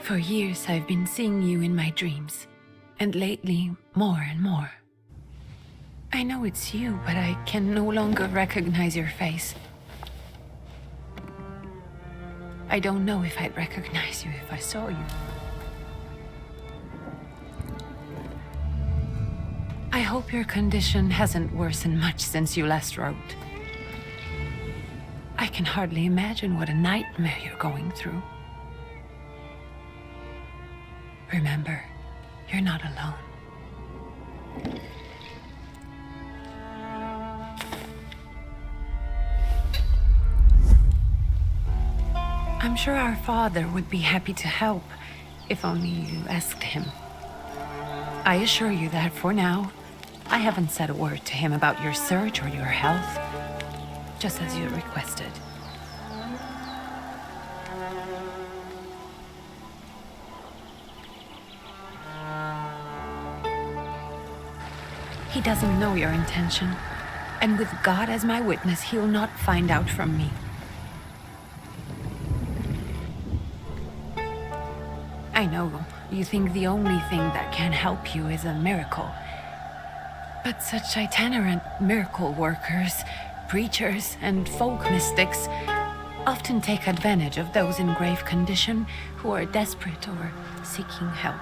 For years I've been seeing you in my dreams, and lately more and more. I know it's you, but I can no longer recognize your face. I don't know if I'd recognize you if I saw you. I hope your condition hasn't worsened much since you last wrote. I can hardly imagine what a nightmare you're going through. Remember, you're not alone. I'm sure our father would be happy to help, if only you asked him. I assure you that for now, I haven't said a word to him about your search or your health, just as you requested. He doesn't know your intention, and with God as my witness, he'll not find out from me. I know you think the only thing that can help you is a miracle. But such itinerant miracle workers, preachers, and folk mystics often take advantage of those in grave condition who are desperate or seeking help.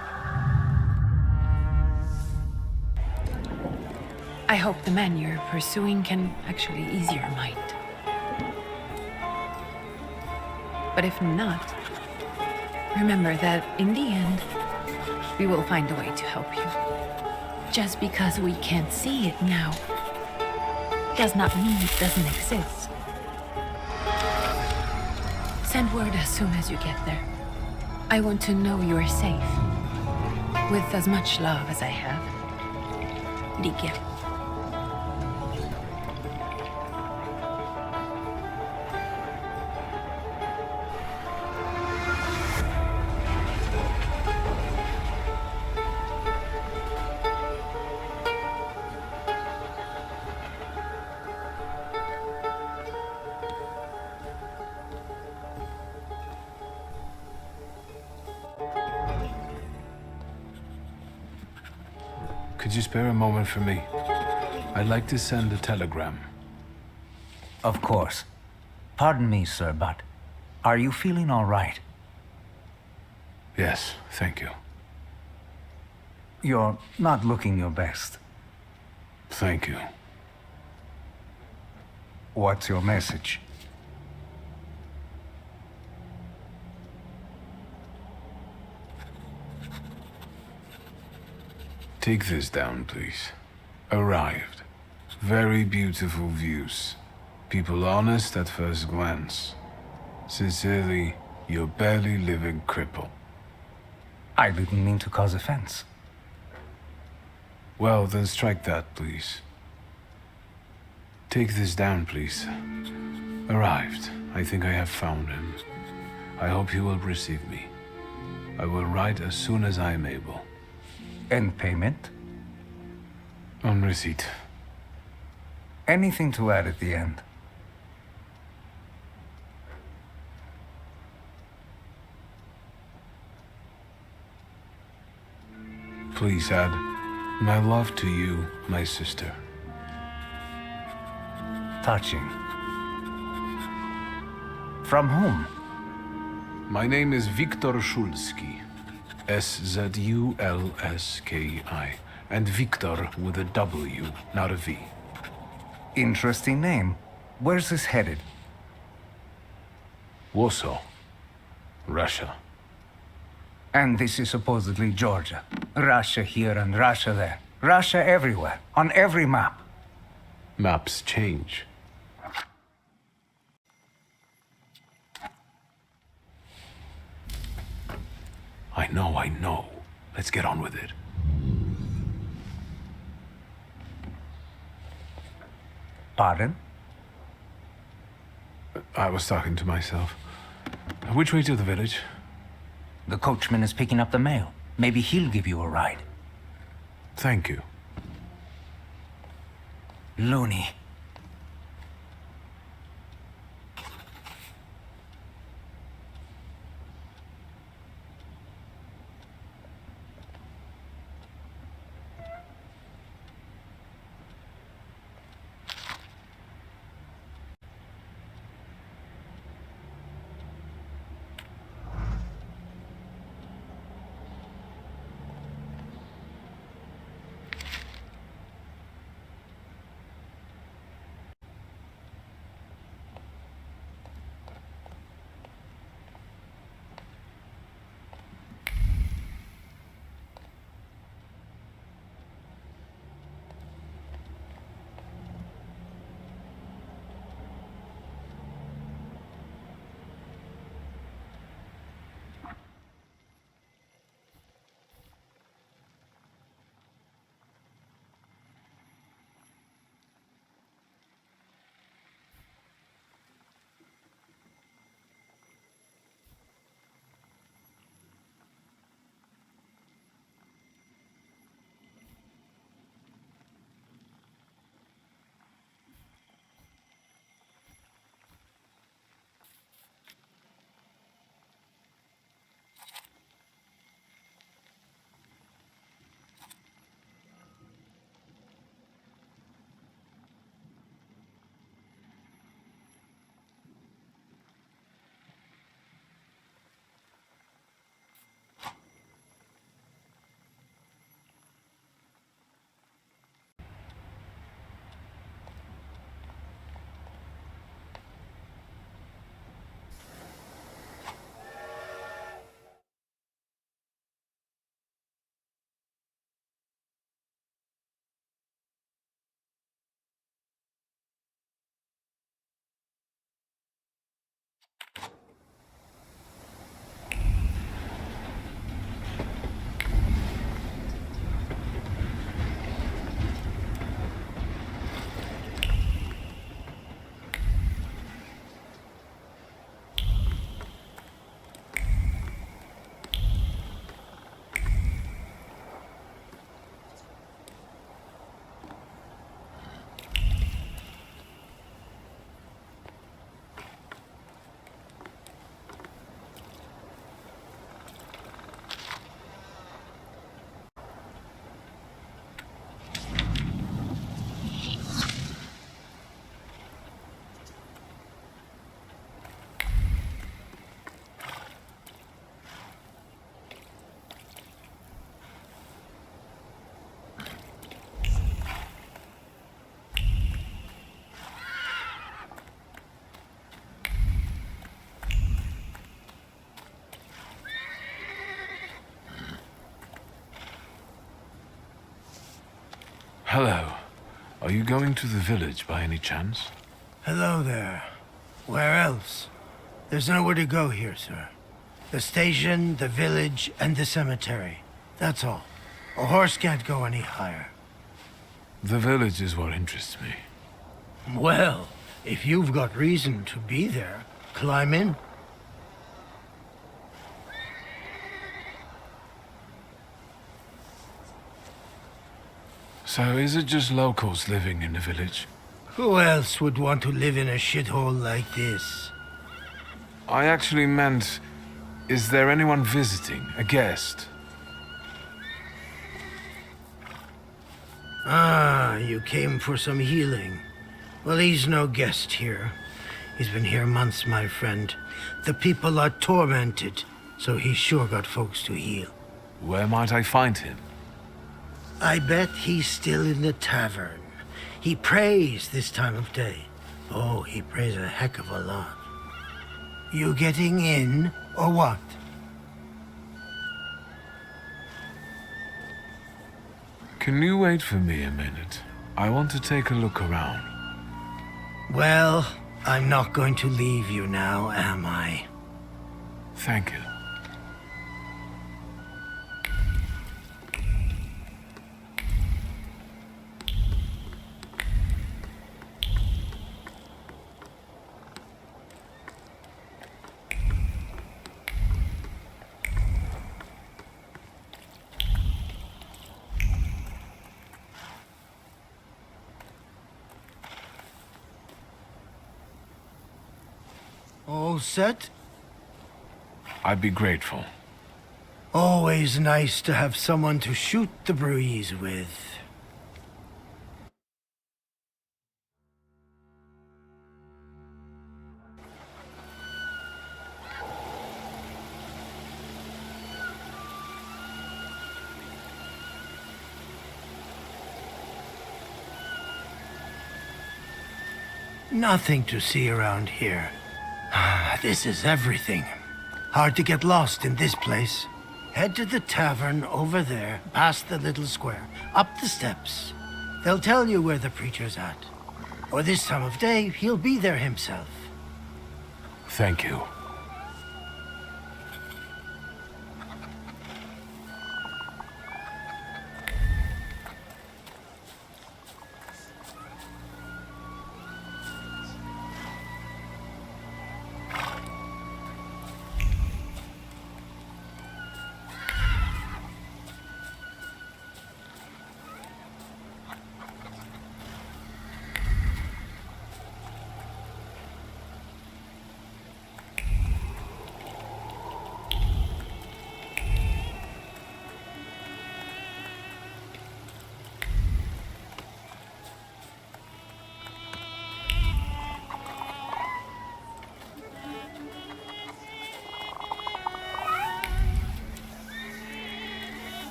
I hope the man you're pursuing can actually ease your mind. But if not, remember that in the end, we will find a way to help you. Just because we can't see it now does not mean it doesn't exist. Send word as soon as you get there. I want to know you're safe. With as much love as I have. Ligia. Could you spare a moment for me? I'd like to send a telegram. Of course. Pardon me, sir, but are you feeling all right? Yes, thank you. You're not looking your best. Thank you. What's your message? Take this down, please. Arrived. Very beautiful views. People honest at first glance. Sincerely, your barely living cripple. I didn't mean to cause offense. Well, then strike that, please. Take this down, please. Arrived. I think I have found him. I hope you will receive me. I will write as soon as I am able. And payment? On receipt. Anything to add at the end? Please add, my love to you, my sister. Touching. From whom? My name is Viktor Szulski. Szulski. And Victor with a W, not a V. Interesting name. Where's this headed? Warsaw. Russia. And this is supposedly Georgia. Russia here and Russia there. Russia everywhere, on every map. Maps change. I know. Let's get on with it. Pardon? I was talking to myself. Which way to the village? The coachman is picking up the mail. Maybe he'll give you a ride. Thank you. Loony. Hello. Are you going to the village by any chance? Hello there. Where else? There's nowhere to go here, sir. The station, the village, and the cemetery. That's all. A horse can't go any higher. The village is what interests me. Well, if you've got reason to be there, climb in. So is it just locals living in the village? Who else would want to live in a shithole like this? I actually meant, is there anyone visiting, a guest? Ah, you came for some healing. Well, he's no guest here. He's been here months, my friend. The people are tormented, so he's sure got folks to heal. Where might I find him? I bet he's still in the tavern. He prays this time of day. Oh, he prays a heck of a lot. You getting in, or what? Can you wait for me a minute? I want to take a look around. Well, I'm not going to leave you now, am I? Thank you. All set? I'd be grateful. Always nice to have someone to shoot the breeze with. Nothing to see around here. This is everything. Hard to get lost in this place. Head to the tavern over there, past the little square, up the steps. They'll tell you where the preacher's at. Or this time of day, he'll be there himself. Thank you.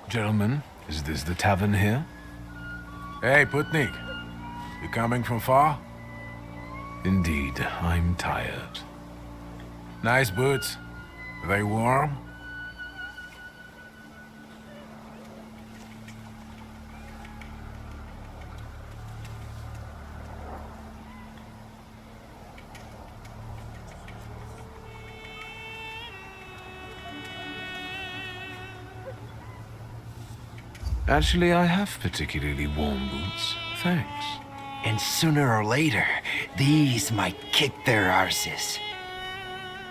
Gentlemen, is this the tavern here? Hey, Putnik. You coming from far? Indeed, I'm tired. Nice boots. Are they warm? Actually, I have particularly warm boots. Thanks. And sooner or later, these might kick their arses.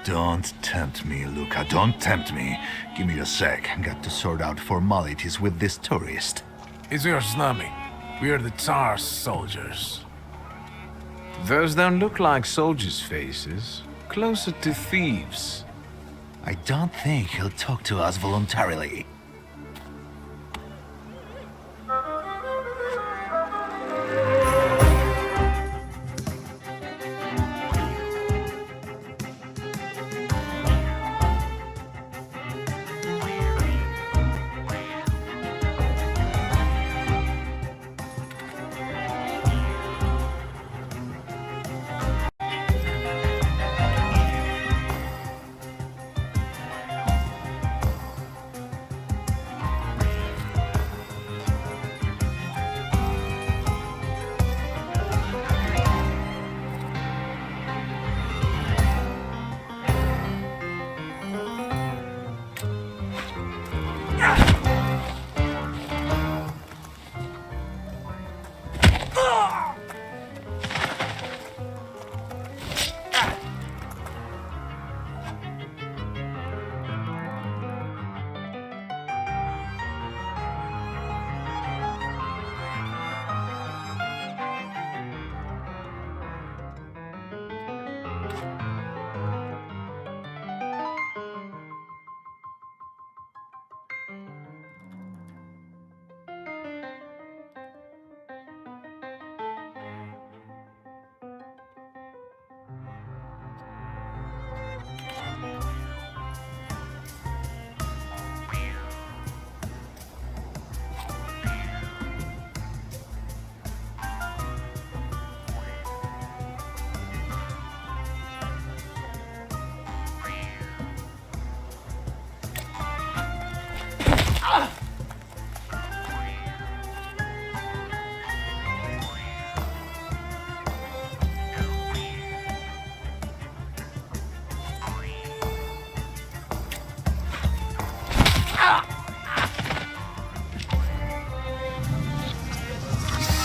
Don't tempt me, Luca. Don't tempt me. Give me a sec. Got to sort out formalities with this tourist. Is your snummy? We're the Tsar's soldiers. Those don't look like soldiers' faces. Closer to thieves. I don't think he'll talk to us voluntarily.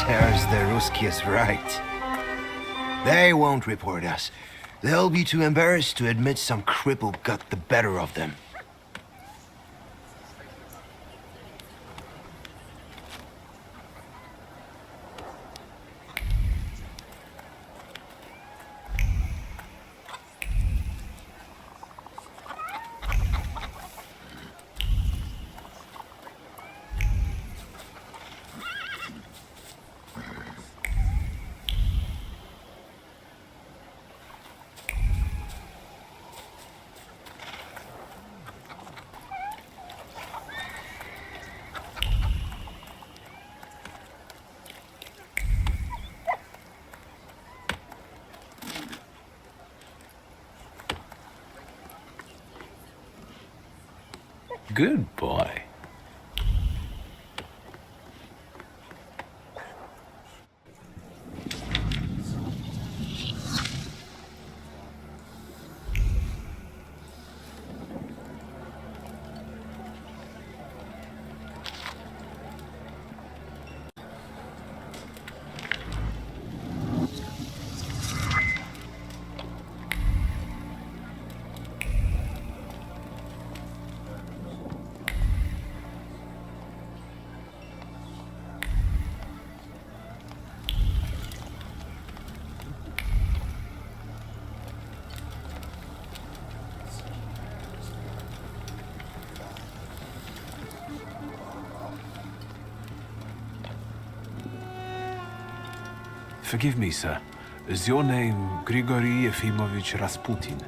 Serves the Ruskies right. They won't report us. They'll be too embarrassed to admit some cripple got the better of them. Good boy. Forgive me, sir. Is your name Grigory Yefimovich Rasputin?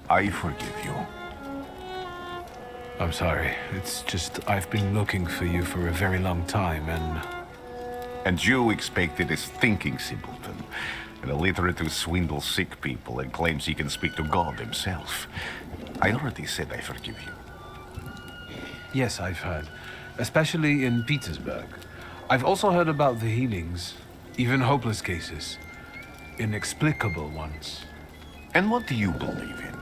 I forgive you. I'm sorry. It's just I've been looking for you for a very long time, and... And you expected this thinking simpleton, an illiterate who swindles sick people and claims he can speak to God himself. I already said I forgive you. Yes, I've heard. Especially in Petersburg. I've also heard about the healings, even hopeless cases. Inexplicable ones. And what do you believe in?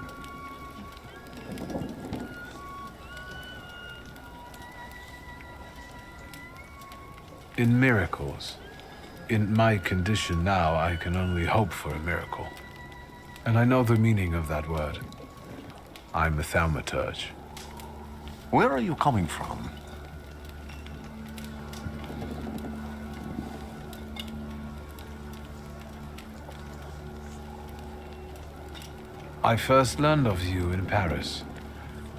In miracles. In my condition now, I can only hope for a miracle. And I know the meaning of that word. I'm a Thaumaturge. Where are you coming from? I first learned of you in Paris.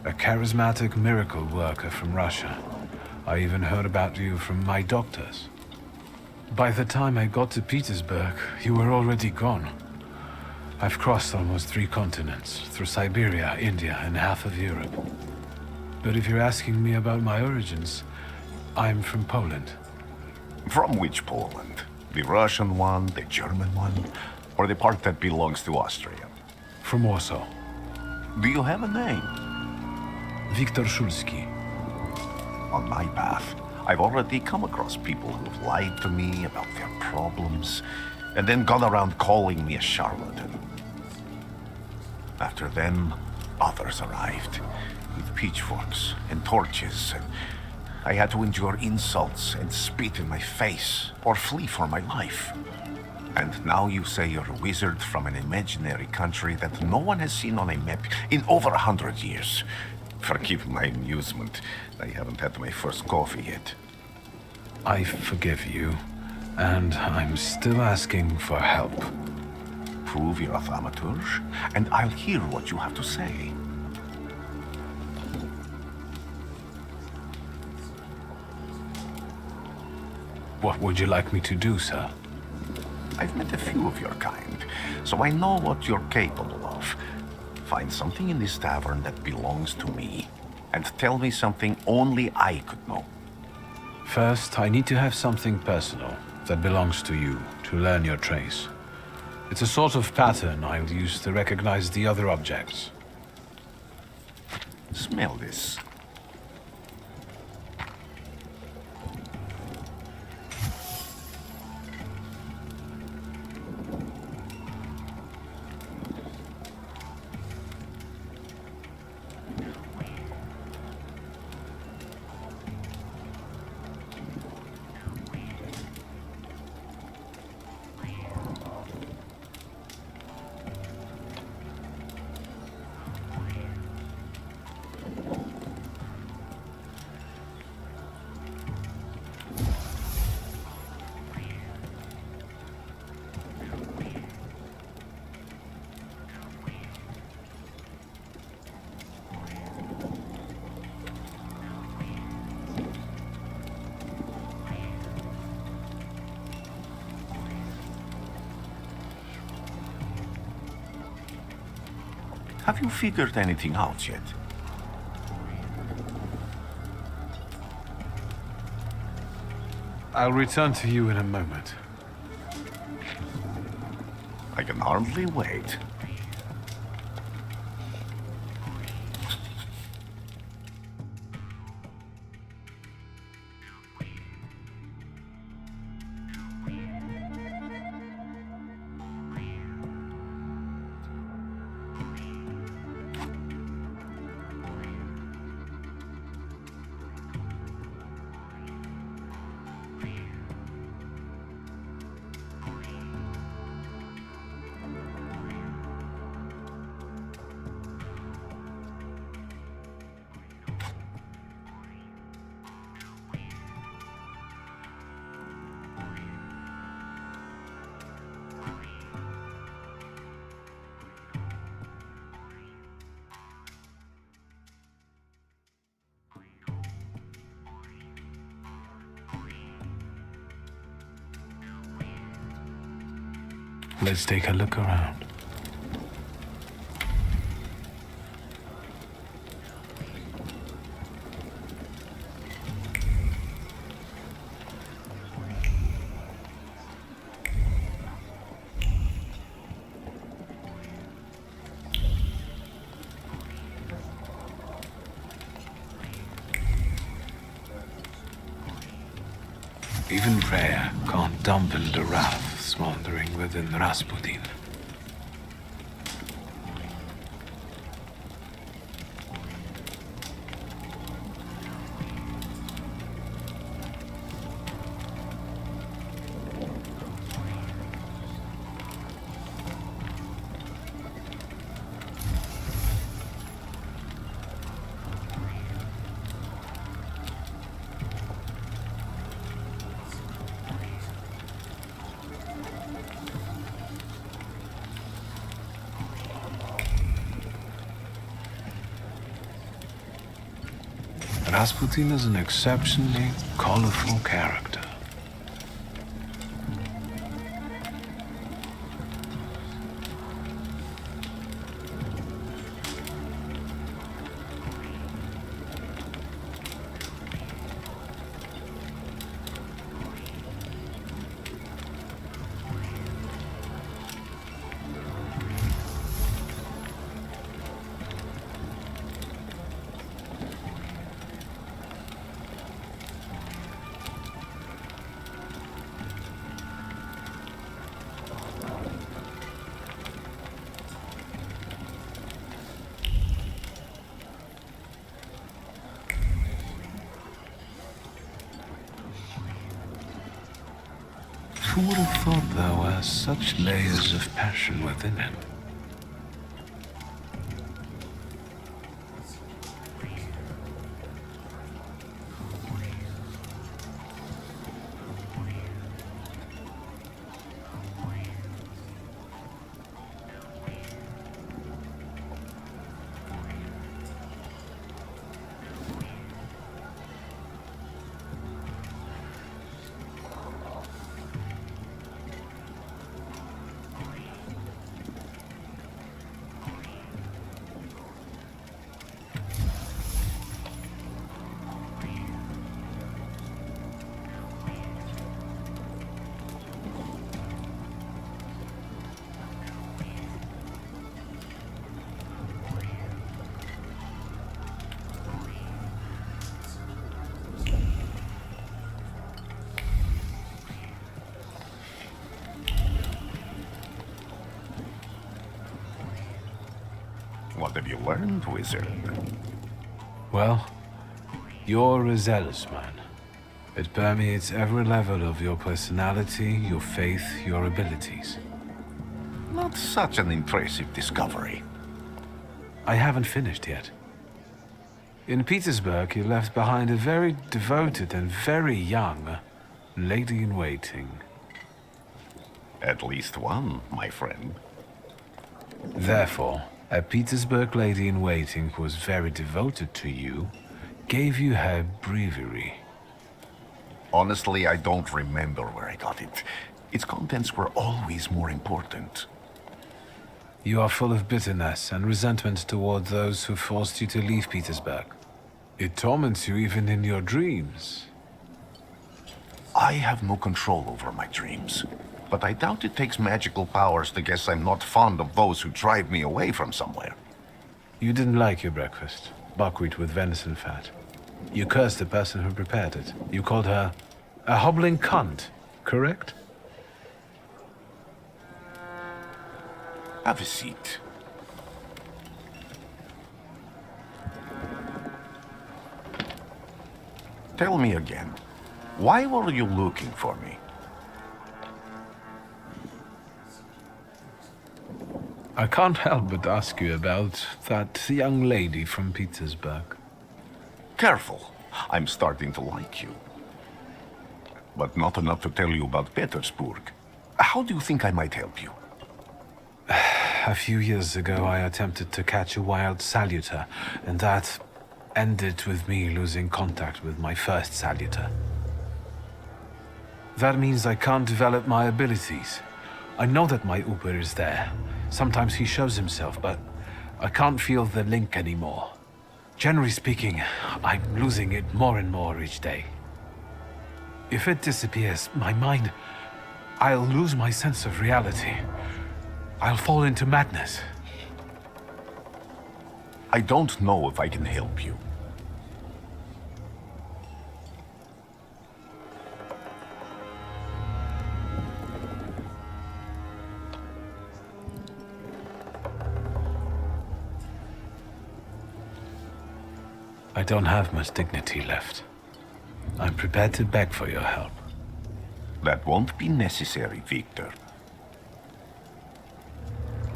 A charismatic miracle worker from Russia. I even heard about you from my doctors. By the time I got to Petersburg, you were already gone. I've crossed almost 3 continents, through Siberia, India, and half of Europe. But if you're asking me about my origins, I'm from Poland. From which Poland? The Russian one, the German one, or the part that belongs to Austria? From Warsaw. Do you have a name? Viktor Szulski. On my path, I've already come across people who've lied to me about their problems, and then gone around calling me a charlatan. After them, others arrived, with pitchforks and torches, and I had to endure insults and spit in my face, or flee for my life. And now you say you're a wizard from an imaginary country that no one has seen on a map in over 100 years. Forgive my amusement, I haven't had my first coffee yet. I forgive you, and I'm still asking for help. Prove you're a Thaumaturge, and I'll hear what you have to say. What would you like me to do, sir? I've met a few of your kind, so I know what you're capable of. Find something in this tavern that belongs to me, and tell me something only I could know. First, I need to have something personal that belongs to you to learn your trace. It's a sort of pattern I'll use to recognize the other objects. Smell this. Have you figured anything out yet? I'll return to you in a moment. I can hardly wait. Let's take a look around. Even prayer can't dampen the wrath smoldering within Rasputin. Rasputin is an exceptionally colorful character. Who would have thought there were such layers of passion within him? What have you learned, wizard? Well, you're a zealous man. It permeates every level of your personality, your faith, your abilities. Not such an impressive discovery. I haven't finished yet. In Petersburg, you left behind a very devoted and very young lady-in-waiting. At least one, my friend. Therefore, a Petersburg lady-in-waiting who was very devoted to you gave you her breviary. Honestly, I don't remember where I got it. Its contents were always more important. You are full of bitterness and resentment toward those who forced you to leave Petersburg. It torments you even in your dreams. I have no control over my dreams, but I doubt it takes magical powers to guess I'm not fond of those who drive me away from somewhere. You didn't like your breakfast, buckwheat with venison fat. You cursed the person who prepared it. You called her a hobbling cunt, correct? Have a seat. Tell me again, why were you looking for me? I can't help but ask you about that young lady from Petersburg. Careful, I'm starting to like you. But not enough to tell you about Petersburg. How do you think I might help you? A few years ago, I attempted to catch a wild saluter, and that ended with me losing contact with my first saluter. That means I can't develop my abilities. I know that my Uber is there. Sometimes he shows himself, but I can't feel the link anymore. Generally speaking, I'm losing it more and more each day. If it disappears, I'll lose my sense of reality. I'll fall into madness. I don't know if I can help you. I don't have much dignity left. I'm prepared to beg for your help. That won't be necessary, Victor.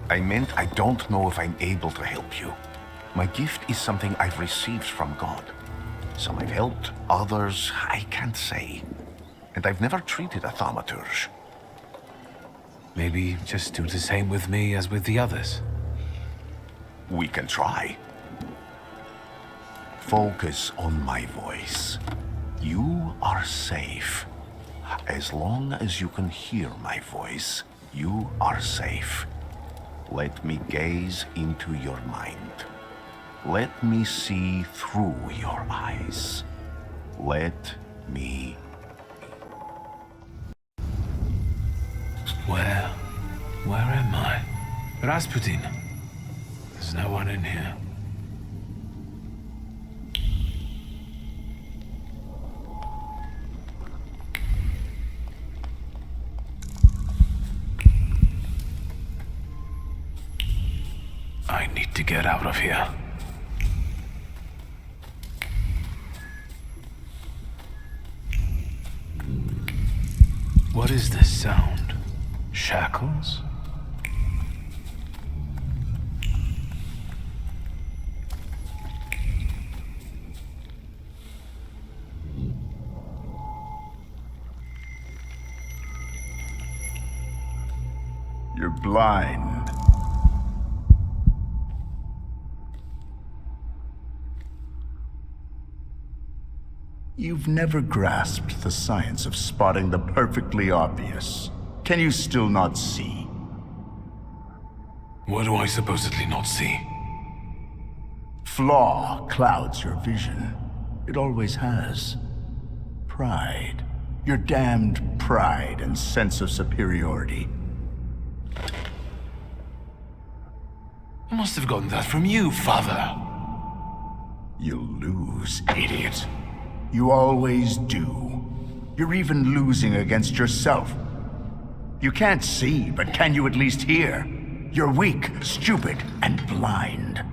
I meant I don't know if I'm able to help you. My gift is something I've received from God. Some I've helped, others I can't say. And I've never treated a thaumaturge. Maybe just do the same with me as with the others. We can try. Focus on my voice. You are safe. As long as you can hear my voice, you are safe. Let me gaze into your mind. Let me see through your eyes. Let me... Where am I? Rasputin. There's no one in here. I need to get out of here. What is this sound? Shackles? You're blind. You've never grasped the science of spotting the perfectly obvious. Can you still not see? What do I supposedly not see? Flaw clouds your vision. It always has. Pride. Your damned pride and sense of superiority. I must have gotten that from you, Father. You'll lose, idiot. You always do. You're even losing against yourself. You can't see, but can you at least hear? You're weak, stupid, and blind.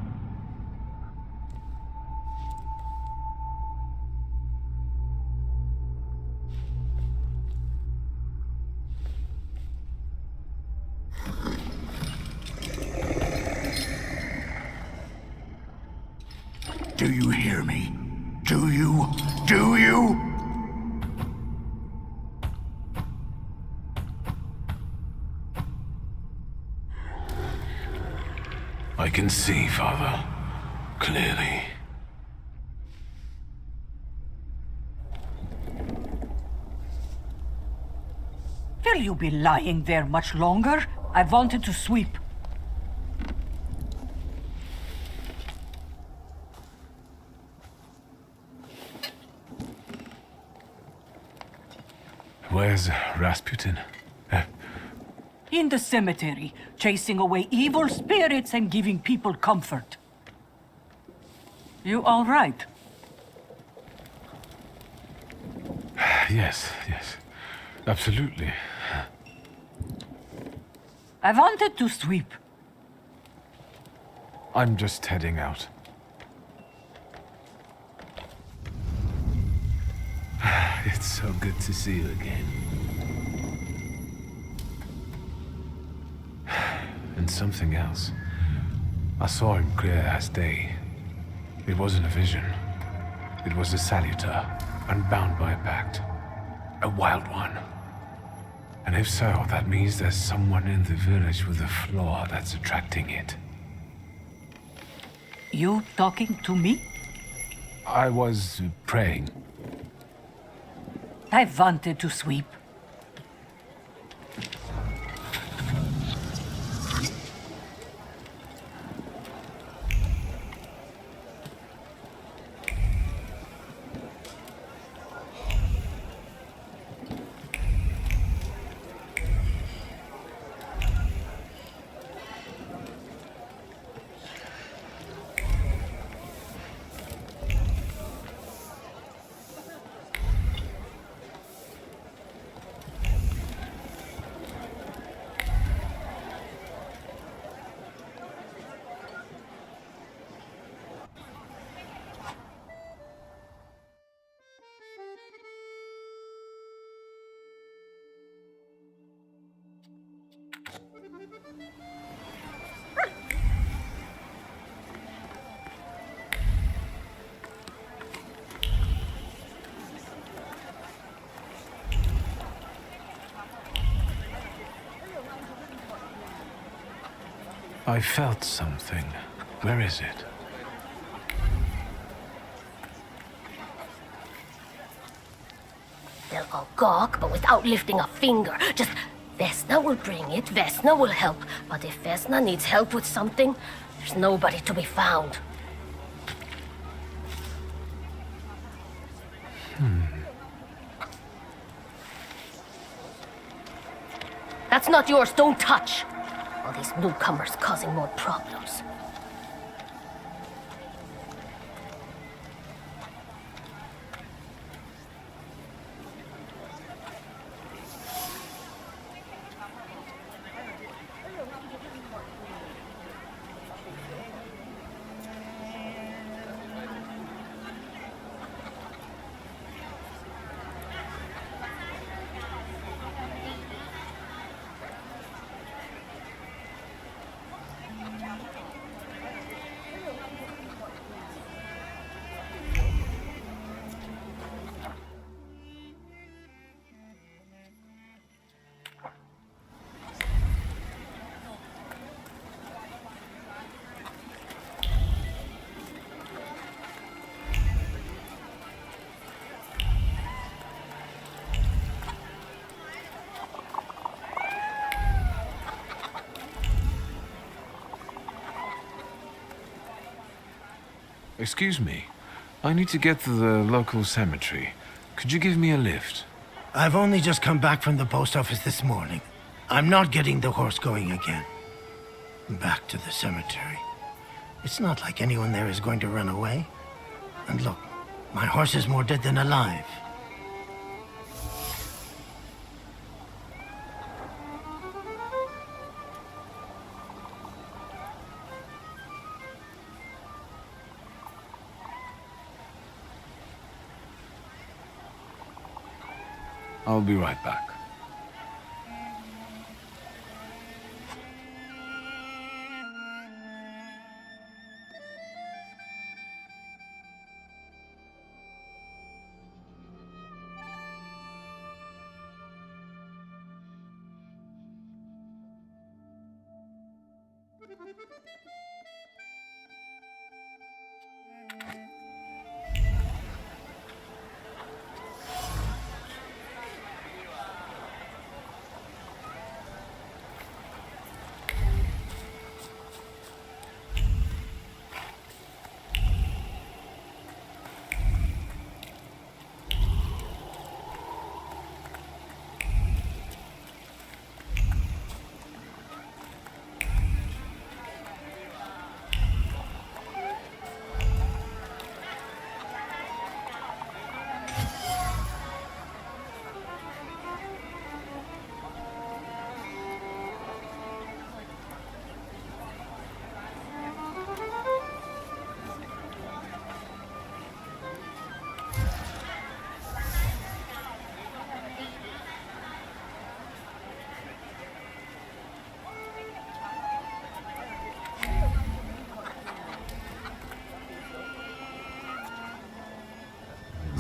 Do you hear me? Do you? Do you? I can see, Father. Clearly. Will you be lying there much longer? I wanted to sweep. Where's Rasputin? In the cemetery, chasing away evil spirits and giving people comfort. You all right? Yes, absolutely. I wanted to sweep. I'm just heading out. It's so good to see you again. And something else. I saw him clear as day. It wasn't a vision. It was a saluter, unbound by a pact. A wild one. And if so, that means there's someone in the village with a flaw that's attracting it. You talking to me? I was praying. I wanted to sweep. I felt something. Where is it? They'll all gawk, but without lifting a finger. Just, Vesna will bring it, Vesna will help. But if Vesna needs help with something, there's nobody to be found. That's not yours, don't touch! All these newcomers causing more problems. Excuse me. I need to get to the local cemetery. Could you give me a lift? I've only just come back from the post office this morning. I'm not getting the horse going again. Back to the cemetery. It's not like anyone there is going to run away. And look, my horse is more dead than alive. I'll be right back.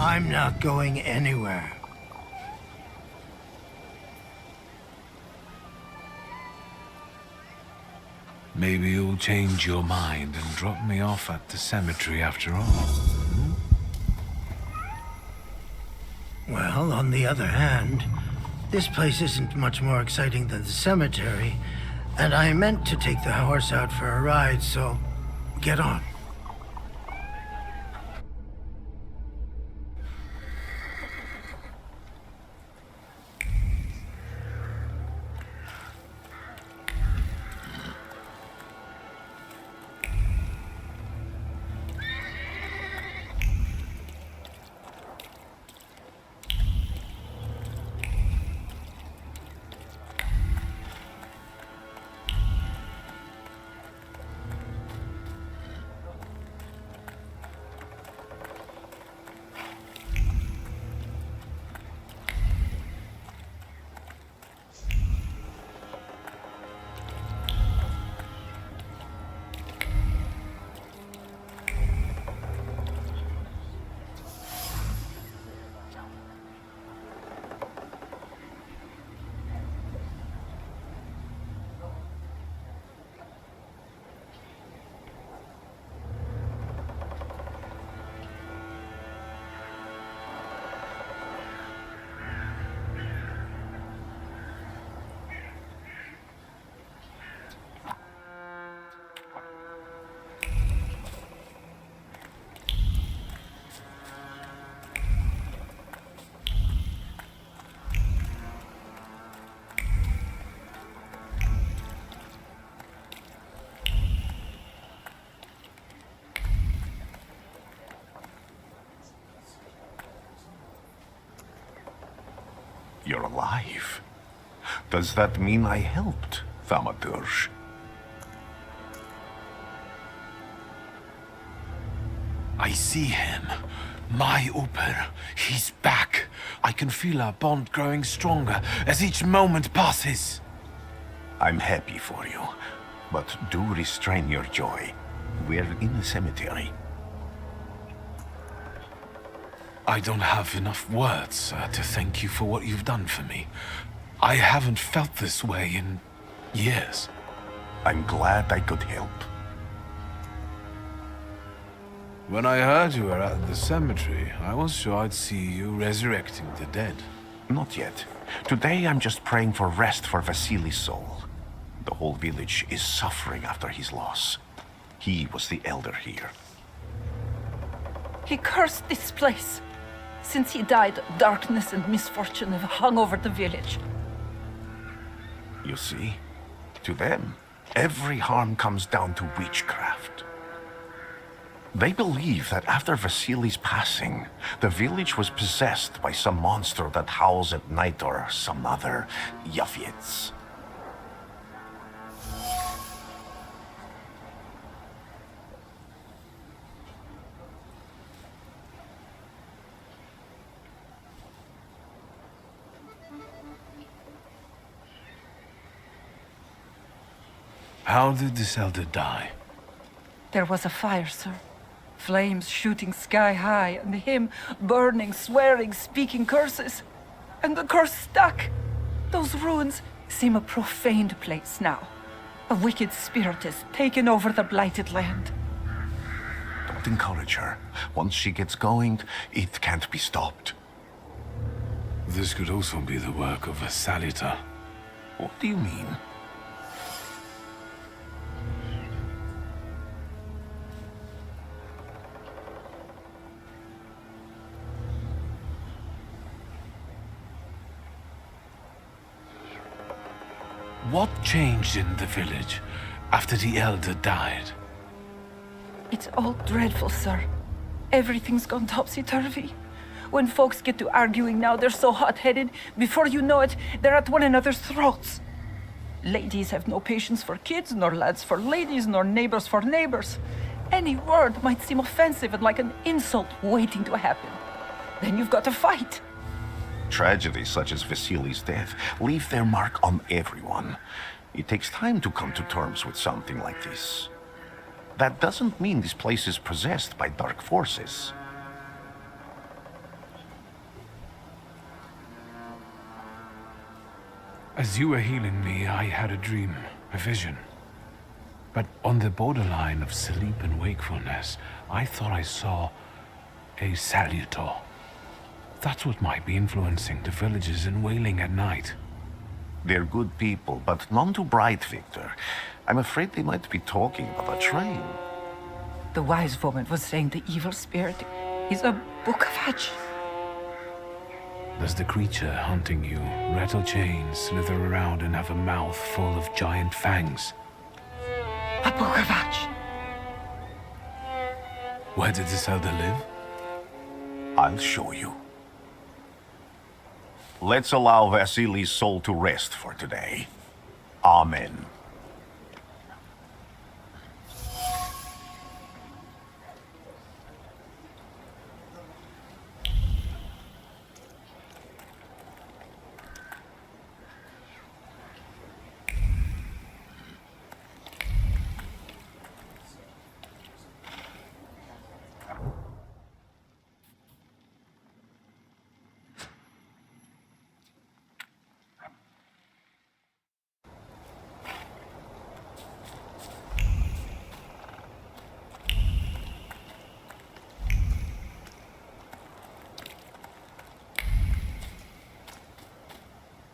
I'm not going anywhere. Maybe you'll change your mind and drop me off at the cemetery after all. Well, on the other hand, this place isn't much more exciting than the cemetery, and I meant to take the horse out for a ride, so get on. You're alive. Does that mean I helped, Thaumaturge? I see him. My Uber. He's back. I can feel our bond growing stronger as each moment passes. I'm happy for you, but do restrain your joy. We're in the cemetery. I don't have enough words to thank you for what you've done for me. I haven't felt this way in years. I'm glad I could help. When I heard you were at the cemetery, I was sure I'd see you resurrecting the dead. Not yet. Today I'm just praying for rest for Vasily's soul. The whole village is suffering after his loss. He was the elder here. He cursed this place. Since he died, darkness and misfortune have hung over the village. You see? To them, every harm comes down to witchcraft. They believe that after Vasily's passing, the village was possessed by some monster that howls at night or some other Yafits. How did this elder die? There was a fire, sir. Flames shooting sky high, and him burning, swearing, speaking curses. And the curse stuck. Those ruins seem a profaned place now. A wicked spirit has taken over the blighted land. Don't encourage her. Once she gets going, it can't be stopped. This could also be the work of a Salita. What do you mean? What changed in the village after the elder died? It's all dreadful, sir. Everything's gone topsy-turvy. When folks get to arguing now, they're so hot-headed. Before you know it, they're at one another's throats. Ladies have no patience for kids, nor lads for ladies, nor neighbors for neighbors. Any word might seem offensive and like an insult waiting to happen. Then you've got to fight. Tragedies such as Vasily's death leave their mark on everyone. It takes time to come to terms with something like this. That doesn't mean this place is possessed by dark forces. As you were healing me, I had a dream, a vision. But on the borderline of sleep and wakefulness, I thought I saw a salutor. That's what might be influencing the villagers in Wailing at night. They're good people, but none too bright, Victor. I'm afraid they might be talking about a train. The wise woman was saying the evil spirit is a book of hatch. Does the creature hunting you rattle chains, slither around, and have a mouth full of giant fangs? A book of hatch. Where did this elder live? I'll show you. Let's allow Vasily's soul to rest for today. Amen.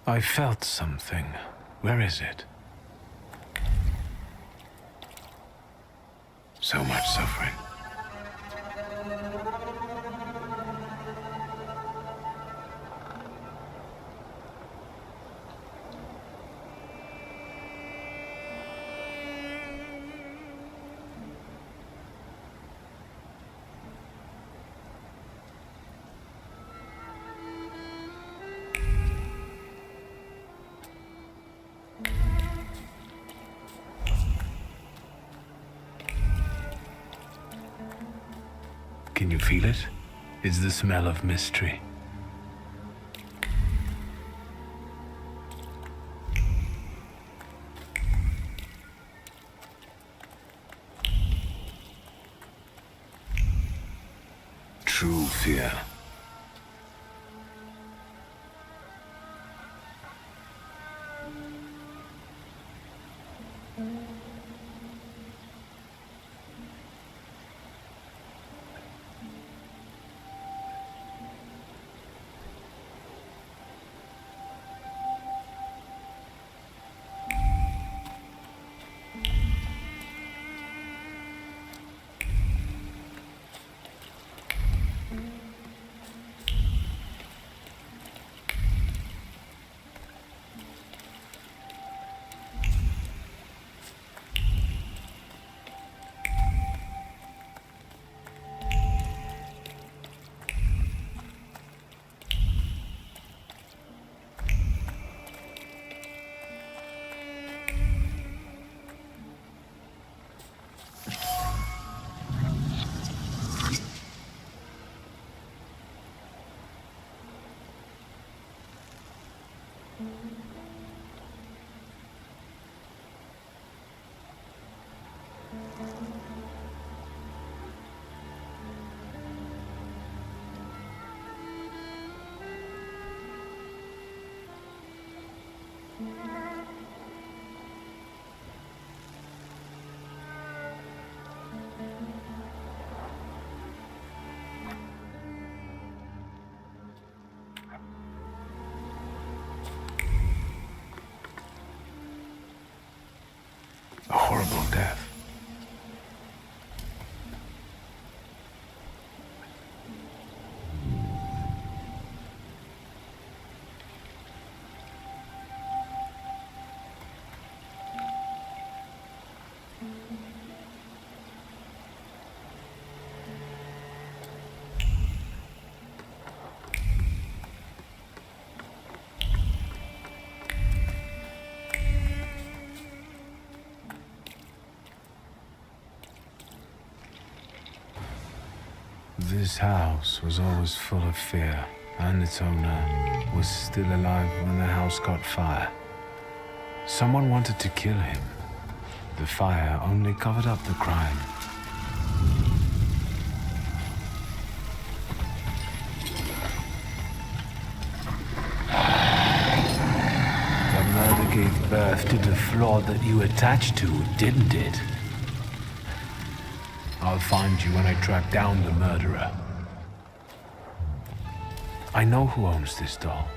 I felt something. Where is it? So much suffering. feel it? It's the smell of mystery. True fear. A horrible death. This house was always full of fear, and its owner was still alive when the house caught fire. Someone wanted to kill him. The fire only covered up the crime. The murder gave birth to the flaw that you attached to, didn't it? I'll find you when I track down the murderer. I know who owns this doll.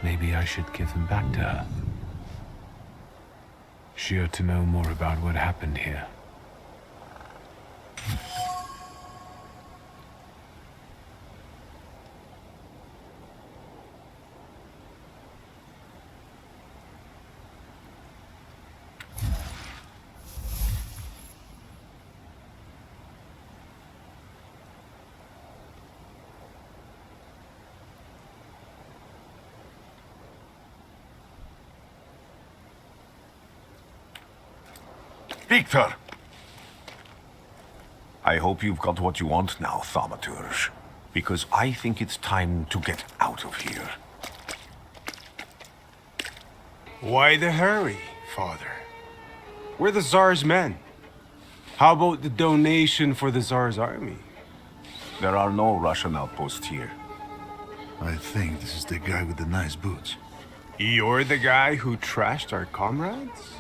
Maybe I should give him back to her. She ought to know more about what happened here. Victor! I hope you've got what you want now, Thaumaturge. Because I think it's time to get out of here. Why the hurry, Father? We're the Tsar's men. How about the donation for the Tsar's army? There are no Russian outposts here. I think this is the guy with the nice boots. You're the guy who trashed our comrades?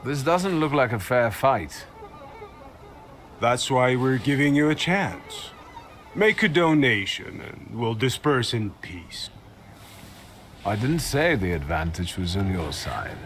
This doesn't look like a fair fight. That's why we're giving you a chance. Make a donation and we'll disperse in peace. I didn't say the advantage was on your side.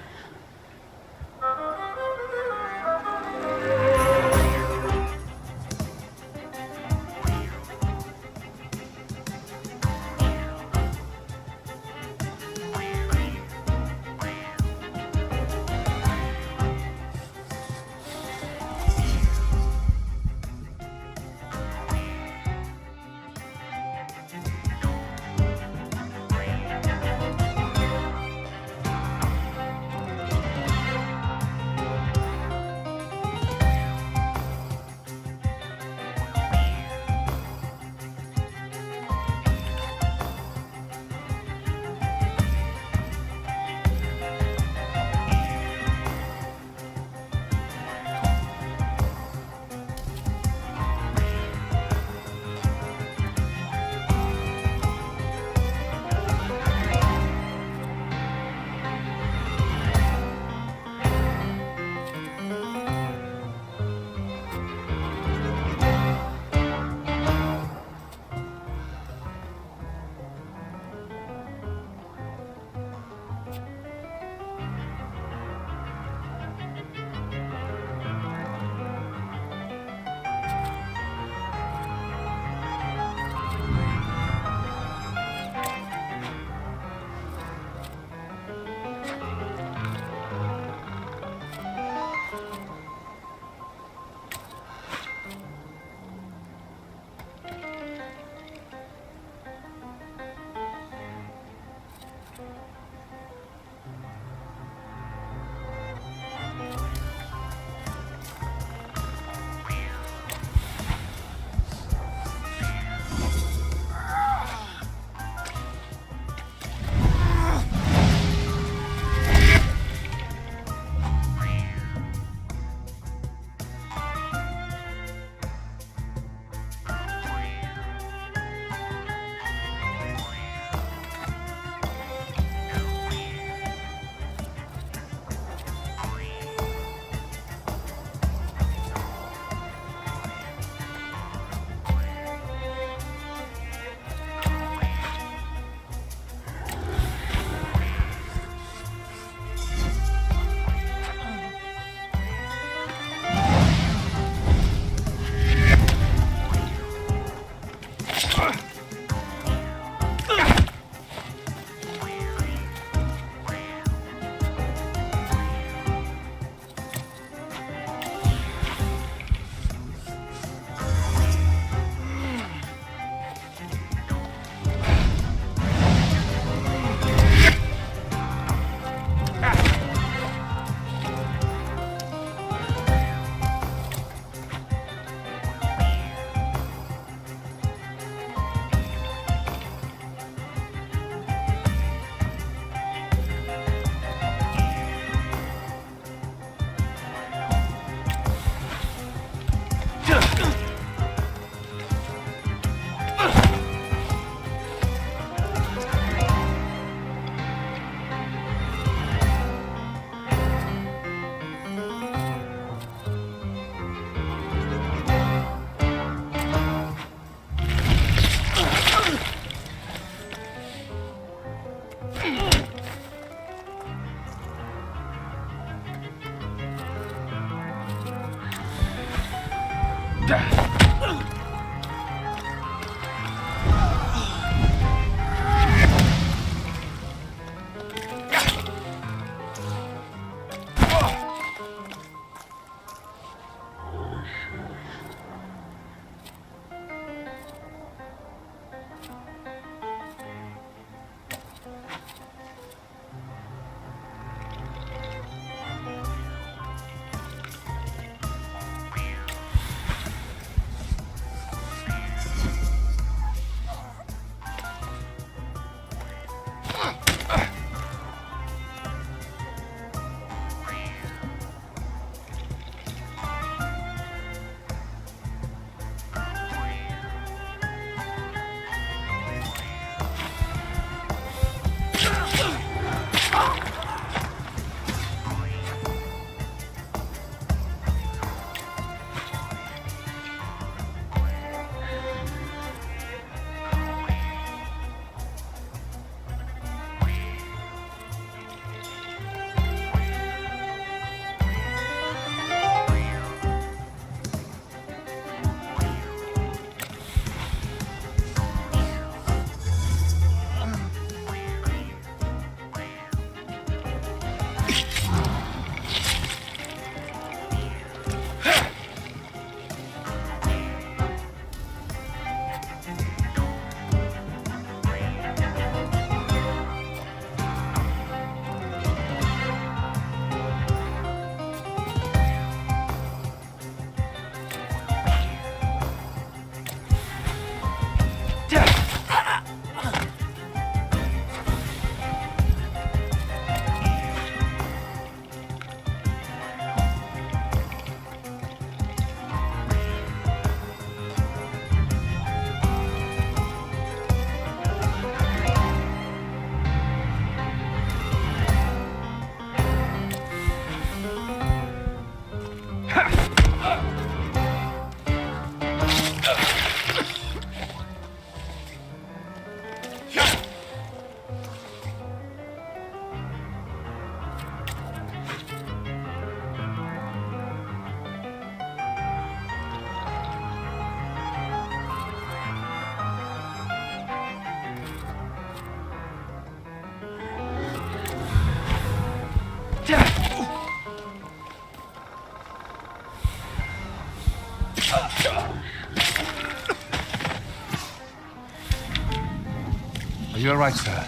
you all right, sir?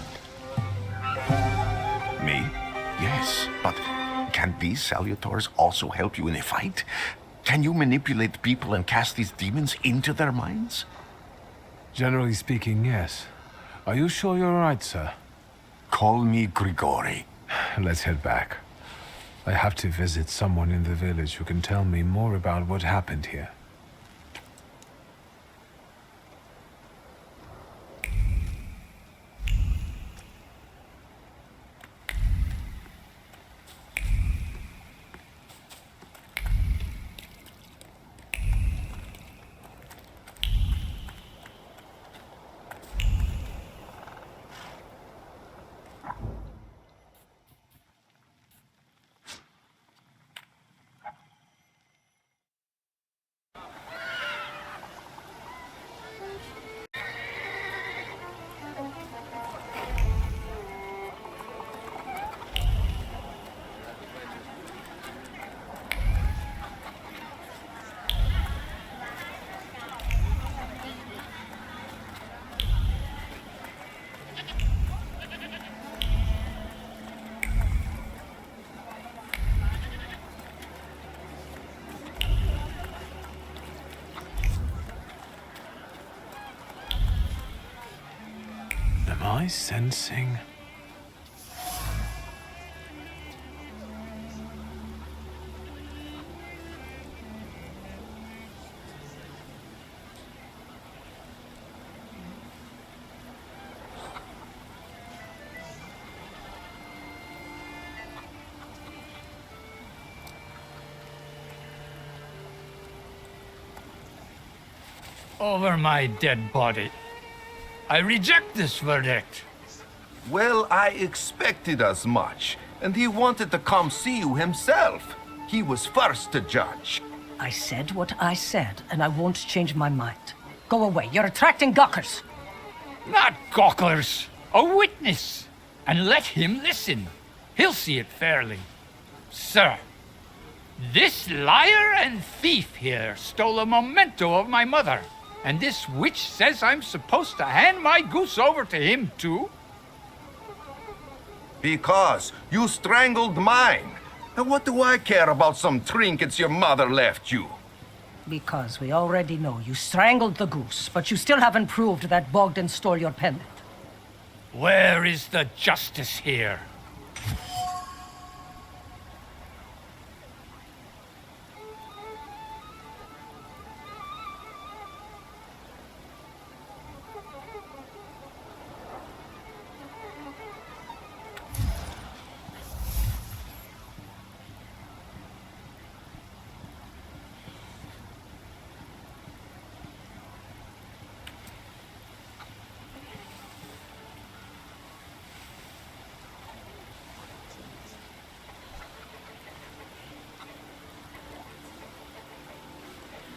Me? Yes, but can these salutors also help you in a fight? Can you manipulate people and cast these demons into their minds? Generally speaking, yes. Are you sure you're all right, sir? Call me Grigori. Let's head back. I have to visit someone in the village who can tell me more about what happened here. Am I sensing? Over my dead body. I reject this verdict. Well, I expected as much, and he wanted to come see you himself. He was first to judge. I said what I said, and I won't change my mind. Go away. You're attracting gawkers. Not gawkers. A witness. And let him listen. He'll see it fairly. Sir, this liar and thief here stole a memento of my mother. And this witch says I'm supposed to hand my goose over to him, too? Because you strangled mine. And what do I care about some trinkets your mother left you? Because we already know you strangled the goose, but you still haven't proved that Bogdan stole your pendant. Where is the justice here?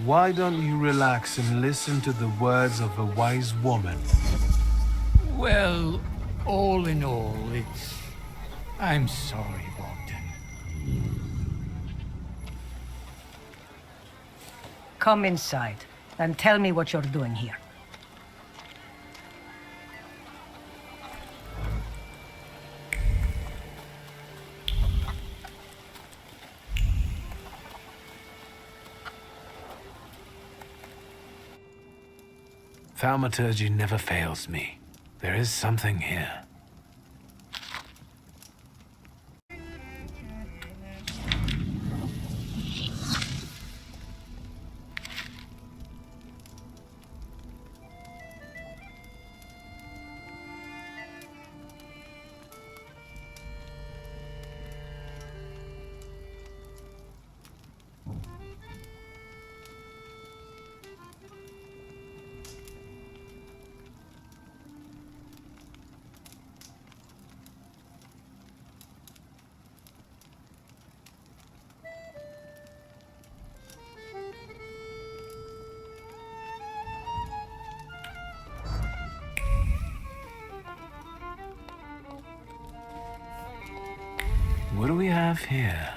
Why don't you relax and listen to the words of a wise woman? Well, all in all, I'm sorry, Bogdan. Come inside and tell me what you're doing here. Thaumaturge never fails me. There is something here. What do we have here?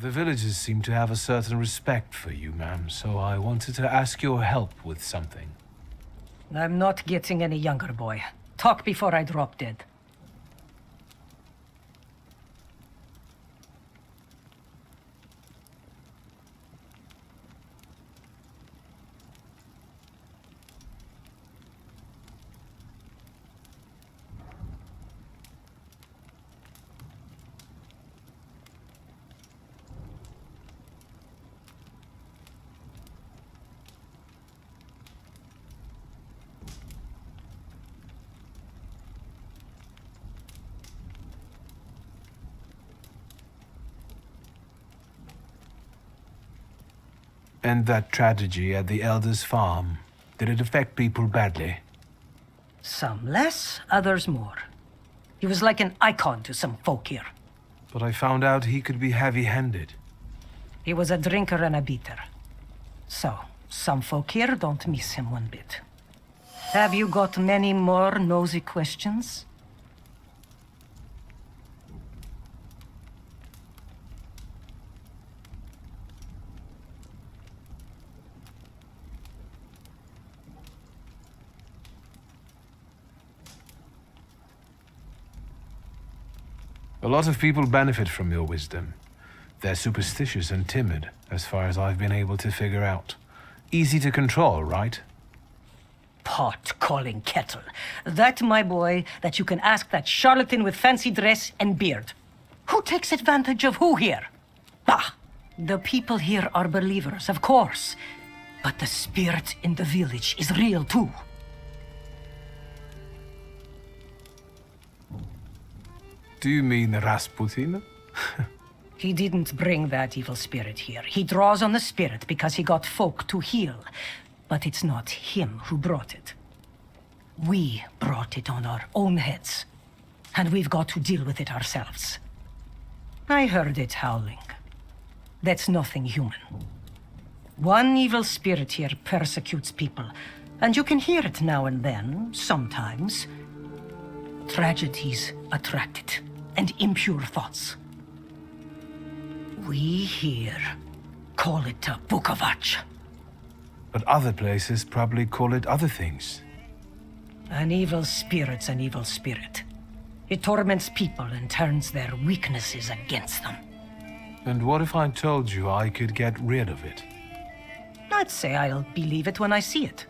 The villagers seem to have a certain respect for you, ma'am, so I wanted to ask your help with something. I'm not getting any younger, boy. Talk before I drop dead. And that tragedy at the Elder's farm, did it affect people badly? Some less, others more. He was like an icon to some folk here. But I found out he could be heavy-handed. He was a drinker and a beater. So, some folk here don't miss him one bit. Have you got many more nosy questions? A lot of people benefit from your wisdom. They're superstitious and timid, as far as I've been able to figure out. Easy to control, right? Pot calling kettle. That, my boy, that you can ask that charlatan with fancy dress and beard. Who takes advantage of who here? Bah! The people here are believers, of course. But the spirit in the village is real too. Do you mean Rasputin? He didn't bring that evil spirit here. He draws on the spirit because he got folk to heal. But it's not him who brought it. We brought it on our own heads. And we've got to deal with it ourselves. I heard it howling. That's nothing human. One evil spirit here persecutes people, and you can hear it now and then, sometimes. Tragedies attract it, and impure thoughts. We here call it a Bukovac. But other places probably call it other things. An evil spirit's an evil spirit. It torments people and turns their weaknesses against them. And what if I told you I could get rid of it? I'd say I'll believe it when I see it.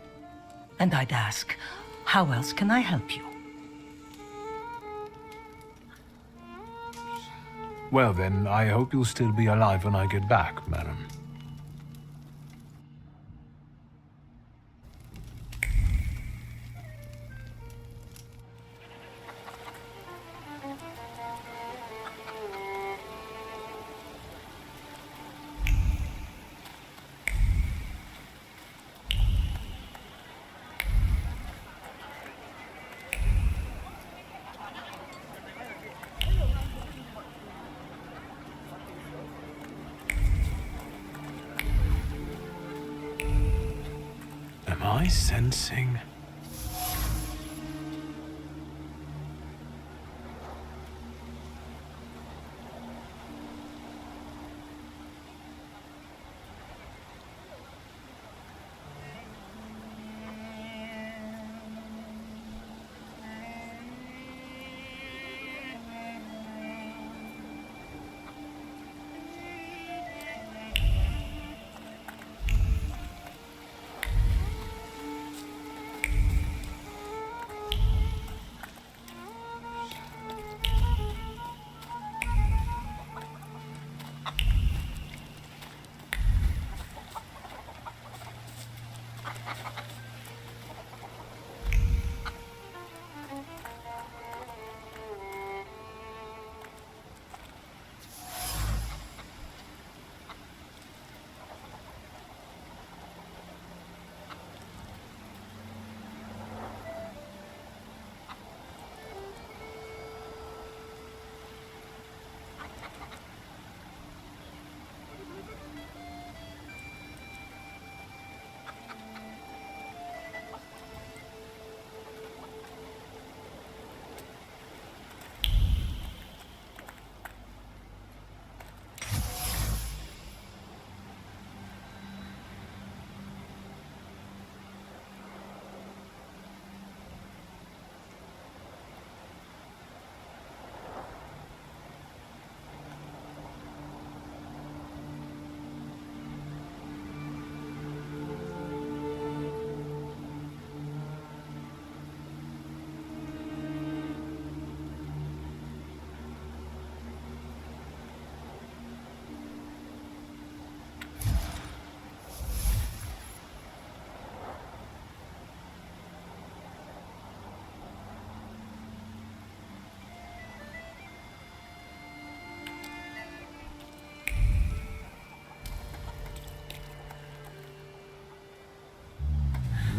And I'd ask, how else can I help you? Well then, I hope you'll still be alive when I get back, madam. Am I sensing?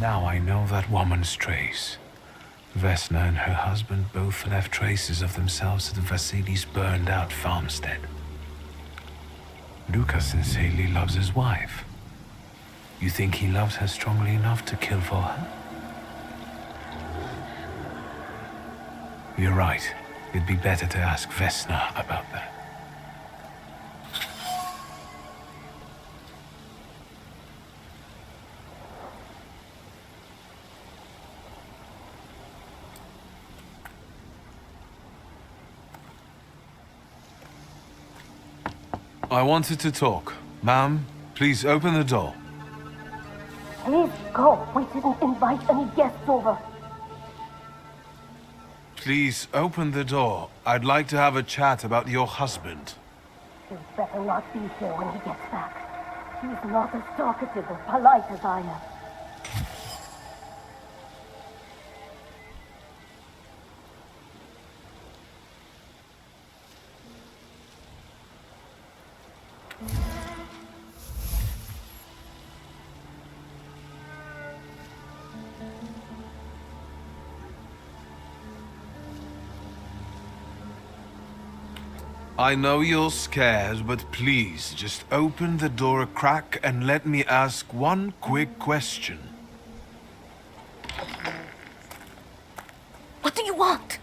Now I know that woman's trace. Vesna and her husband both left traces of themselves at Vasily's burned-out farmstead. Luca sincerely loves his wife. You think he loves her strongly enough to kill for her? You're right. It'd be better to ask Vesna about that. I wanted to talk. Ma'am, please open the door. Please go. We didn't invite any guests over. Please open the door. I'd like to have a chat about your husband. You'd better not be here when he gets back. He's not as talkative or polite as I am. I know you're scared, but please, just open the door a crack and let me ask one quick question. What do you want?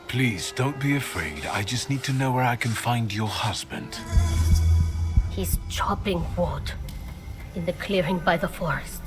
Please, don't be afraid. I just need to know where I can find your husband. He's chopping wood in the clearing by the forest.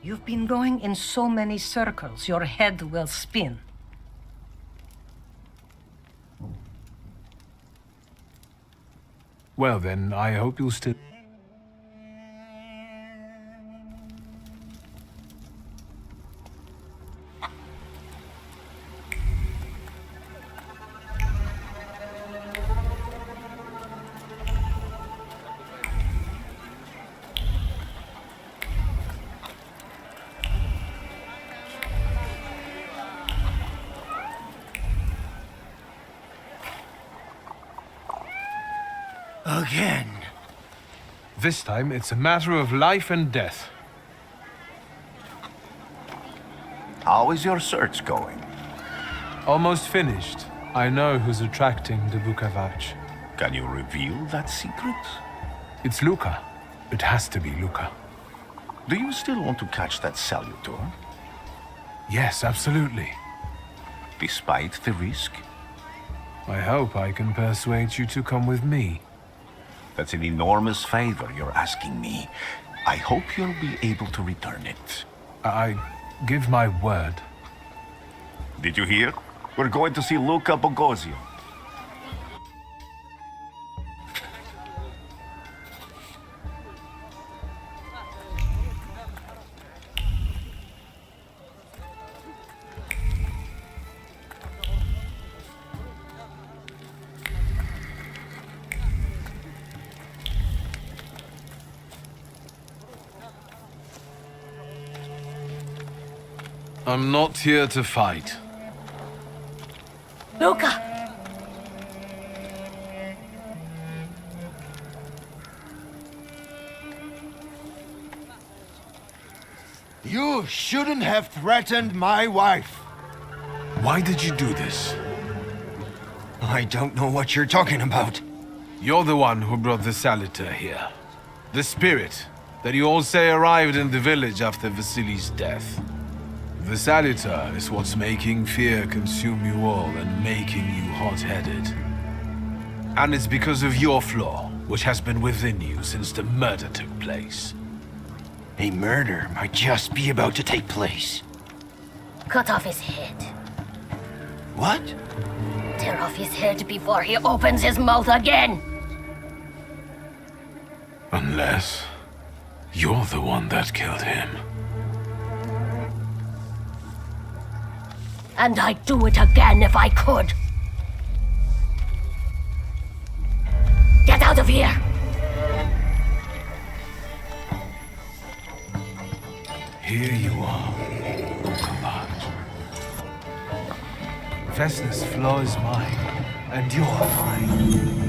You've been going in so many circles, your head will spin. Well then, I hope you'll still... Again. This time, it's a matter of life and death. How is your search going? Almost finished. I know who's attracting the Vukovac. Can you reveal that secret? It's Luca. It has to be Luca. Do you still want to catch that Thaumaturge? Yes, absolutely. Despite the risk? I hope I can persuade you to come with me. That's an enormous favor you're asking me. I hope you'll be able to return it. I give my word. Did you hear? We're going to see Luca Bogosio. I'm not here to fight. Luca! You shouldn't have threatened my wife. Why did you do this? I don't know what you're talking about. You're the one who brought the Saliter here. The spirit that you all say arrived in the village after Vasily's death. The Saliter is what's making fear consume you all and making you hot-headed. And it's because of your flaw. which has been within you since the murder took place. A murder might just be about to take place. Cut off his head. What? Tear off his head before he opens his mouth again. Unless you're the one that killed him. And I'd do it again if I could. Get out of here! Here you are, Thaumaturge. Vesna's flaw is mine, and you're mine.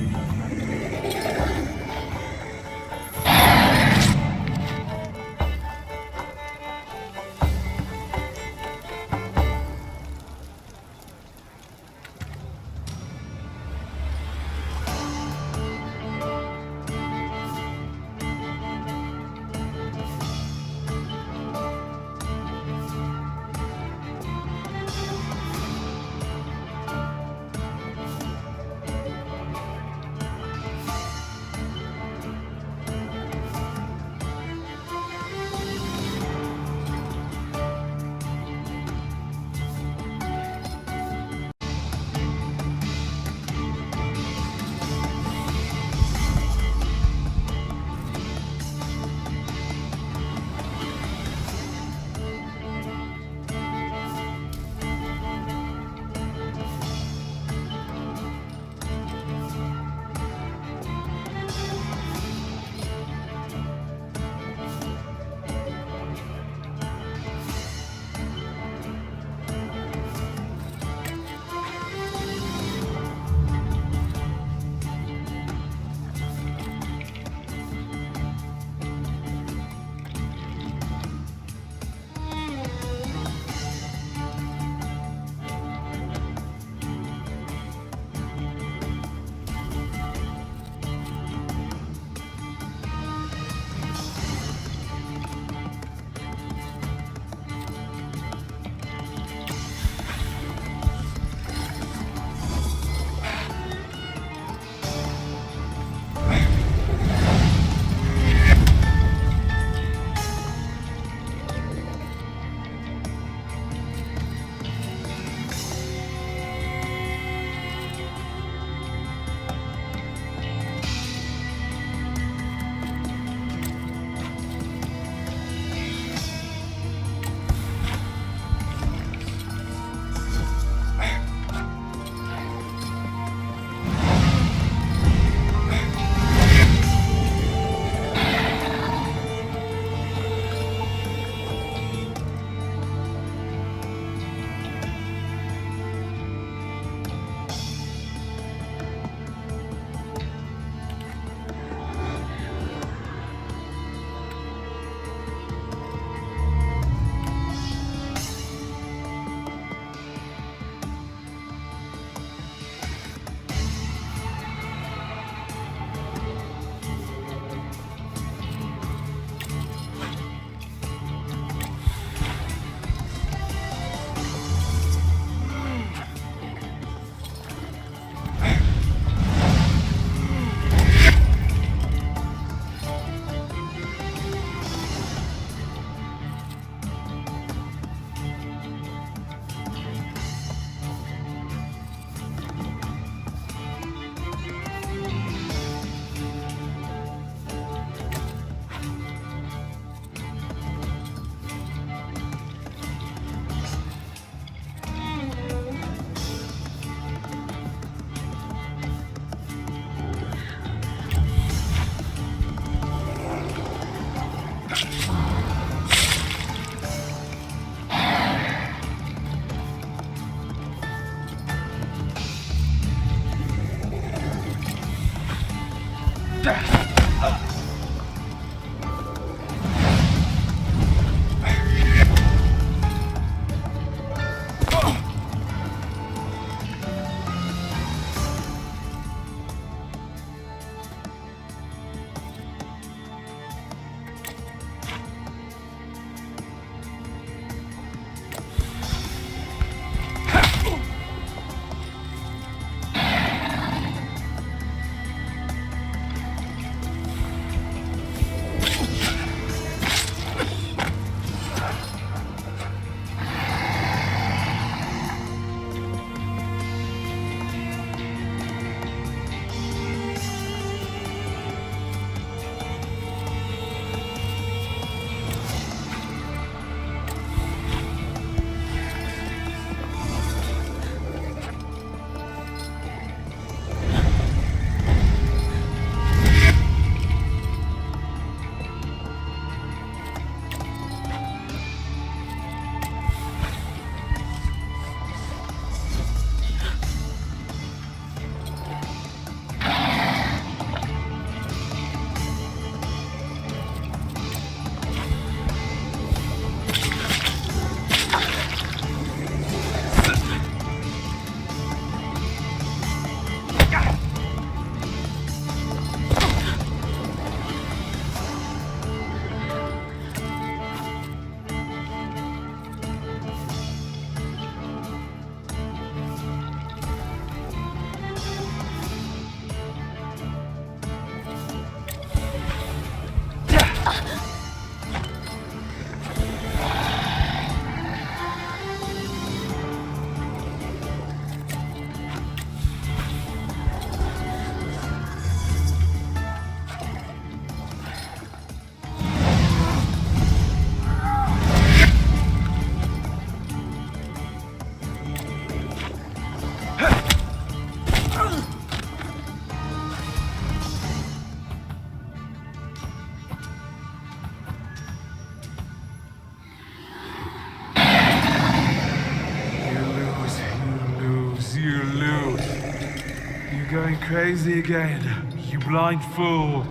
going crazy again, you blind fool.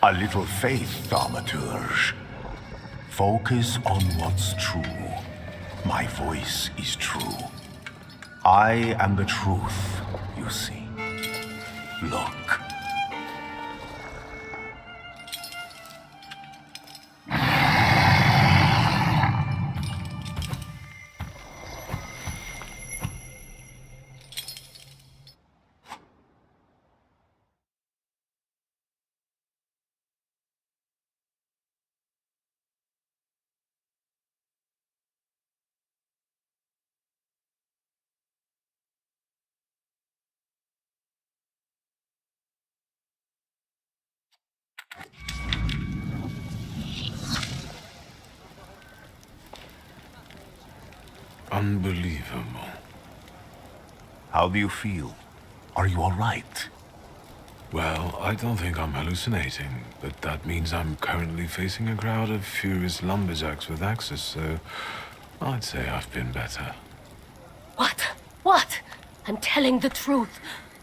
A little faith, Thaumaturge. Focus on what's true. My voice is true. I am the truth, you see. Look. Unbelievable. How do you feel? Are you all right? Well, I don't think I'm hallucinating, but that means I'm currently facing a crowd of furious lumberjacks with axes, so I'd say I've been better. What? What? I'm telling the truth.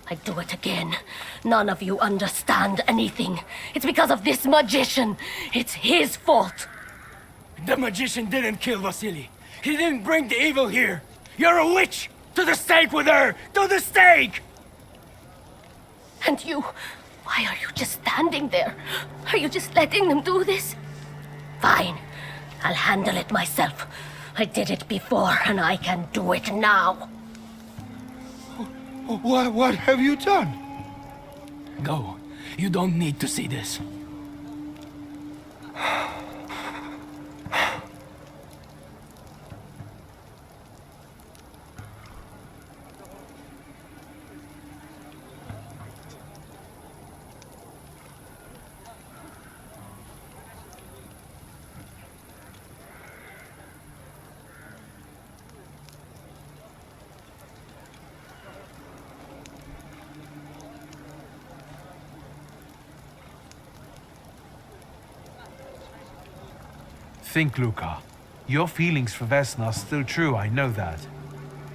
I do it again. None of you understand anything. It's because of this magician. It's his fault. The magician didn't kill Vasily. He didn't bring the evil here. You're a witch! To the stake with her! To the stake! And you, why are you just standing there? Are you just letting them do this? Fine, I'll handle it myself. I did it before, and I can do it now. What have you done? Go. You don't need to see this. Think, Luca. Your feelings for Vesna are still true, I know that.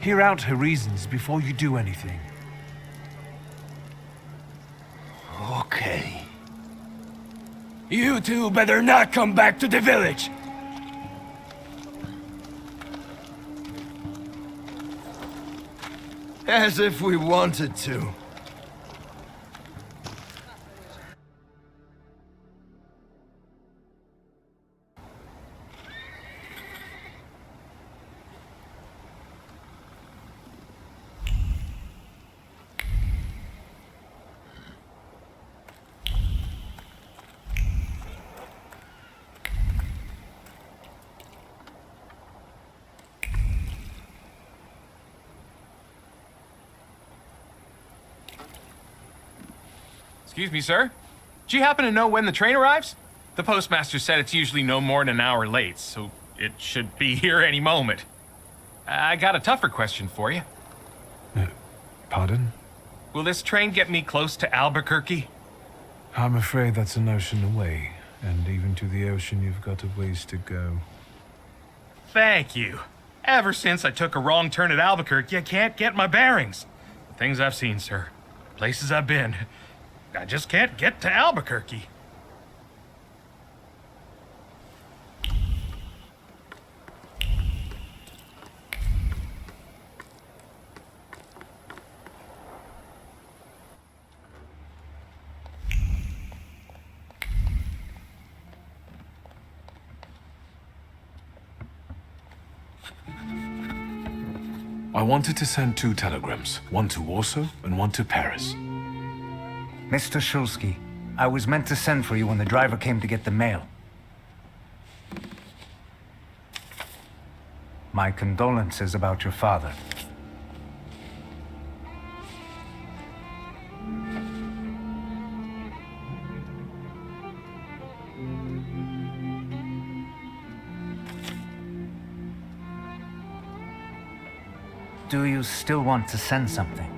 Hear out her reasons before you do anything. Okay. You two better not come back to the village! As if we wanted to. Excuse me, sir? Do you happen to know when the train arrives? The postmaster said it's usually no more than an hour late, so it should be here any moment. I got a tougher question for you. Pardon? Will this train get me close to Albuquerque? I'm afraid that's an ocean away, and even to the ocean you've got a ways to go. Thank you. Ever since I took a wrong turn at Albuquerque, I can't get my bearings. The things I've seen, sir. Places I've been. I just can't get to Albuquerque. I wanted to send 2 telegrams, one to Warsaw and one to Paris. Mr. Shulsky, I was meant to send for you when the driver came to get the mail. My condolences about your father. Do you still want to send something?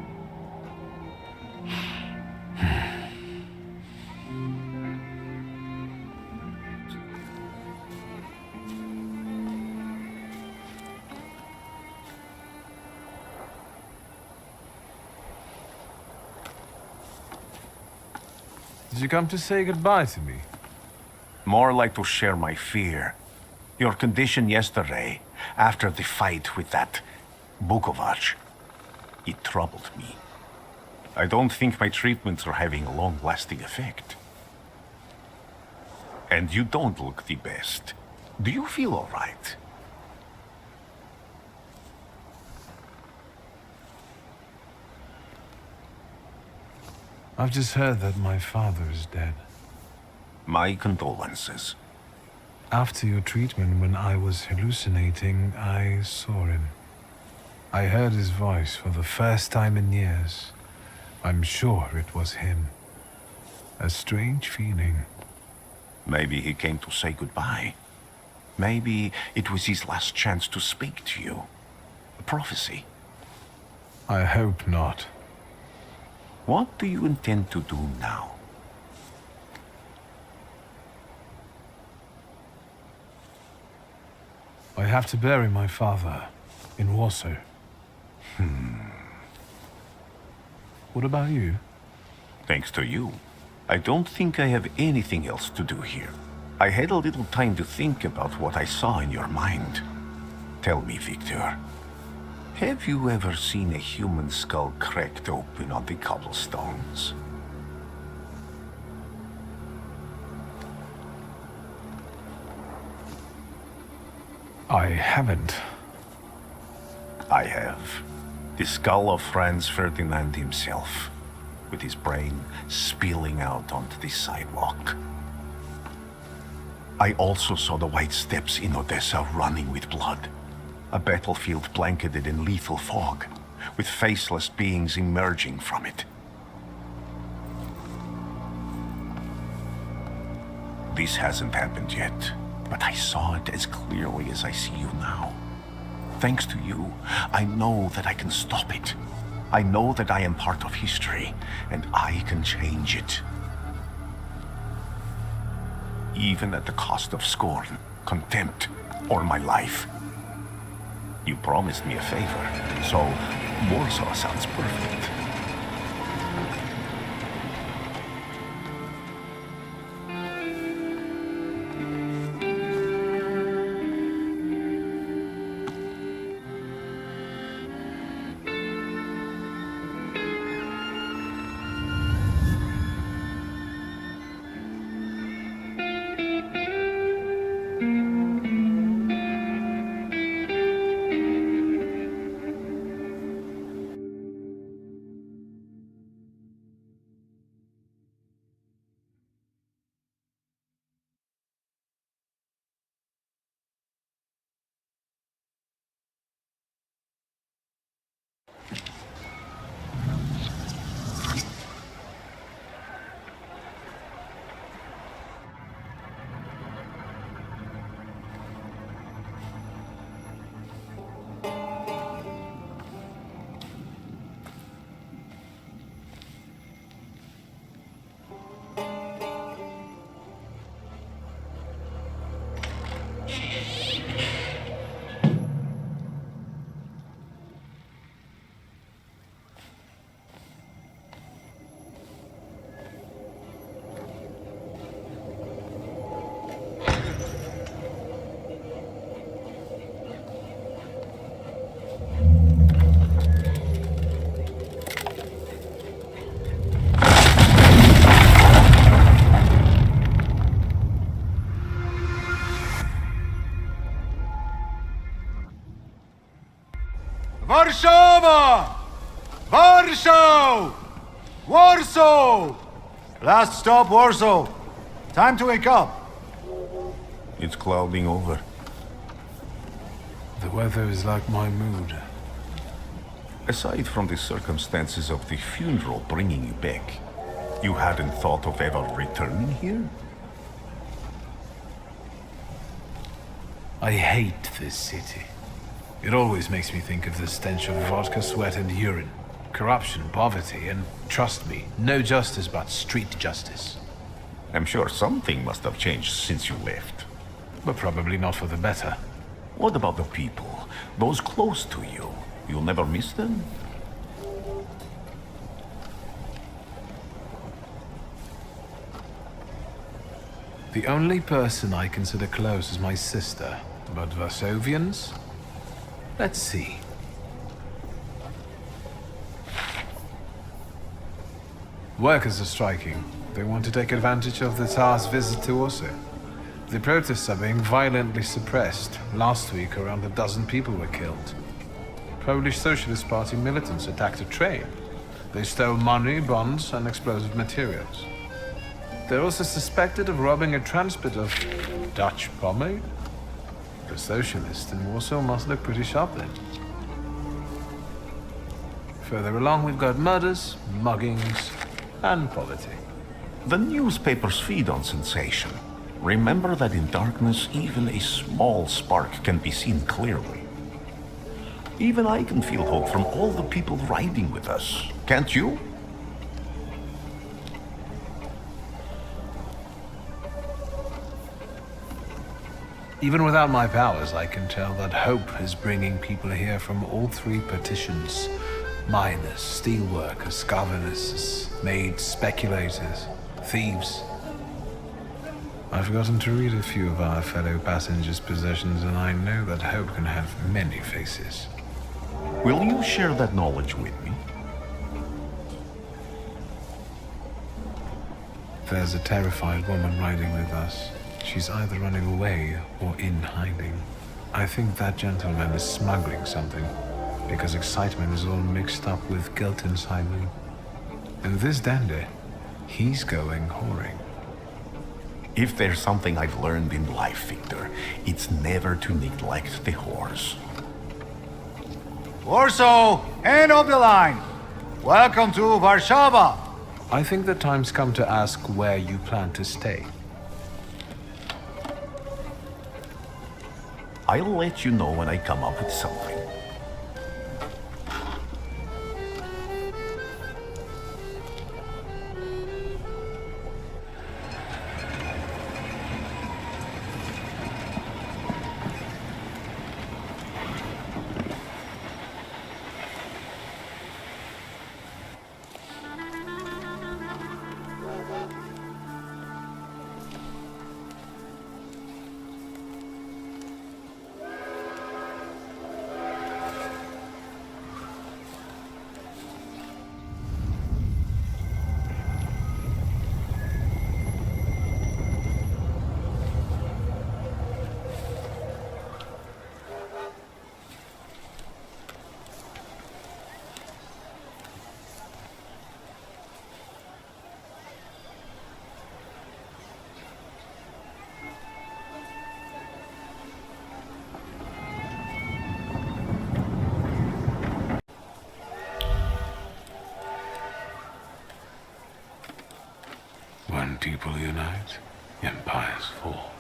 Did you come to say goodbye to me? More like to share my fear. Your condition yesterday, after the fight with that Bukovac, it troubled me. I don't think my treatments are having a long-lasting effect. And you don't look the best. Do you feel all right? I've just heard that my father is dead. My condolences. After your treatment, when I was hallucinating, I saw him. I heard his voice for the first time in years. I'm sure it was him. A strange feeling. Maybe he came to say goodbye. Maybe it was his last chance to speak to you. A prophecy. I hope not. What do you intend to do now? I have to bury my father in Warsaw. What about you? Thanks to you, I don't think I have anything else to do here. I had a little time to think about what I saw in your mind. Tell me, Victor, have you ever seen a human skull cracked open on the cobblestones? I haven't. I have. The skull of Franz Ferdinand himself, with his brain spilling out onto the sidewalk. I also saw the white steps in Odessa running with blood. A battlefield blanketed in lethal fog, with faceless beings emerging from it. This hasn't happened yet, but I saw it as clearly as I see you now. Thanks to you, I know that I can stop it. I know that I am part of history, and I can change it. Even at the cost of scorn, contempt, or my life. You promised me a favor, so Warsaw sounds perfect. Warszawa! Warsaw! Warsaw! Last stop, Warsaw. Time to wake up. It's clouding over. The weather is like my mood. Aside from the circumstances of the funeral bringing you back, you hadn't thought of ever returning here? I hate this city. It always makes me think of the stench of vodka, sweat, and urine. Corruption, poverty, and trust me, no justice but street justice. I'm sure something must have changed since you left. But probably not for the better. What about the people? Those close to you? You'll never miss them? The only person I consider close is my sister, but Varsovians? Let's see. Workers are striking. They want to take advantage of the Tsar's visit to Warsaw. The protests are being violently suppressed. Last week, around a dozen people were killed. Polish Socialist Party militants attacked a train. They stole money, bonds, and explosive materials. They're also suspected of robbing a transport of Dutch pomade. The socialists in Warsaw must look pretty sharp then. Further along, we've got murders, muggings, and poverty. The newspapers feed on sensation. Remember that in darkness, even a small spark can be seen clearly. Even I can feel hope from all the people riding with us. Can't you? Even without my powers, I can tell that hope is bringing people here from all three partitions. Miners, steelworkers, governors, maids, speculators, thieves. I've forgotten to read a few of our fellow passengers' possessions, and I know that hope can have many faces. Will you share that knowledge with me? There's a terrified woman riding with us. She's either running away or in hiding. I think that gentleman is smuggling something, because excitement is all mixed up with guilt inside me. And this dandy, he's going whoring. If there's something I've learned in life, Victor, it's never to neglect the horse. Warsaw, end of the line. Welcome to Warszawa. I think the time's come to ask where you plan to stay. I'll let you know when I come up with something. When people unite, empires fall.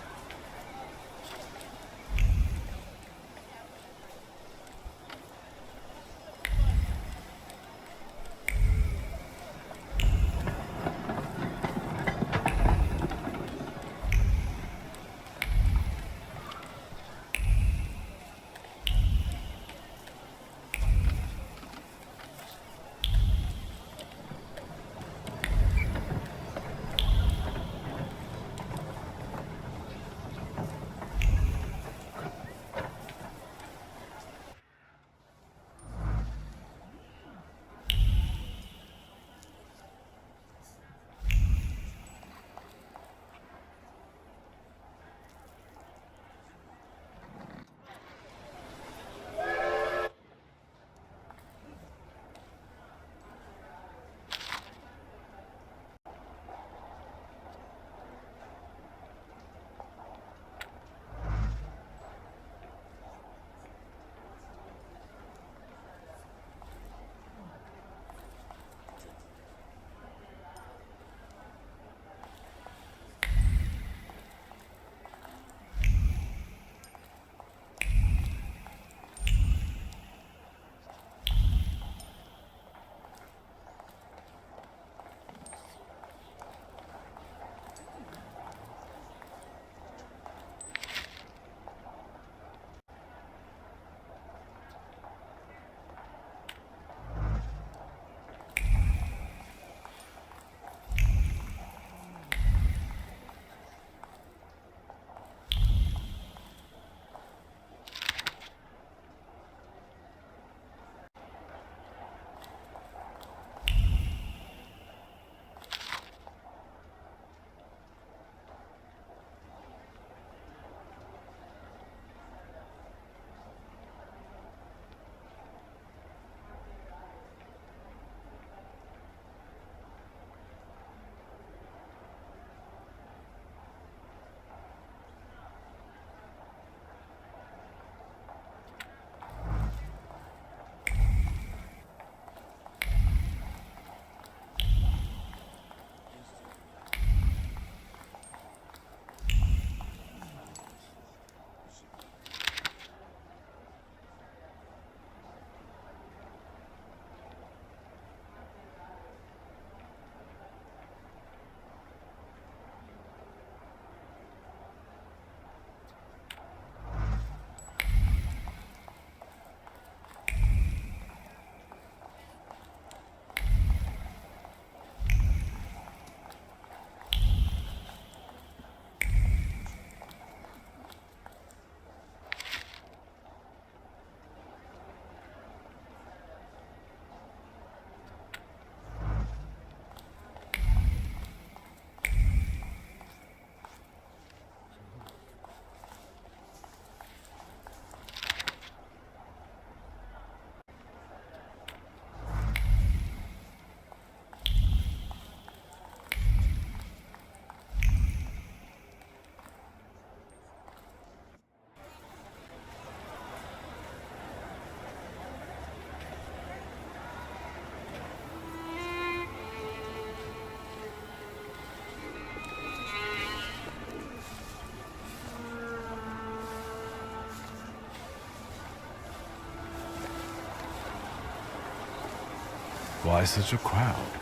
Why such a crowd?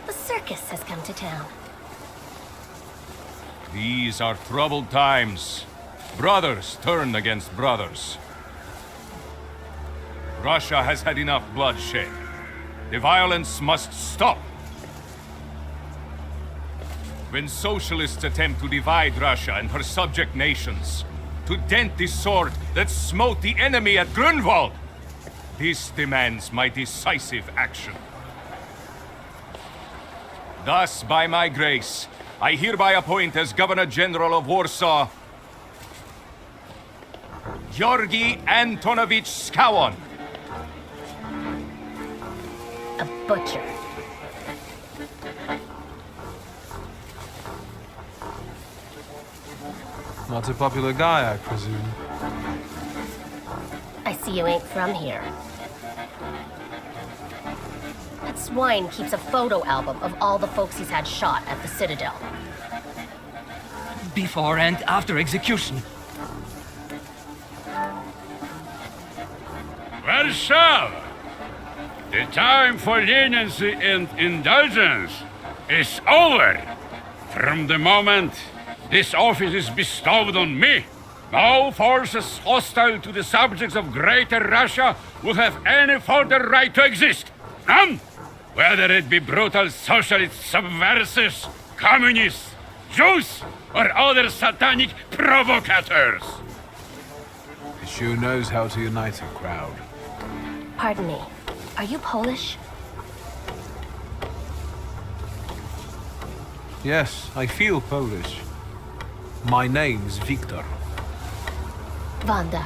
The circus has come to town. These are troubled times. Brothers turn against brothers. Russia has had enough bloodshed. The violence must stop. When socialists attempt to divide Russia and her subject nations, to dent the sword that smote the enemy at Grunwald, this demands my decisive action. Thus, by my grace, I hereby appoint as Governor General of Warsaw, Georgi Antonovich Skowon. A butcher. Not a popular guy, I presume. I see you ain't from here. That swine keeps a photo album of all the folks he's had shot at the Citadel. Before and after execution. Warsaw! The time for leniency and indulgence is over. From the moment this office is bestowed on me, no forces hostile to the subjects of Greater Russia will have any further right to exist. None! Whether it be brutal socialist subversives, communists, Jews, or other satanic provocators. He sure knows how to unite a crowd. Pardon me, are you Polish? Yes, I feel Polish. My name's Victor. Wanda.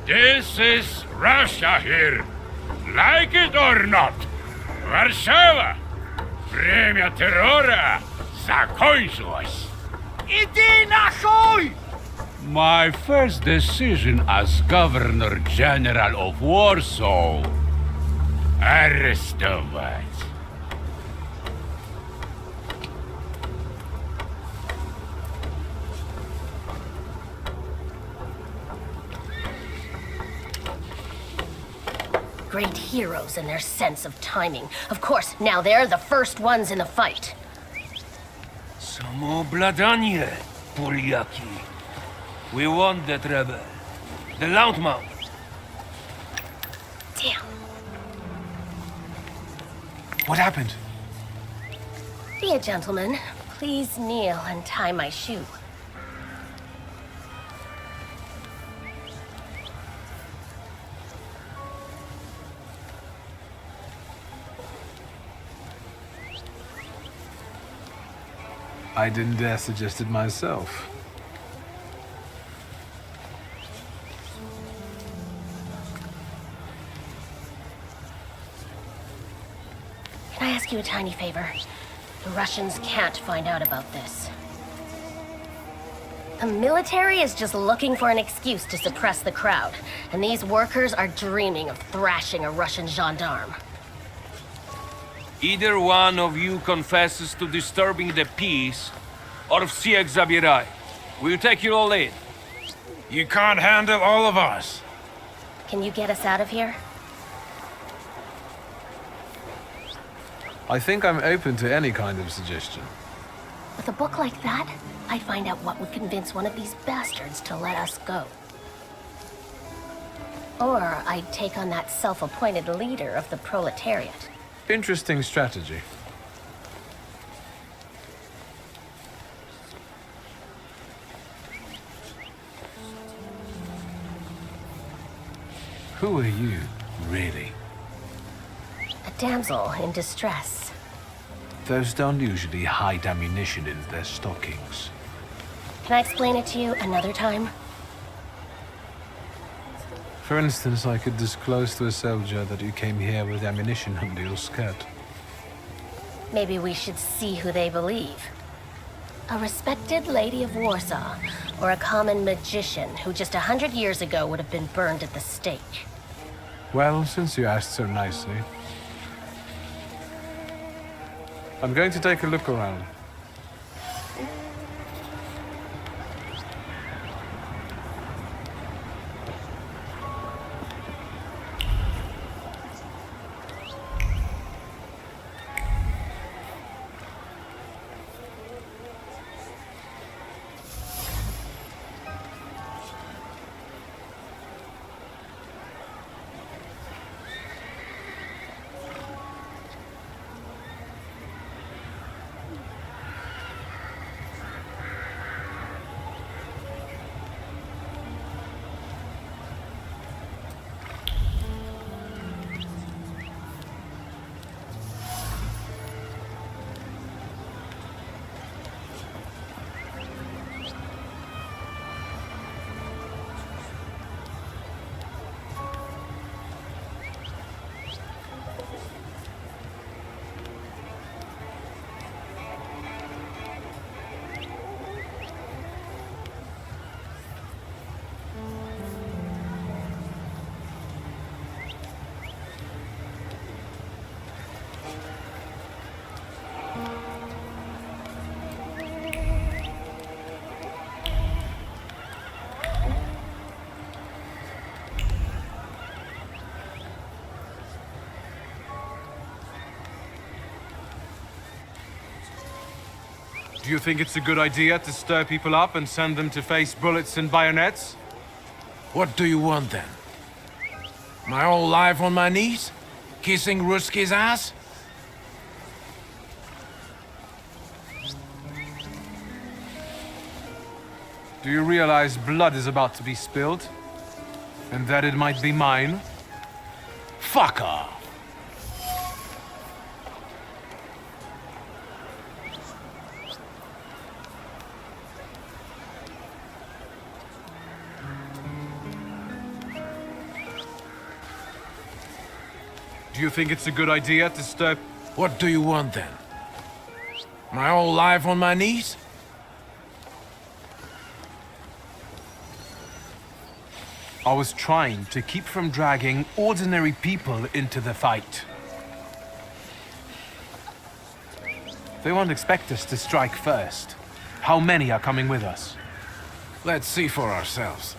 This is Russia here. Like it or not. Warszawa. Время террора закончилось. Иди нахуй! My first decision as Governor General of Warsaw. Arrestować. Great heroes in their sense of timing. Of course, now they're the first ones in the fight. Samoobladanie, Poliaki. We want that rebel. The Loudmouth. Damn. What happened? Be a gentleman. Please kneel and tie my shoe. I didn't dare suggest it myself. Can I ask you a tiny favor? The Russians can't find out about this. The military is just looking for an excuse to suppress the crowd, and these workers are dreaming of thrashing a Russian gendarme. Either one of you confesses to disturbing the peace, or всех забирай. We'll take you all in. You can't handle all of us. Can you get us out of here? I think I'm open to any kind of suggestion. With a book like that, I'd find out what would convince one of these bastards to let us go. Or I'd take on that self-appointed leader of the proletariat. Interesting strategy. Who are you, really? A damsel in distress. Those don't usually hide ammunition in their stockings. Can I explain it to you another time? For instance, I could disclose to a soldier that you came here with ammunition under your skirt. Maybe we should see who they believe. A respected lady of Warsaw, or a common magician who just 100 years ago would have been burned at the stake. Well, since you asked so nicely, I'm going to take a look around. Do you think it's a good idea to stir people up and send them to face bullets and bayonets? What do you want then? My whole life on my knees? Kissing Ruski's ass? Do you realize blood is about to be spilled? And that it might be mine? Fuck off! Do you think it's a good idea to stir... What do you want then? My whole life on my knees? I was trying to keep from dragging ordinary people into the fight. They won't expect us to strike first. How many are coming with us? Let's see for ourselves.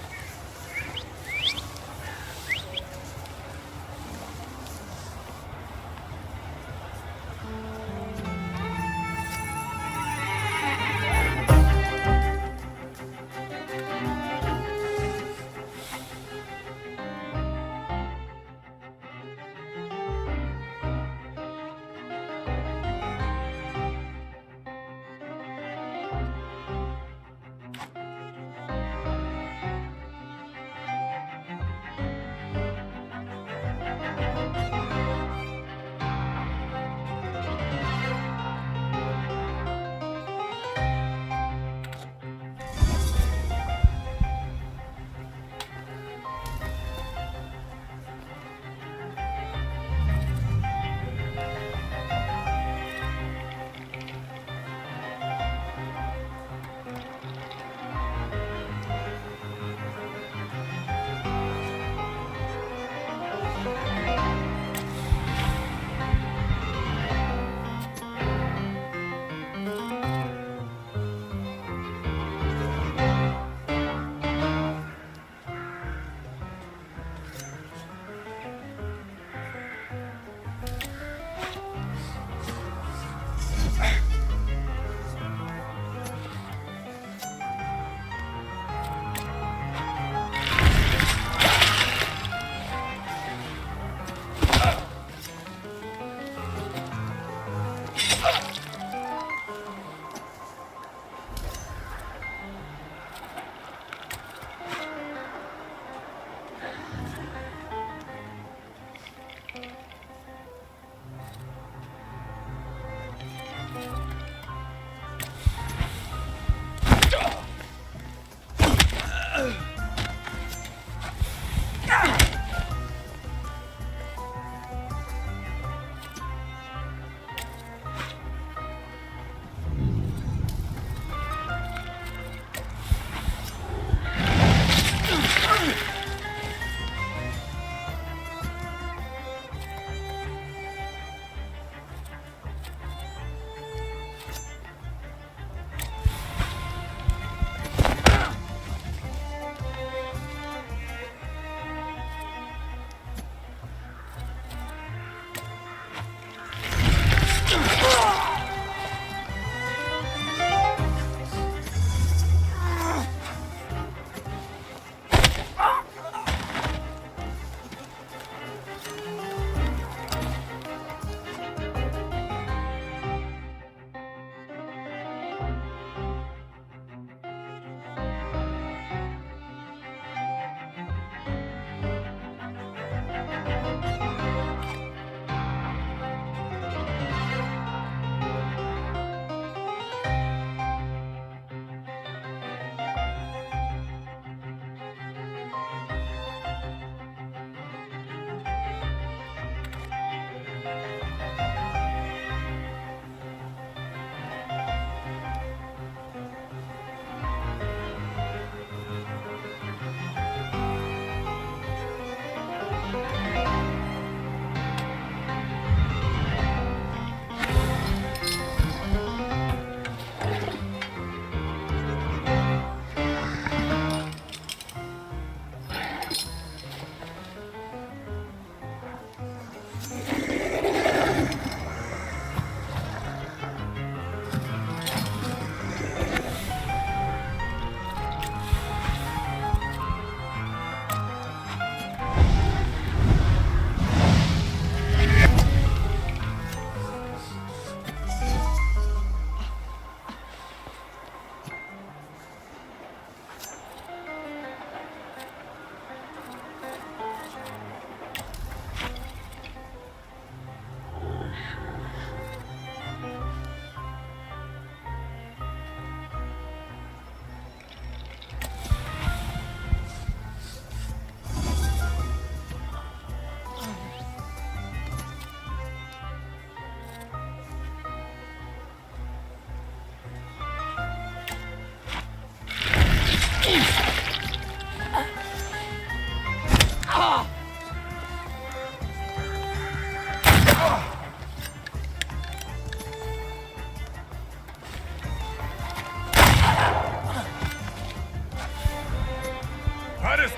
Let's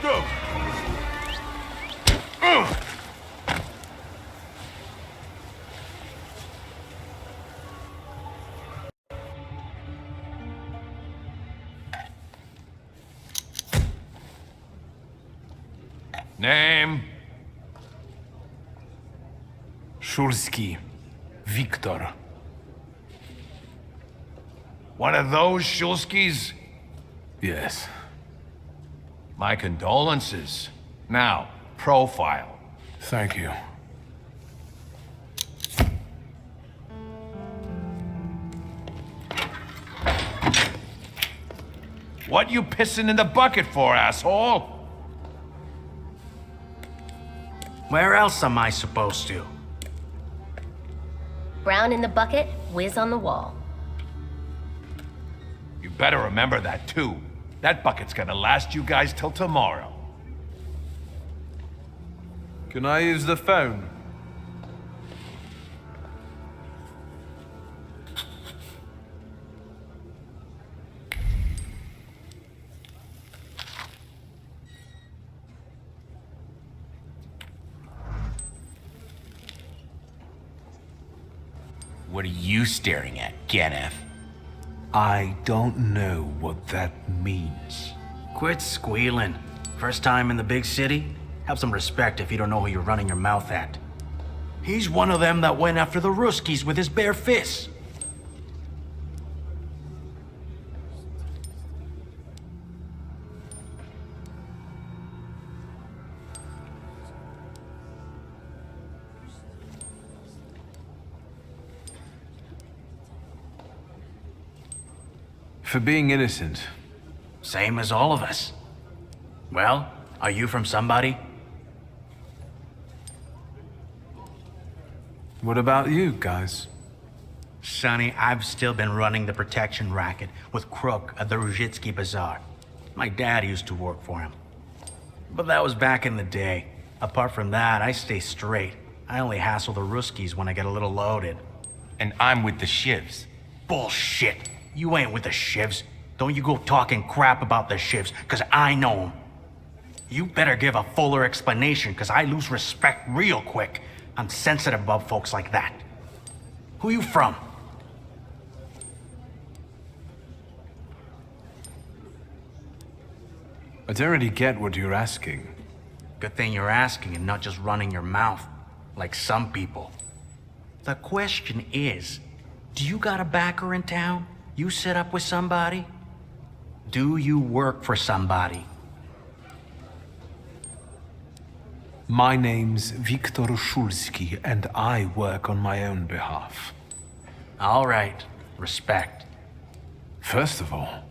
go! Name? Szulski. Wiktor. One of those Shulskis? Yes. My condolences. Now, profile. Thank you. What you pissing in the bucket for, asshole? Where else am I supposed to? Brown in the bucket, whiz on the wall. You better remember that, too. That bucket's gonna last you guys till tomorrow. Can I use the phone? What are you staring at, Ganef? I don't know what that means. Quit squealing. First time in the big city? Have some respect if you don't know who you're running your mouth at. He's one of them that went after the Ruskies with his bare fists. For being innocent. Same as all of us. Well, are you from somebody? What about you, guys? Sonny, I've still been running the protection racket with Crook at the Ruzhitsky Bazaar. My dad used to work for him. But that was back in the day. Apart from that, I stay straight. I only hassle the Ruskies when I get a little loaded. And I'm with the Shivs. Bullshit. You ain't with the Shivs. Don't you go talking crap about the Shivs, cause I know them. You better give a fuller explanation, cause I lose respect real quick. I'm sensitive about folks like that. Who you from? I don't really get what you're asking. Good thing you're asking and not just running your mouth, like some people. The question is, do you got a backer in town? You set up with somebody? Do you work for somebody? My name's Wiktor Szulski, and I work on my own behalf. All right. Respect. First of all,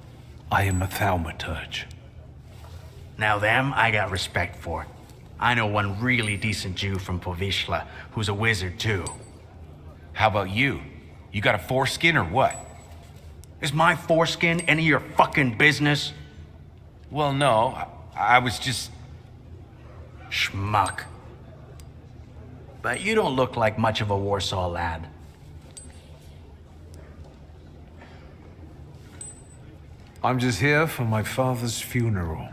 I am a Thaumaturge. Now them, I got respect for. I know one really decent Jew from Povishla, who's a wizard too. How about you? You got a foreskin or what? Is my foreskin any of your fucking business? Well, no. I was just... Schmuck. But you don't look like much of a Warsaw lad. I'm just here for my father's funeral.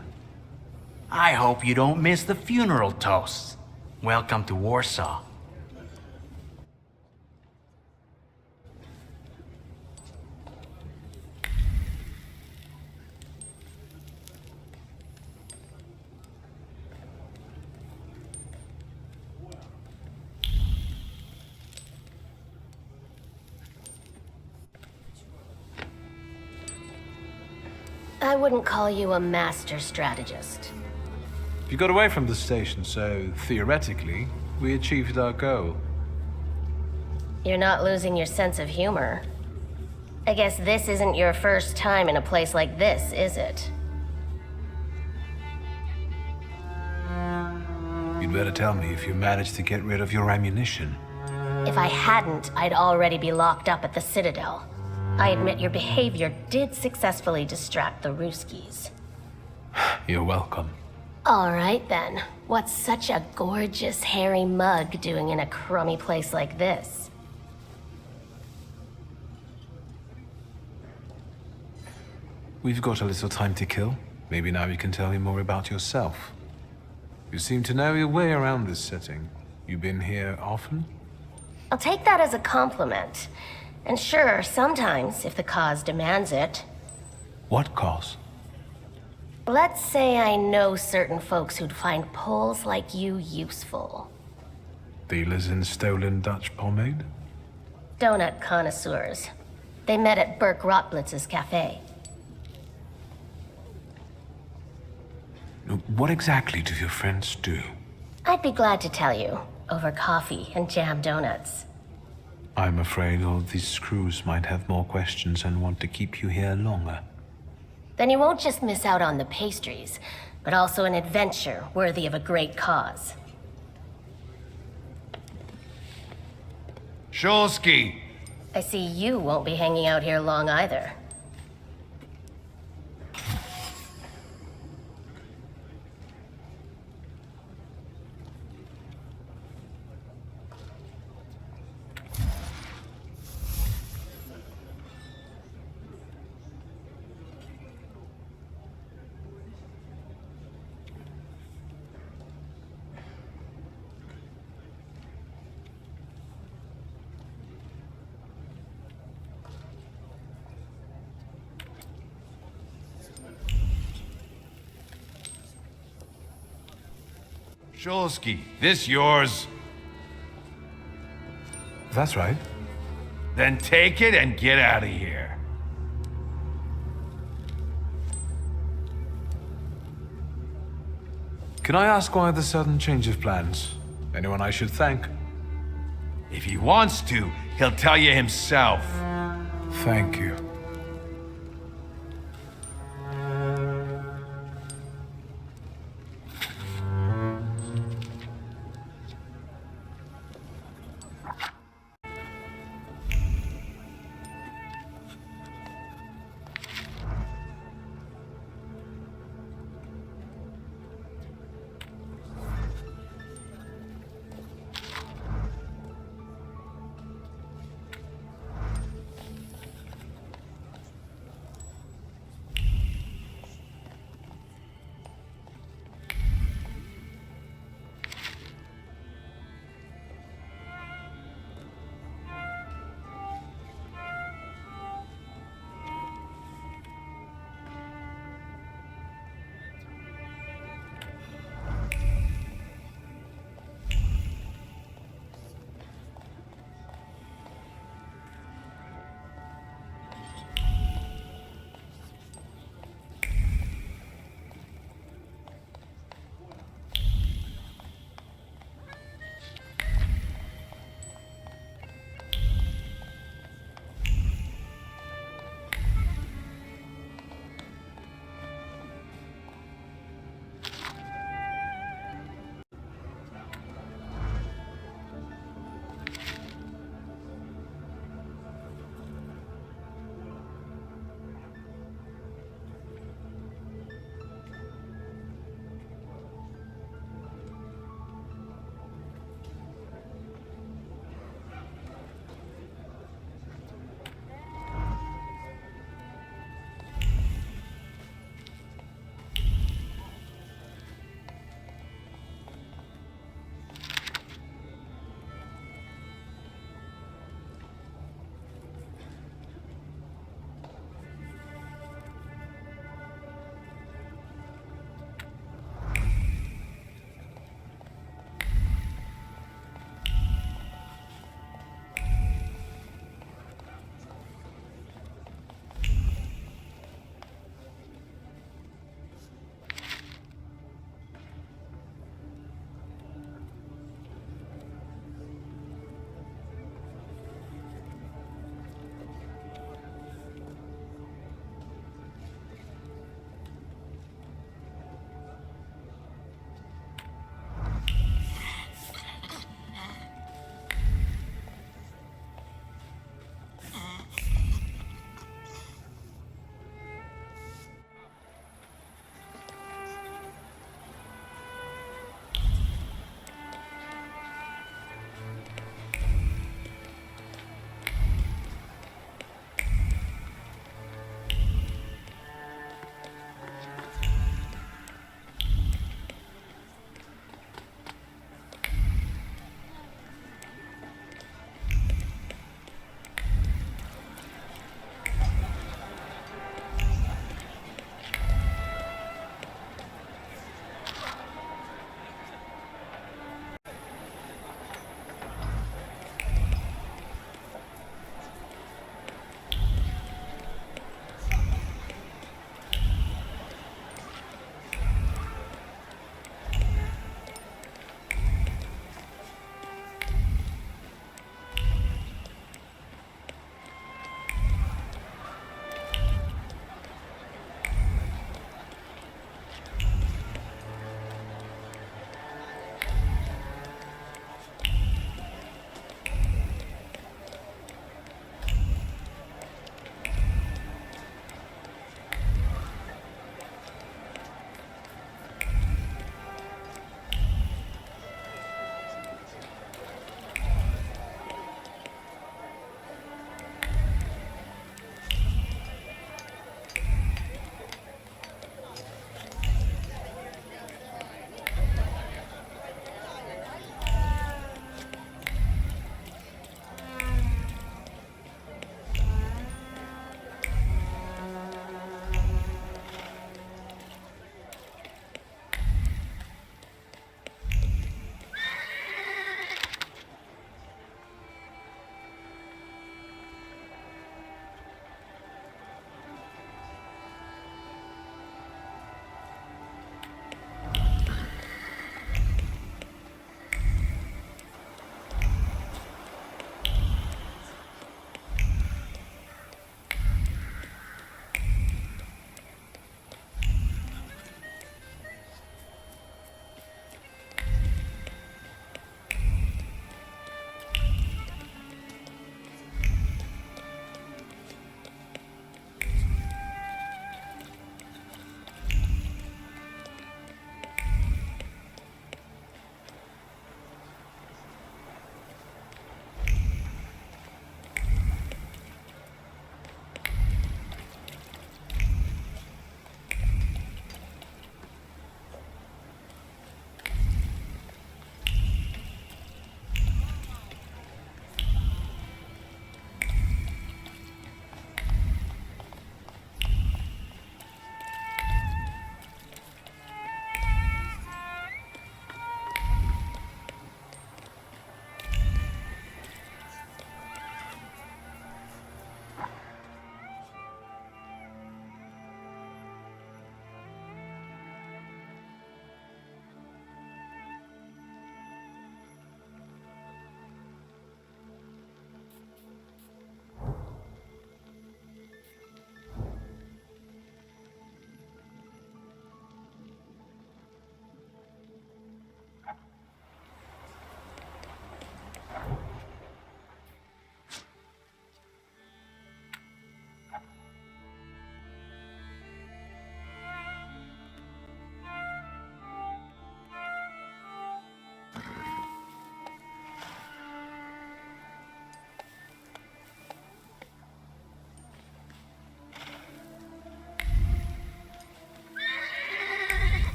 I hope you don't miss the funeral toasts. Welcome to Warsaw. I wouldn't call you a master strategist. You got away from the station, so theoretically, we achieved our goal. You're not losing your sense of humor. I guess this isn't your first time in a place like this, is it? You'd better tell me if you managed to get rid of your ammunition. If I hadn't, I'd already be locked up at the Citadel. I admit your behavior did successfully distract the Ruskies. You're welcome. All right then. What's such a gorgeous, hairy mug doing in a crummy place like this? We've got a little time to kill. Maybe now you can tell me more about yourself. You seem to know your way around this setting. You been here often? I'll take that as a compliment. And sure, sometimes, if the cause demands it. What cause? Let's say I know certain folks who'd find poles like you useful. Dealers in stolen Dutch pomade? Donut connoisseurs. They met at Burke Rotblitz's cafe. What exactly do your friends do? I'd be glad to tell you, over coffee and jam donuts. I'm afraid all these screws might have more questions and want to keep you here longer. Then you won't just miss out on the pastries, but also an adventure worthy of a great cause. Shulsky! I see you won't be hanging out here long either. Shulsky, this yours? That's right. Then take it and get out of here. Can I ask why the sudden change of plans? Anyone I should thank? If he wants to, he'll tell you himself. Thank you.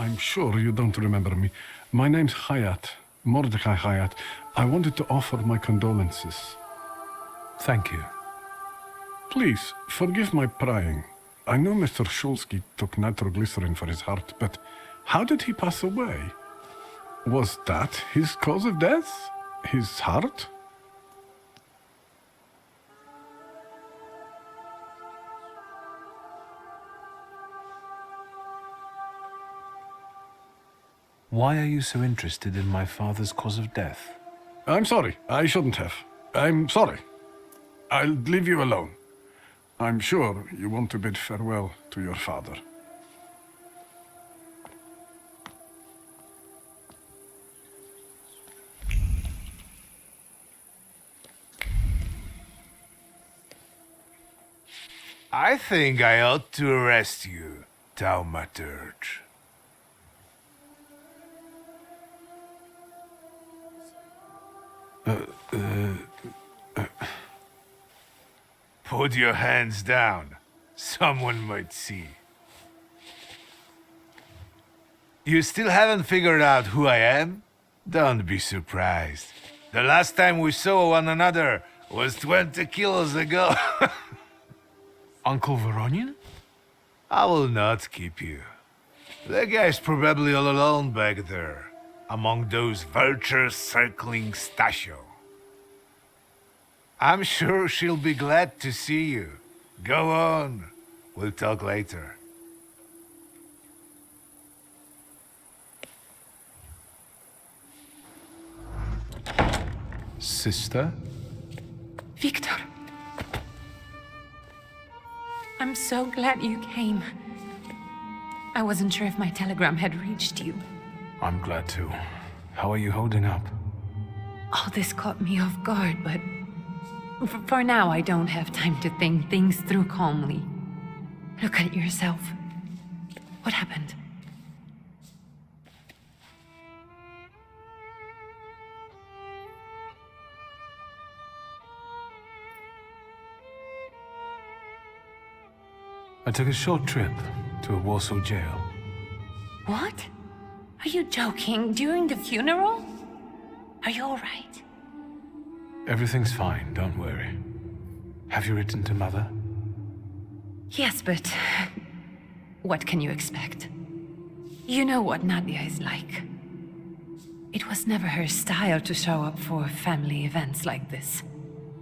I'm sure you don't remember me. My name's Hayat, Mordecai Hayat. I wanted to offer my condolences. Thank you. Please, forgive my prying. I know Mr. Shulsky took nitroglycerin for his heart, but how did he pass away? Was that his cause of death? His heart? Why are you so interested in my father's cause of death? I'm sorry. I shouldn't have. I'm sorry. I'll leave you alone. I'm sure you want to bid farewell to your father. I think I ought to arrest you, Thaumaturge. Put your hands down. Someone might see. You still haven't figured out who I am? Don't be surprised. The last time we saw one another was 20 kilos ago. Uncle Voronian? I will not keep you. That guy's probably all alone back there, among those vultures circling Stasio. I'm sure she'll be glad to see you. Go on. We'll talk later. Sister? Victor. I'm so glad you came. I wasn't sure if my telegram had reached you. I'm glad too. How are you holding up? All this caught me off guard, but for now I don't have time to think things through calmly. Look at yourself. What happened? I took a short trip to a Warsaw jail. What? Are you joking? During the funeral? Are you all right? Everything's fine, don't worry. Have you written to Mother? Yes, but what can you expect? You know what Nadia is like. It was never her style to show up for family events like this.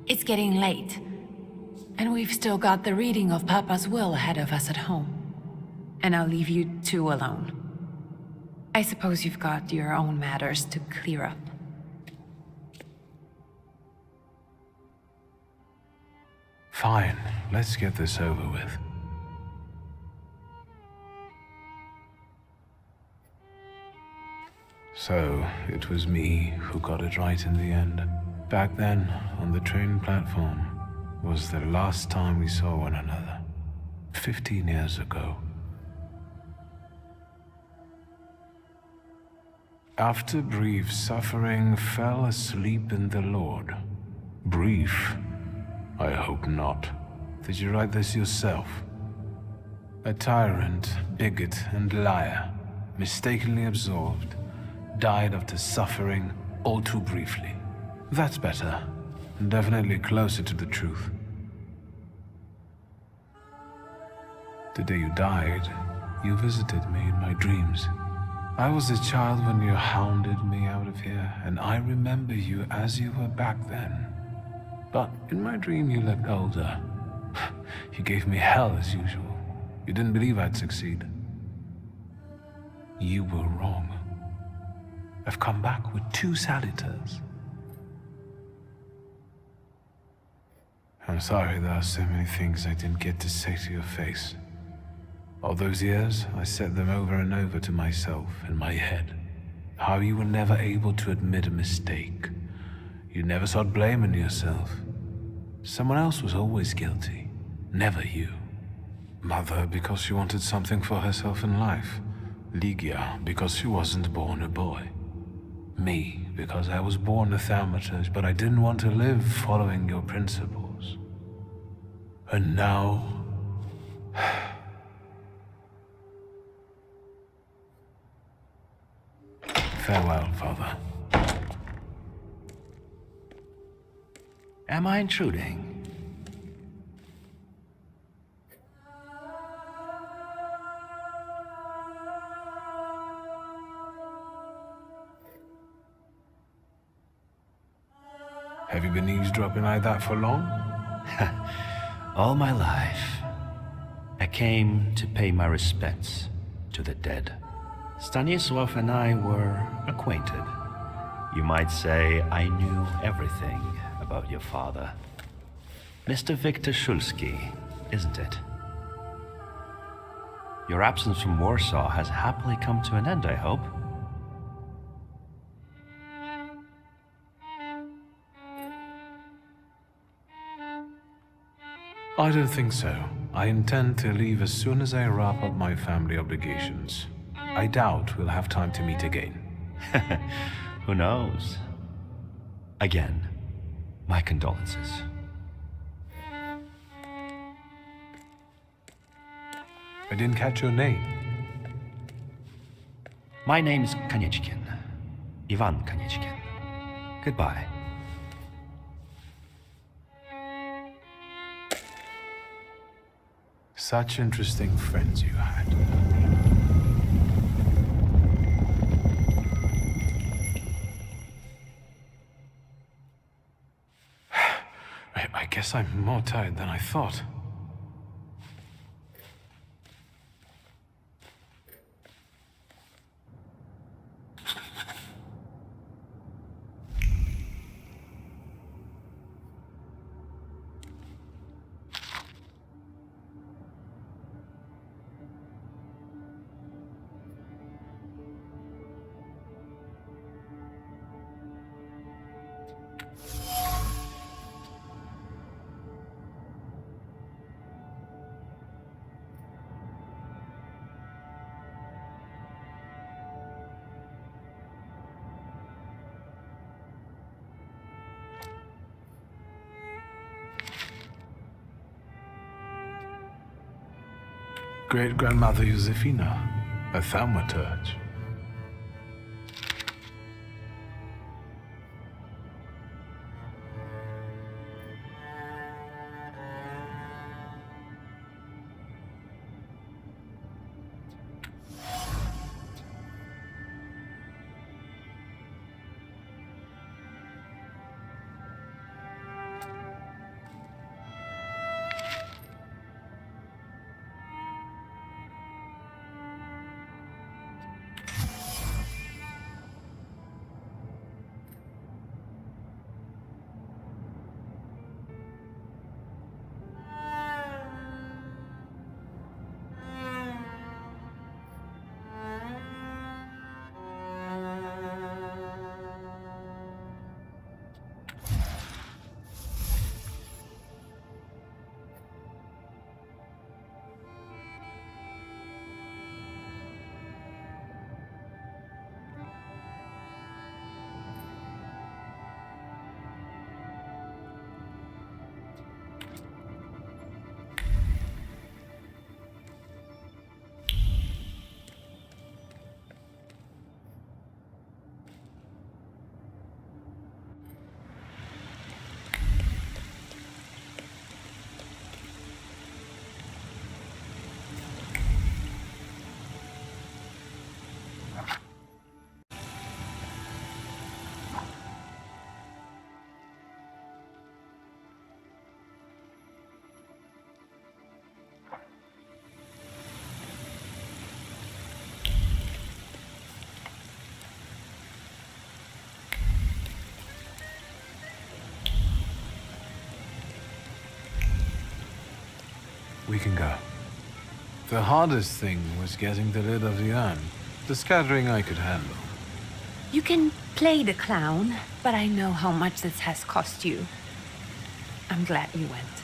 It's getting late, and we've still got the reading of Papa's will ahead of us at home. And I'll leave you two alone. I suppose you've got your own matters to clear up. Fine, let's get this over with. So, it was me who got it right in the end. Back then, on the train platform, was the last time we saw one another. 15 years ago. After brief suffering, fell asleep in the Lord. Brief? I hope not. Did you write this yourself? A tyrant, bigot, and liar, mistakenly absolved, died after suffering all too briefly. That's better. Definitely closer to the truth. The day you died, you visited me in my dreams. I was a child when you hounded me out of here, and I remember you as you were back then. But in my dream, you looked older. You gave me hell as usual. You didn't believe I'd succeed. You were wrong. I've come back with 2 saluters. I'm sorry there are so many things I didn't get to say to your face. All those years, I said them over and over to myself in my head. How you were never able to admit a mistake. You never sought blame in yourself. Someone else was always guilty, never you. Mother because she wanted something for herself in life. Ligia because she wasn't born a boy. Me because I was born a Thaumaturge, but I didn't want to live following your principles. And now... Farewell, Father. Am I intruding? Have you been eavesdropping like that for long? All my life, I came to pay my respects to the dead. Stanisław and I were acquainted. You might say I knew everything about your father. Mr. Victor Szulski, isn't it? Your absence from Warsaw has happily come to an end, I hope. I don't think so. I intend to leave as soon as I wrap up my family obligations. I doubt we'll have time to meet again. Who knows? Again, my condolences. I didn't catch your name. My name's Kanieczkin. Ivan Kanieczkin. Goodbye. Such interesting friends you had. I guess I'm more tired than I thought. Great-grandmother Josefina, a Thaumaturge. We can go. The hardest thing was getting the lid of the urn. The scattering I could handle. You can play the clown, but I know how much this has cost you. I'm glad you went.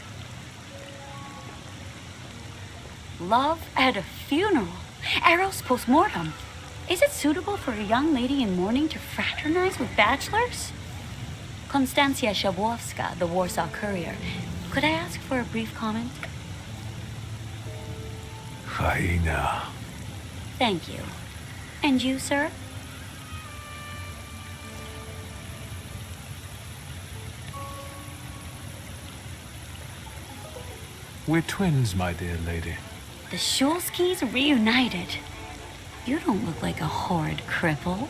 Love at a funeral. Eros post-mortem. Is it suitable for a young lady in mourning to fraternize with bachelors? Konstancja Szabłowska, the Warsaw Courier. Could I ask for a brief comment? Hyena. Thank you. And you, sir? We're twins, my dear lady. The Shulskis reunited. You don't look like a horrid cripple.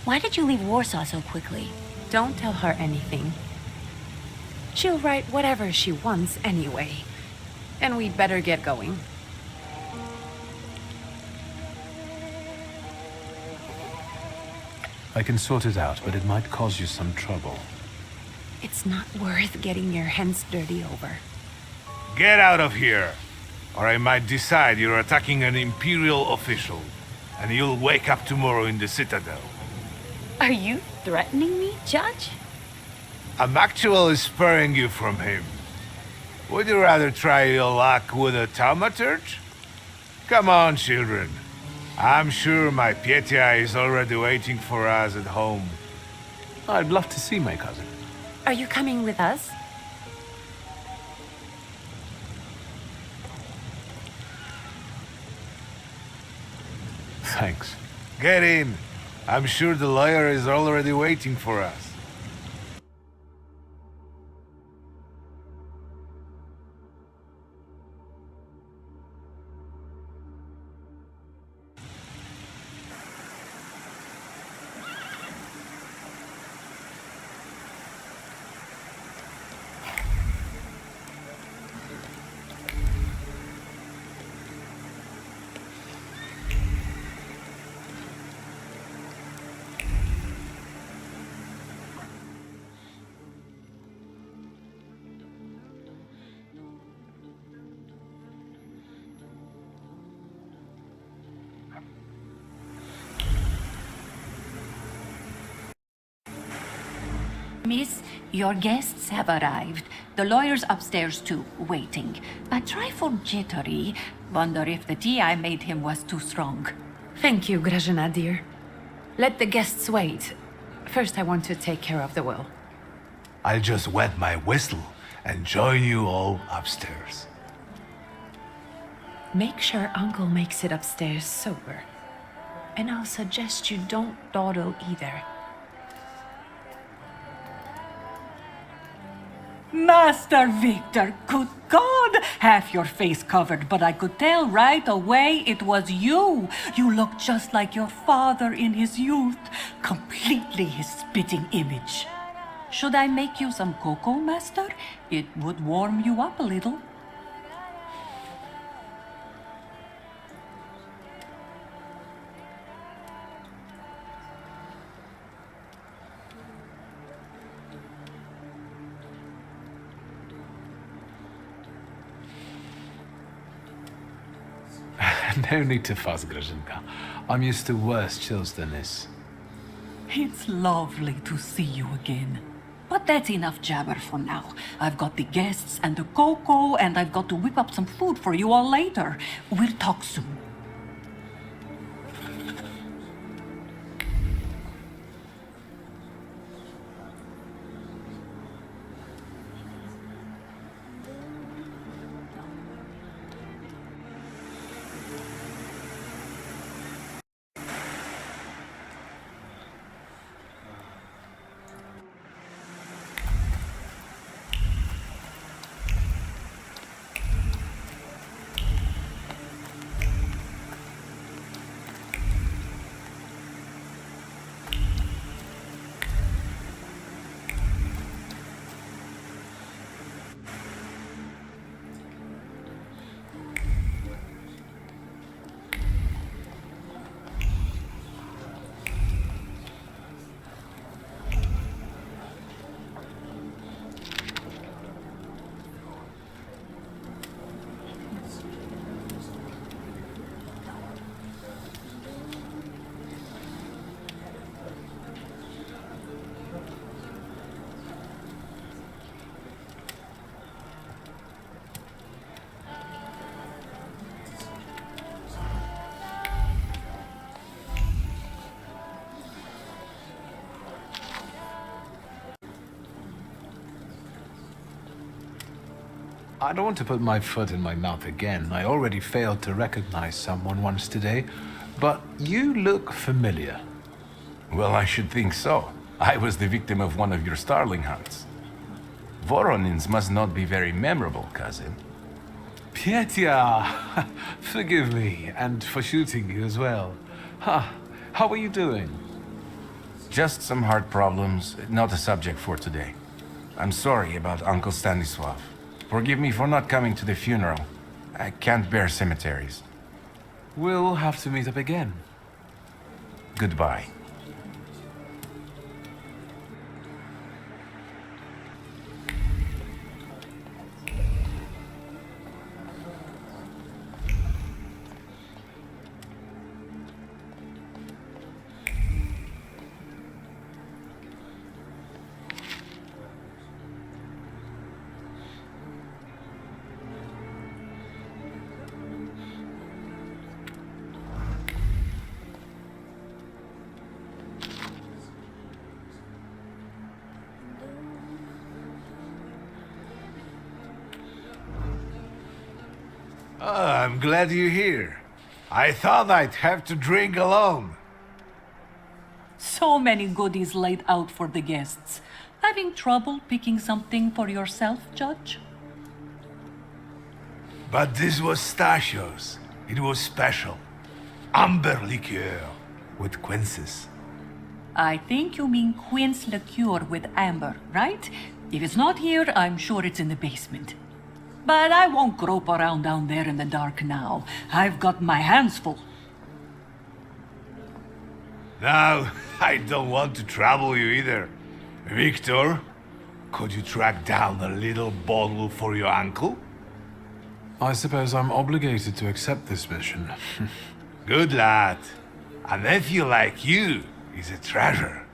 Why did you leave Warsaw so quickly? Don't tell her anything. She'll write whatever she wants anyway. And we'd better get going. I can sort it out, but it might cause you some trouble. It's not worth getting your hands dirty over. Get out of here, or I might decide you're attacking an Imperial official, and you'll wake up tomorrow in the Citadel. Are you threatening me, Judge? I'm actually sparing you from him. Would you rather try your luck with a Thaumaturge? Come on, children. I'm sure my Pietia is already waiting for us at home. I'd love to see my cousin. Are you coming with us? Thanks. Get in. I'm sure the lawyer is already waiting for us. Miss, your guests have arrived. The lawyer's upstairs too, waiting. A trifle jittery. Wonder if the tea I made him was too strong. Thank you, Grażyna, dear. Let the guests wait. First, I want to take care of the will. I'll just wet my whistle and join you all upstairs. Make sure Uncle makes it upstairs sober. And I'll suggest you don't dawdle either. Master Victor, good God! Half your face covered, but I could tell right away it was you. You look just like your father in his youth. Completely his spitting image. Should I make you some cocoa, Master? It would warm you up a little. No need to fuss, Grażynka. I'm used to worse chills than this. It's lovely to see you again. But that's enough jabber for now. I've got the guests and the cocoa, and I've got to whip up some food for you all later. We'll talk soon. I don't want to put my foot in my mouth again. I already failed to recognize someone once today, but you look familiar. Well, I should think so. I was the victim of one of your starling hunts. Voronins must not be very memorable, cousin. Pietia! Forgive me, and for shooting you as well. How are you doing? Just some heart problems, not a subject for today. I'm sorry about Uncle Stanislav. Forgive me for not coming to the funeral. I can't bear cemeteries. We'll have to meet up again. Goodbye. I'm glad you're here. I thought I'd have to drink alone. So many goodies laid out for the guests. Having trouble picking something for yourself, Judge? But this was Stashio's. It was special. Amber liqueur with quinces. I think you mean quince liqueur with amber, right? If it's not here, I'm sure it's in the basement. But I won't grope around down there in the dark now. I've got my hands full. Now, I don't want to trouble you either. Victor, could you track down a little bottle for your uncle? I suppose I'm obligated to accept this mission. Good lad. A nephew like you is a treasure.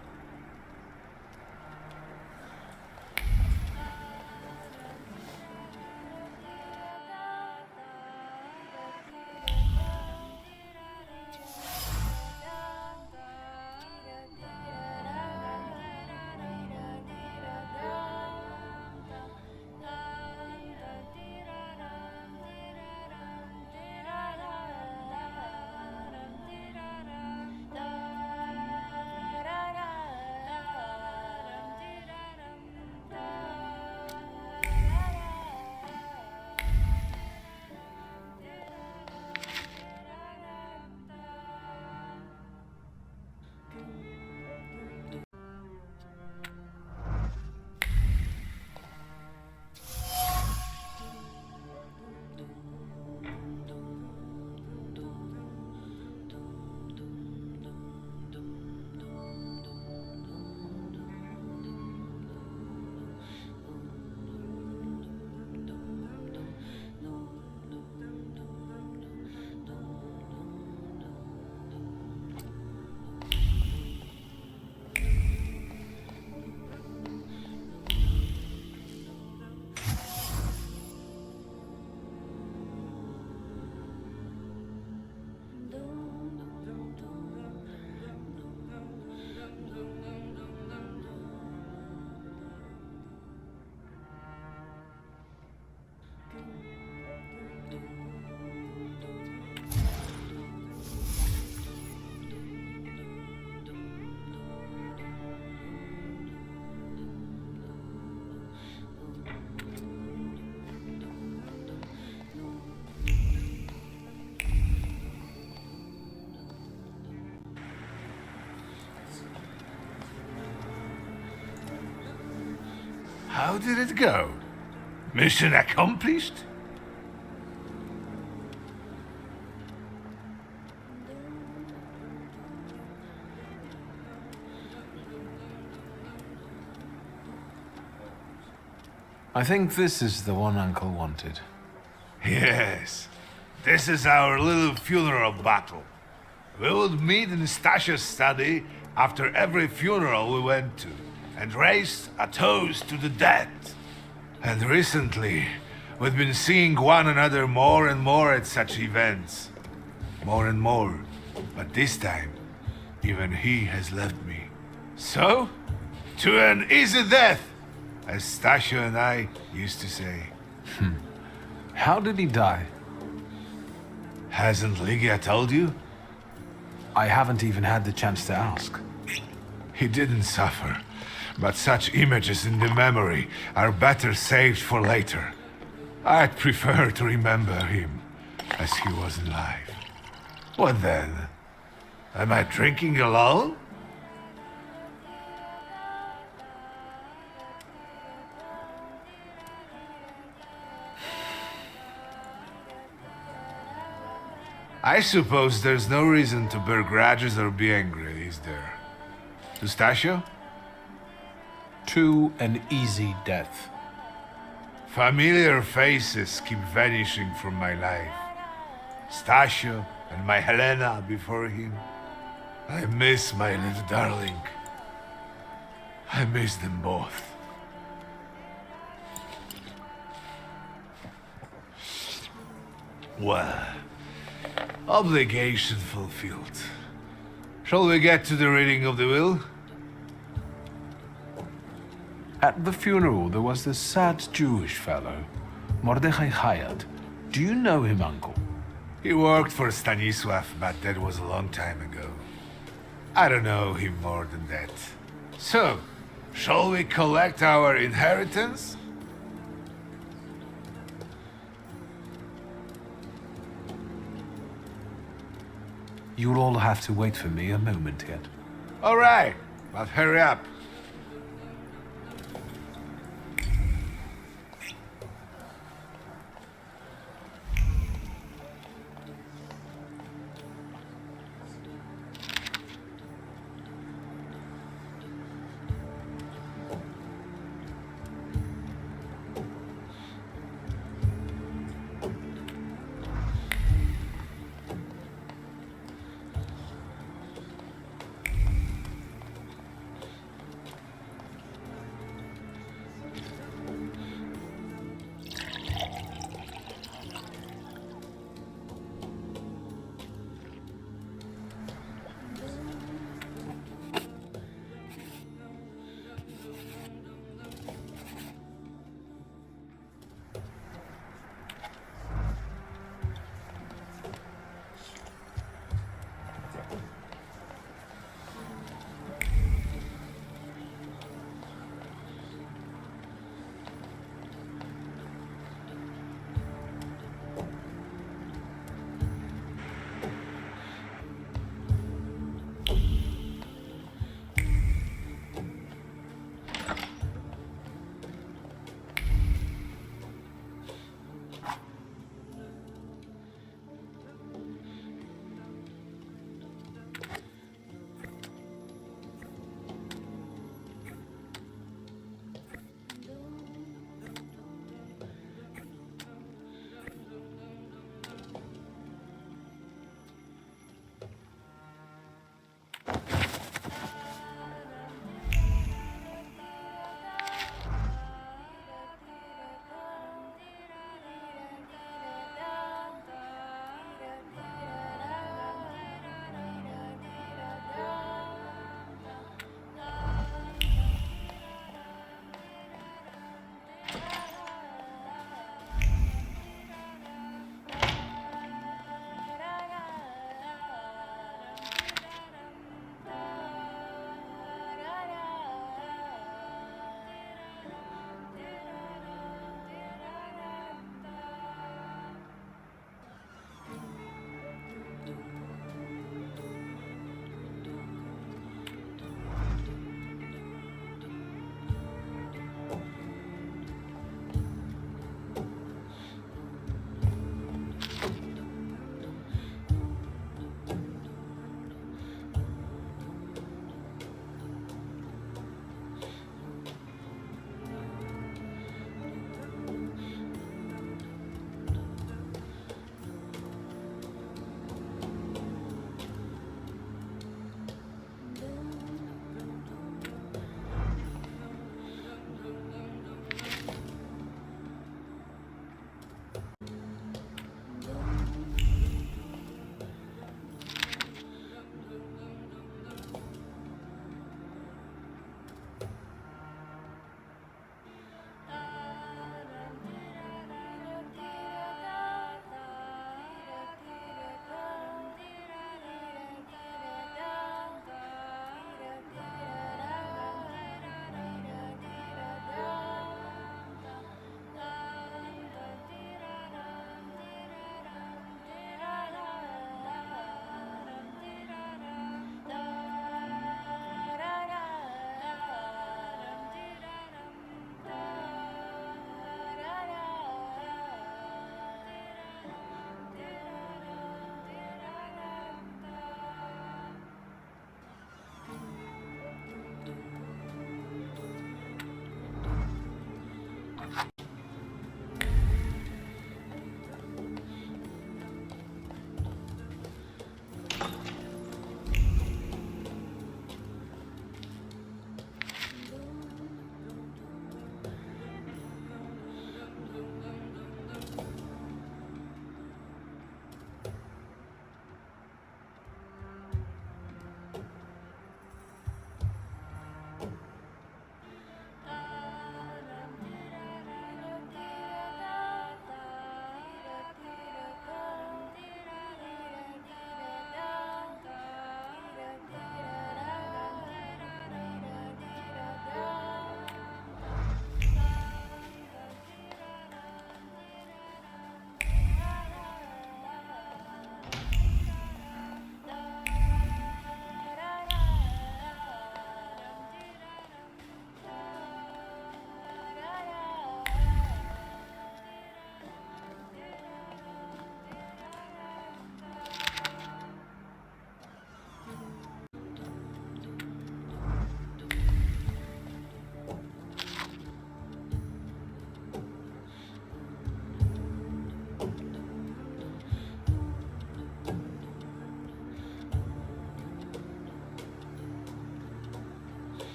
How did it go? Mission accomplished? I think this is the one Uncle wanted. Yes. This is our little funeral battle. We would meet in Stasha's study after every funeral we went to and raised a toast to the dead. And recently, we've been seeing one another more and more at such events. More and more. But this time, even he has left me. So, to an easy death, as Stasha and I used to say. How did he die? Hasn't Lygia told you? I haven't even had the chance to ask. He didn't suffer, but such images in the memory are better saved for later. I'd prefer to remember him as he was alive. What then? Am I drinking alone? I suppose there's no reason to bear grudges or be angry, is there? Eustachio? To an easy death. Familiar faces keep vanishing from my life. Eustachio and my Helena before him. I miss my little darling. I miss them both. Well, obligation fulfilled. Shall we get to the reading of the will? At the funeral, there was this sad Jewish fellow, Mordechai Hayat. Do you know him, Uncle? He worked for Stanisław, but that was a long time ago. I don't know him more than that. So, shall we collect our inheritance? You'll all have to wait for me a moment yet. All right, but hurry up.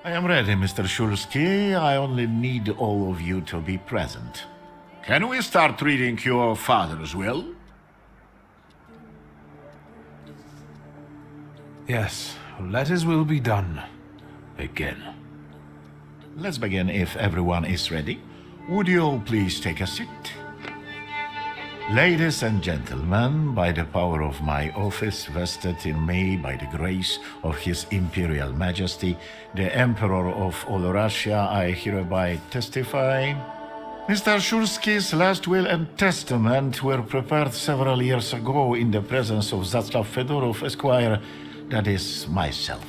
I am ready, Mr. Shulsky. I only need all of you to be present. Can we start reading your father's will? Yes, let his will be done. Again. Let's begin if everyone is ready. Would you all please take a seat? Ladies and gentlemen, by the power of my office vested in me by the grace of His Imperial Majesty, the Emperor of all Russia, I hereby testify. Mr. Shulsky's last will and testament were prepared several years ago in the presence of Zaslav Fedorov, Esquire, that is, myself.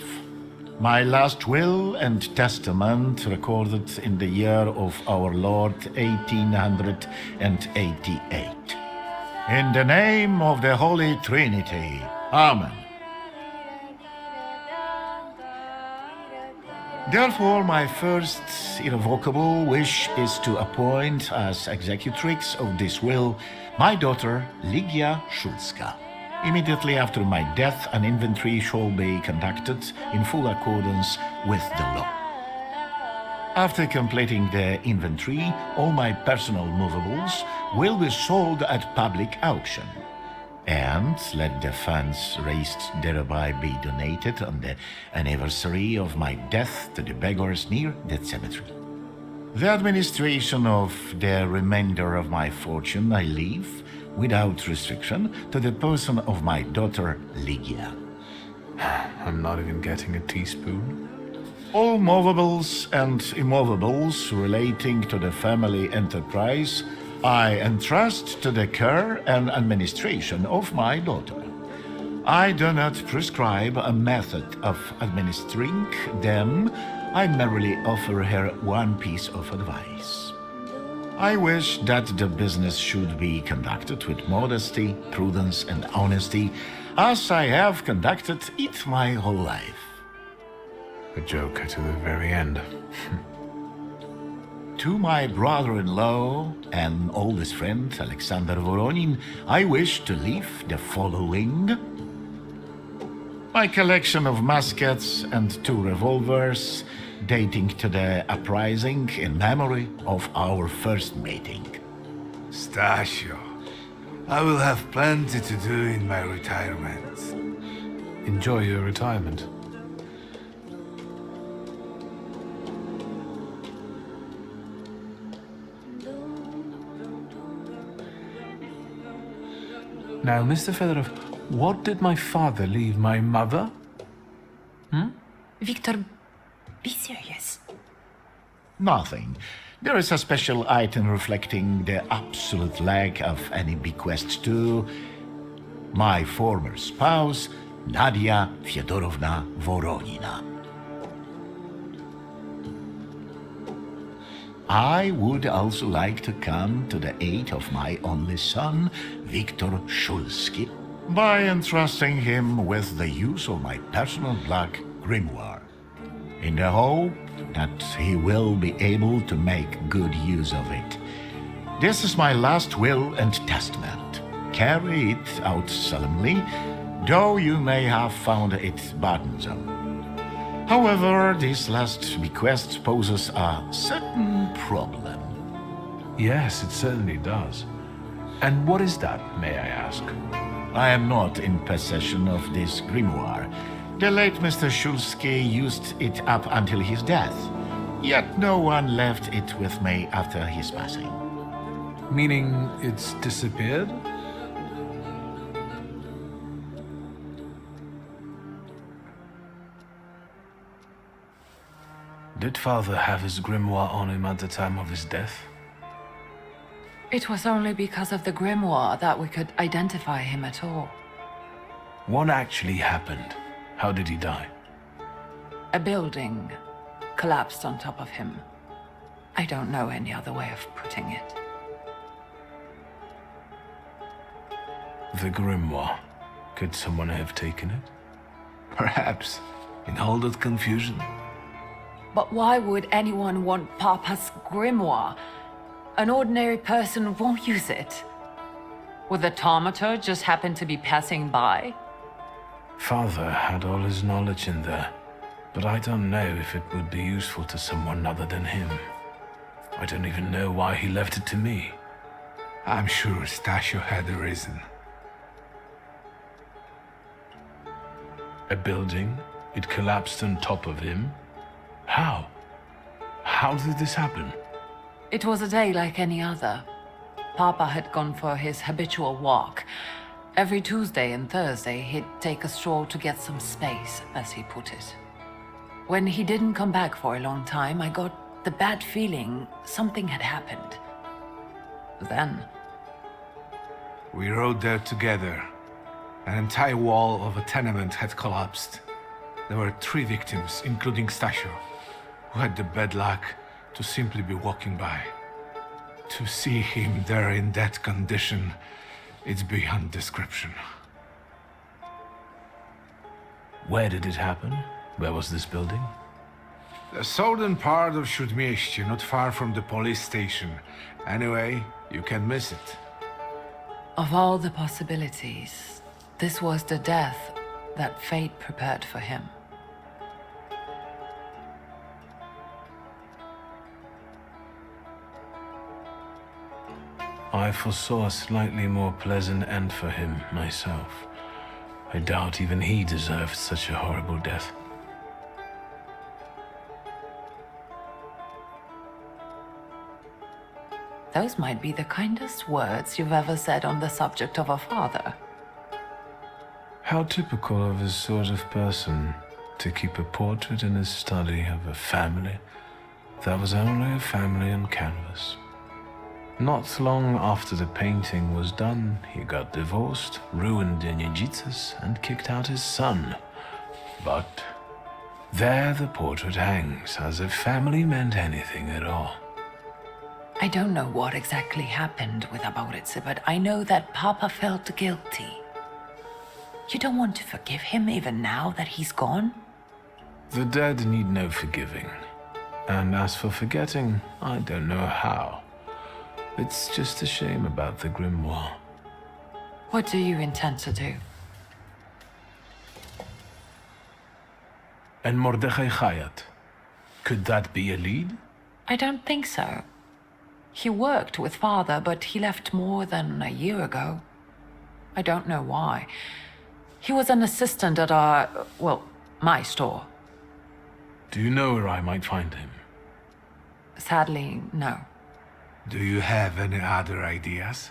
My last will and testament recorded in the year of our Lord 1888. In the name of the Holy Trinity. Amen. Therefore, my first irrevocable wish is to appoint as executrix of this will my daughter, Ligia Szulska. Immediately after my death, an inventory shall be conducted in full accordance with the law. After completing the inventory, all my personal movables will be sold at public auction. And let the funds raised thereby be donated on the anniversary of my death to the beggars near that cemetery. The administration of the remainder of my fortune I leave, without restriction, to the person of my daughter Ligia. I'm not even getting a teaspoon. All movables and immovables relating to the family enterprise I entrust to the care and administration of my daughter. I do not prescribe a method of administering them. I merely offer her one piece of advice. I wish that the business should be conducted with modesty, prudence, and honesty, as I have conducted it my whole life. A joker to the very end. To my brother-in-law and oldest friend, Alexander Voronin, I wish to leave the following: my collection of muskets and 2 revolvers, dating to the uprising in memory of our first meeting. Stasio, I will have plenty to do in my retirement. Enjoy your retirement. Now, Mr. Fedorov, what did my father leave my mother? Victor, be serious. Nothing. There is a special item reflecting the absolute lack of any bequest to my former spouse, Nadia Fyodorovna Voronina. I would also like to come to the aid of my only son, Viktor Shulsky, by entrusting him with the use of my personal black grimoire, in the hope that he will be able to make good use of it. This is my last will and testament. Carry it out solemnly, though you may have found it burdensome. However, this last bequest poses a certain problem. Yes, it certainly does. And what is that, may I ask? I am not in possession of this grimoire. The late Mr. Shulsky used it up until his death, yet no one left it with me after his passing. Meaning it's disappeared? Did father have his grimoire on him at the time of his death? It was only because of the grimoire that we could identify him at all. What actually happened? How did he die? A building collapsed on top of him. I don't know any other way of putting it. The grimoire. Could someone have taken it? Perhaps. In all that confusion. But why would anyone want Papa's grimoire? An ordinary person won't use it. Would the Thaumaturge just happen to be passing by? Father had all his knowledge in there, but I don't know if it would be useful to someone other than him. I don't even know why he left it to me. I'm sure Stasio had a reason. A building? It collapsed on top of him? How? How did this happen? It was a day like any other. Papa had gone for his habitual walk. Every Tuesday and Thursday, he'd take a stroll to get some space, as he put it. When he didn't come back for a long time, I got the bad feeling something had happened. Then... We rode there together. An entire wall of a tenement had collapsed. There were 3 victims, including Stasio, who had the bad luck to simply be walking by. To see him there in that condition, it's beyond description. Where did it happen? Where was this building? The southern part of Śródmieście, not far from the police station. Anyway, you can't miss it. Of all the possibilities, this was the death that fate prepared for him. I foresaw a slightly more pleasant end for him, myself. I doubt even he deserved such a horrible death. Those might be the kindest words you've ever said on the subject of a father. How typical of his sort of person to keep a portrait in his study of a family that was only a family on canvas. Not long after the painting was done, he got divorced, ruined the Niedzicas, and kicked out his son. But there the portrait hangs, as if family meant anything at all. I don't know what exactly happened with Abauritse, but I know that Papa felt guilty. You don't want to forgive him even now that he's gone? The dead need no forgiving. And as for forgetting, I don't know how. It's just a shame about the grimoire. What do you intend to do? And Mordechai Chayat. Could that be a lead? I don't think so. He worked with Father, but he left more than a year ago. I don't know why. He was an assistant at my store. Do you know where I might find him? Sadly, no. Do you have any other ideas?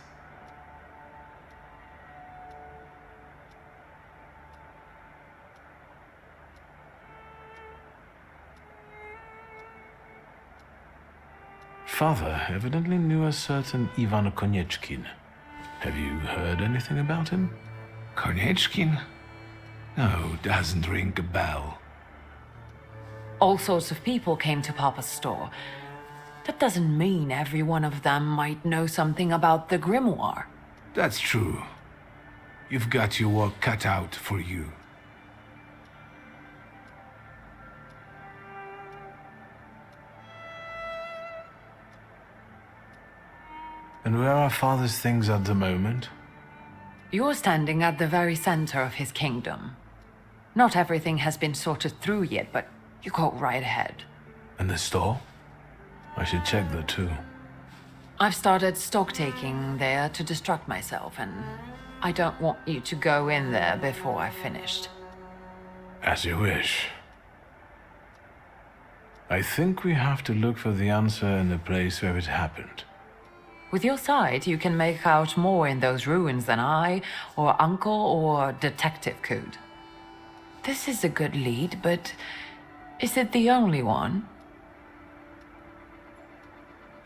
Father evidently knew a certain Ivan Konieczkin. Have you heard anything about him? Konieczkin? No, doesn't ring a bell. All sorts of people came to Papa's store. That doesn't mean every one of them might know something about the grimoire. That's true. You've got your work cut out for you. And where are Father's things at the moment? You're standing at the very center of his kingdom. Not everything has been sorted through yet, but you go right ahead. And the store? I should check that too. I've started stock-taking there to distract myself, and I don't want you to go in there before I've finished. As you wish. I think we have to look for the answer in the place where it happened. With your sight, you can make out more in those ruins than I, or Uncle, or Detective could. This is a good lead, but is it the only one?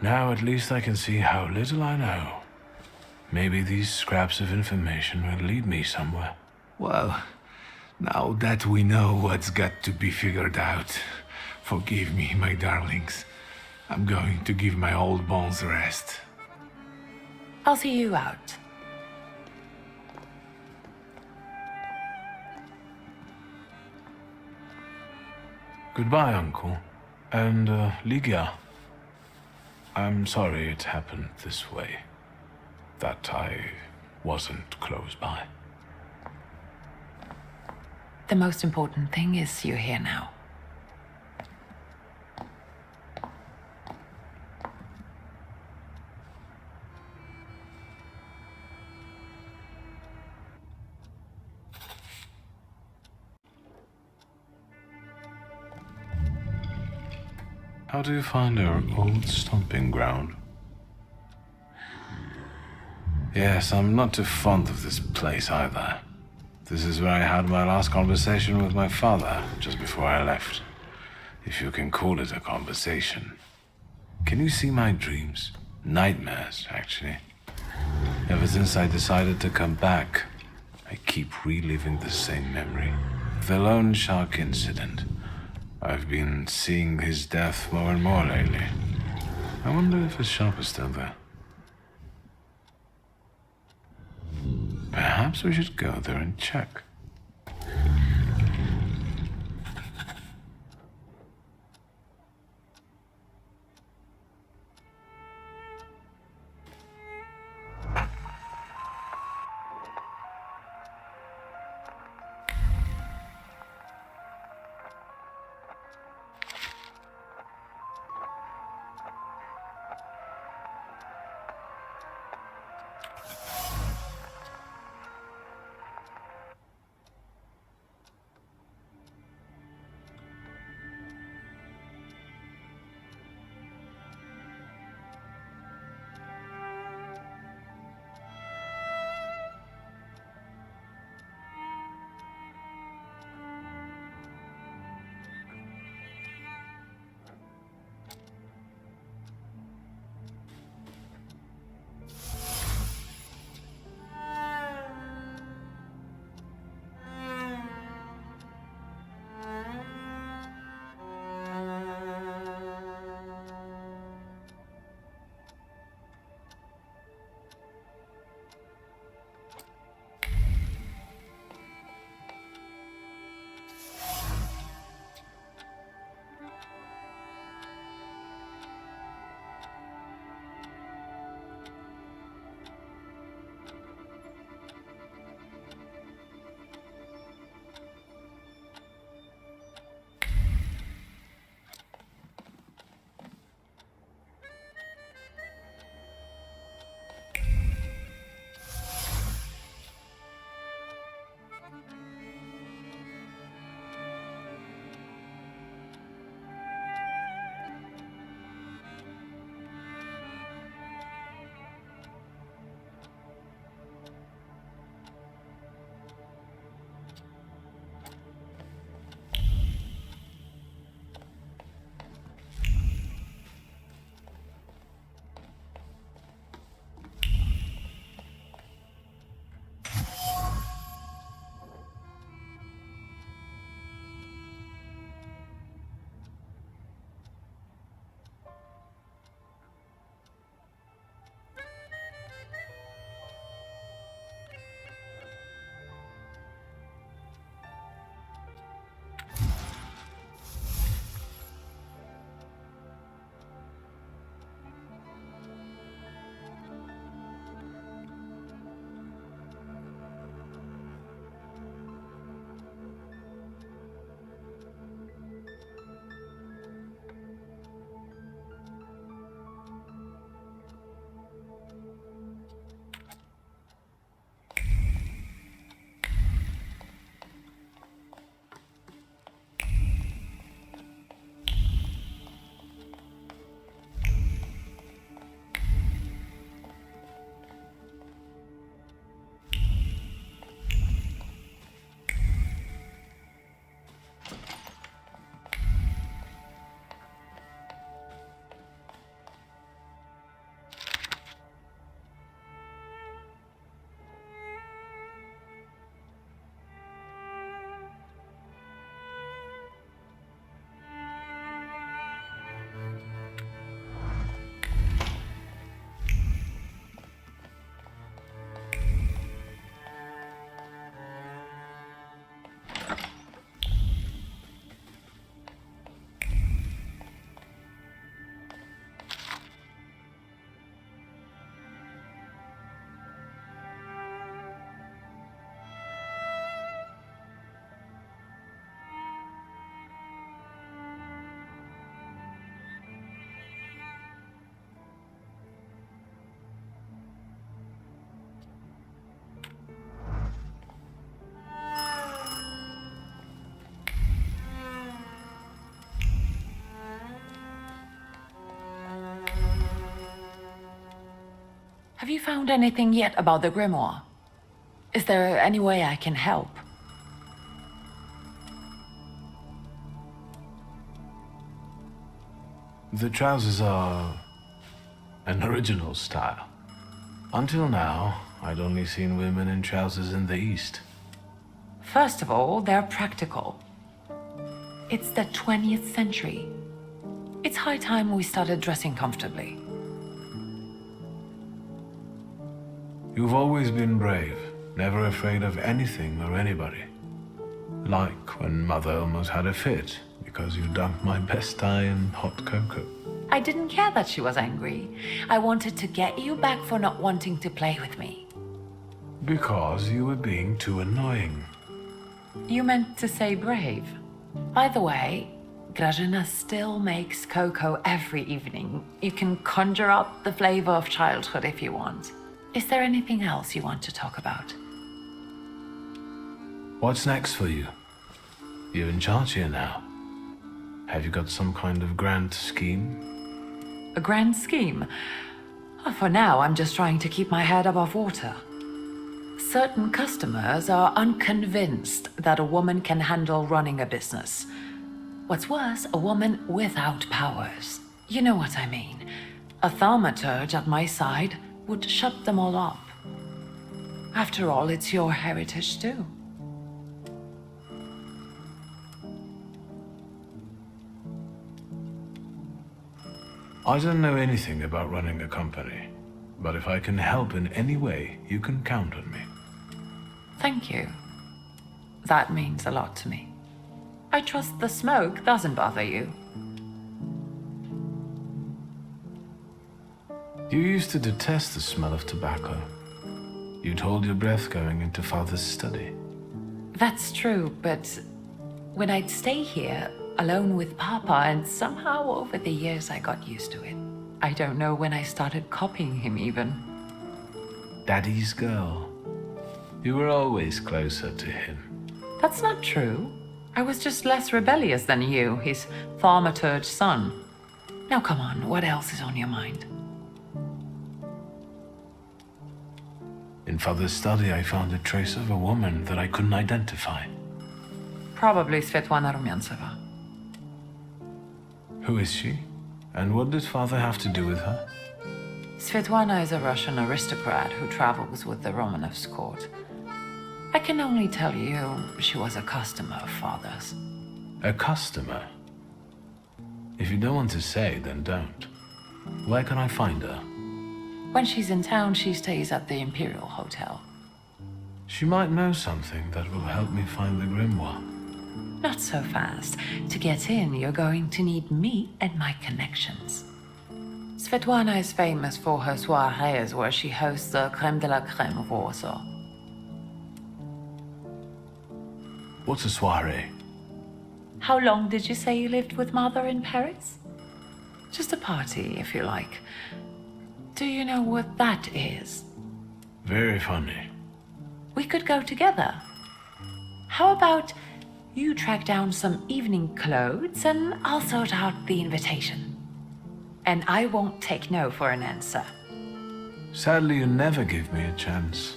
Now at least I can see how little I know. Maybe these scraps of information will lead me somewhere. Well, now that we know what's got to be figured out, forgive me, my darlings. I'm going to give my old bones a rest. I'll see you out. Goodbye, Uncle. And, Ligia. I'm sorry it happened this way. That I wasn't close by. The most important thing is you're here now. How do you find our old stomping ground? Yes, I'm not too fond of this place either. This is where I had my last conversation with my father, just before I left. If you can call it a conversation. Can you see my dreams? Nightmares, actually. Ever since I decided to come back, I keep reliving the same memory. The lone shark incident. I've been seeing his death more and more lately. I wonder if his shop is still there. Perhaps we should go there and check. Have you found anything yet about the grimoire? Is there any way I can help? The trousers are an original style. Until now, I'd only seen women in trousers in the East. First of all, they're practical. It's the 20th century. It's high time we started dressing comfortably. You've always been brave, never afraid of anything or anybody. Like when Mother almost had a fit because you dunked my best tie in hot cocoa. I didn't care that she was angry. I wanted to get you back for not wanting to play with me. Because you were being too annoying. You meant to say brave. By the way, Grażyna still makes cocoa every evening. You can conjure up the flavor of childhood if you want. Is there anything else you want to talk about? What's next for you? You're in charge here now. Have you got some kind of grand scheme? A grand scheme? Oh, for now, I'm just trying to keep my head above water. Certain customers are unconvinced that a woman can handle running a business. What's worse, a woman without powers. You know what I mean. A thaumaturge at my side would shut them all up. After all, it's your heritage too. I don't know anything about running a company, but if I can help in any way, you can count on me. Thank you. That means a lot to me. I trust the smoke doesn't bother you. You used to detest the smell of tobacco. You'd hold your breath going into Father's study. That's true, but when I'd stay here, alone with Papa, and somehow over the years I got used to it. I don't know when I started copying him even. Daddy's girl. You were always closer to him. That's not true. I was just less rebellious than you, his Thaumaturge son. Now come on, what else is on your mind? In Father's study, I found a trace of a woman that I couldn't identify. Probably Svetlana Rumyantseva. Who is she? And what did Father have to do with her? Svetlana is a Russian aristocrat who travels with the Romanovs' court. I can only tell you she was a customer of Father's. A customer? If you don't want to say, then don't. Where can I find her? When she's in town, she stays at the Imperial Hotel. She might know something that will help me find the grimoire. Not so fast. To get in, you're going to need me and my connections. Svetlana is famous for her soirees where she hosts the creme de la creme of Warsaw. What's a soiree? How long did you say you lived with Mother in Paris? Just a party, if you like. Do you know what that is? Very funny. We could go together. How about you track down some evening clothes and I'll sort out the invitation. And I won't take no for an answer. Sadly, you never give me a chance.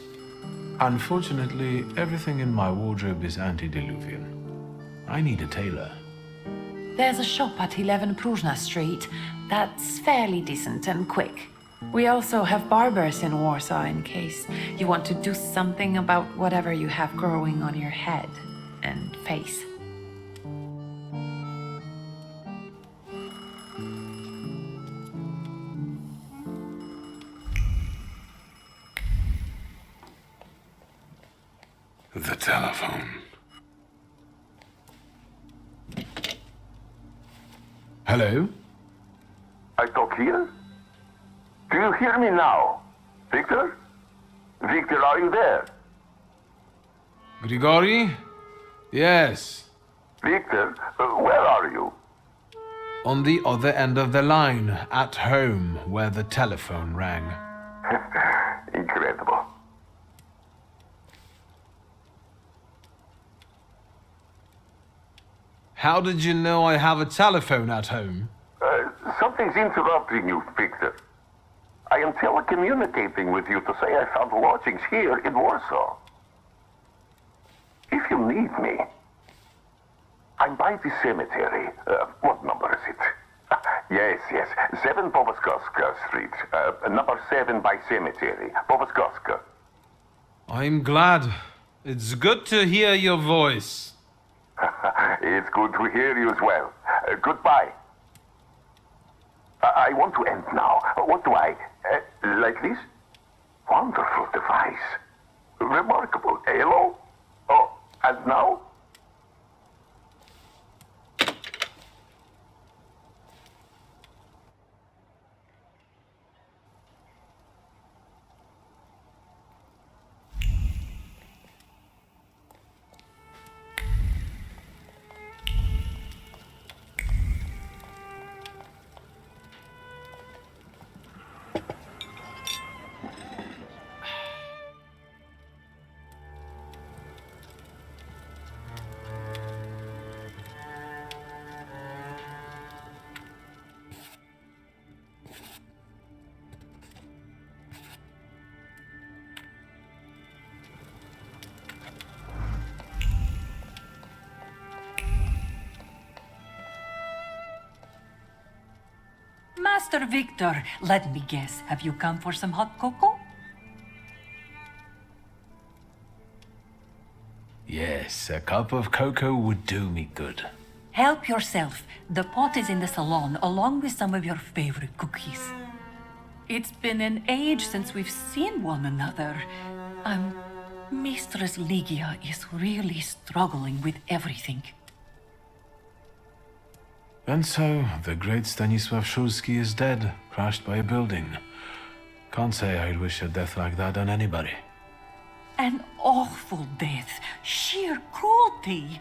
Unfortunately, everything in my wardrobe is antediluvian. I need a tailor. There's a shop at 11 Pruzhna Street that's fairly decent and quick. We also have barbers in Warsaw in case you want to do something about whatever you have growing on your head and face. The telephone. Hello? I talk here? Do you hear me now? Victor? Victor, are you there? Grigori? Yes. Victor, where are you? On the other end of the line, at home, where the telephone rang. Incredible. How did you know I have a telephone at home? Something's interrupting you, Victor. I am telecommunicating with you to say I found lodgings here in Warsaw. If you need me, I'm by the cemetery. What number is it? Yes, 7 Powaskowska Street. Number 7 by cemetery. Powaskowska. I'm glad. It's good to hear your voice. It's good to hear you as well. Goodbye. I want to end now. What do I... like this? Wonderful device. Remarkable. Hello? Oh, and now? Master Victor, let me guess. Have you come for some hot cocoa? Yes, a cup of cocoa would do me good. Help yourself. The pot is in the salon, along with some of your favorite cookies. It's been an age since we've seen one another. Mistress Ligia is really struggling with everything. And so, the great Stanisław Szulski is dead, crushed by a building. Can't say I'd wish a death like that on anybody. An awful death. Sheer cruelty.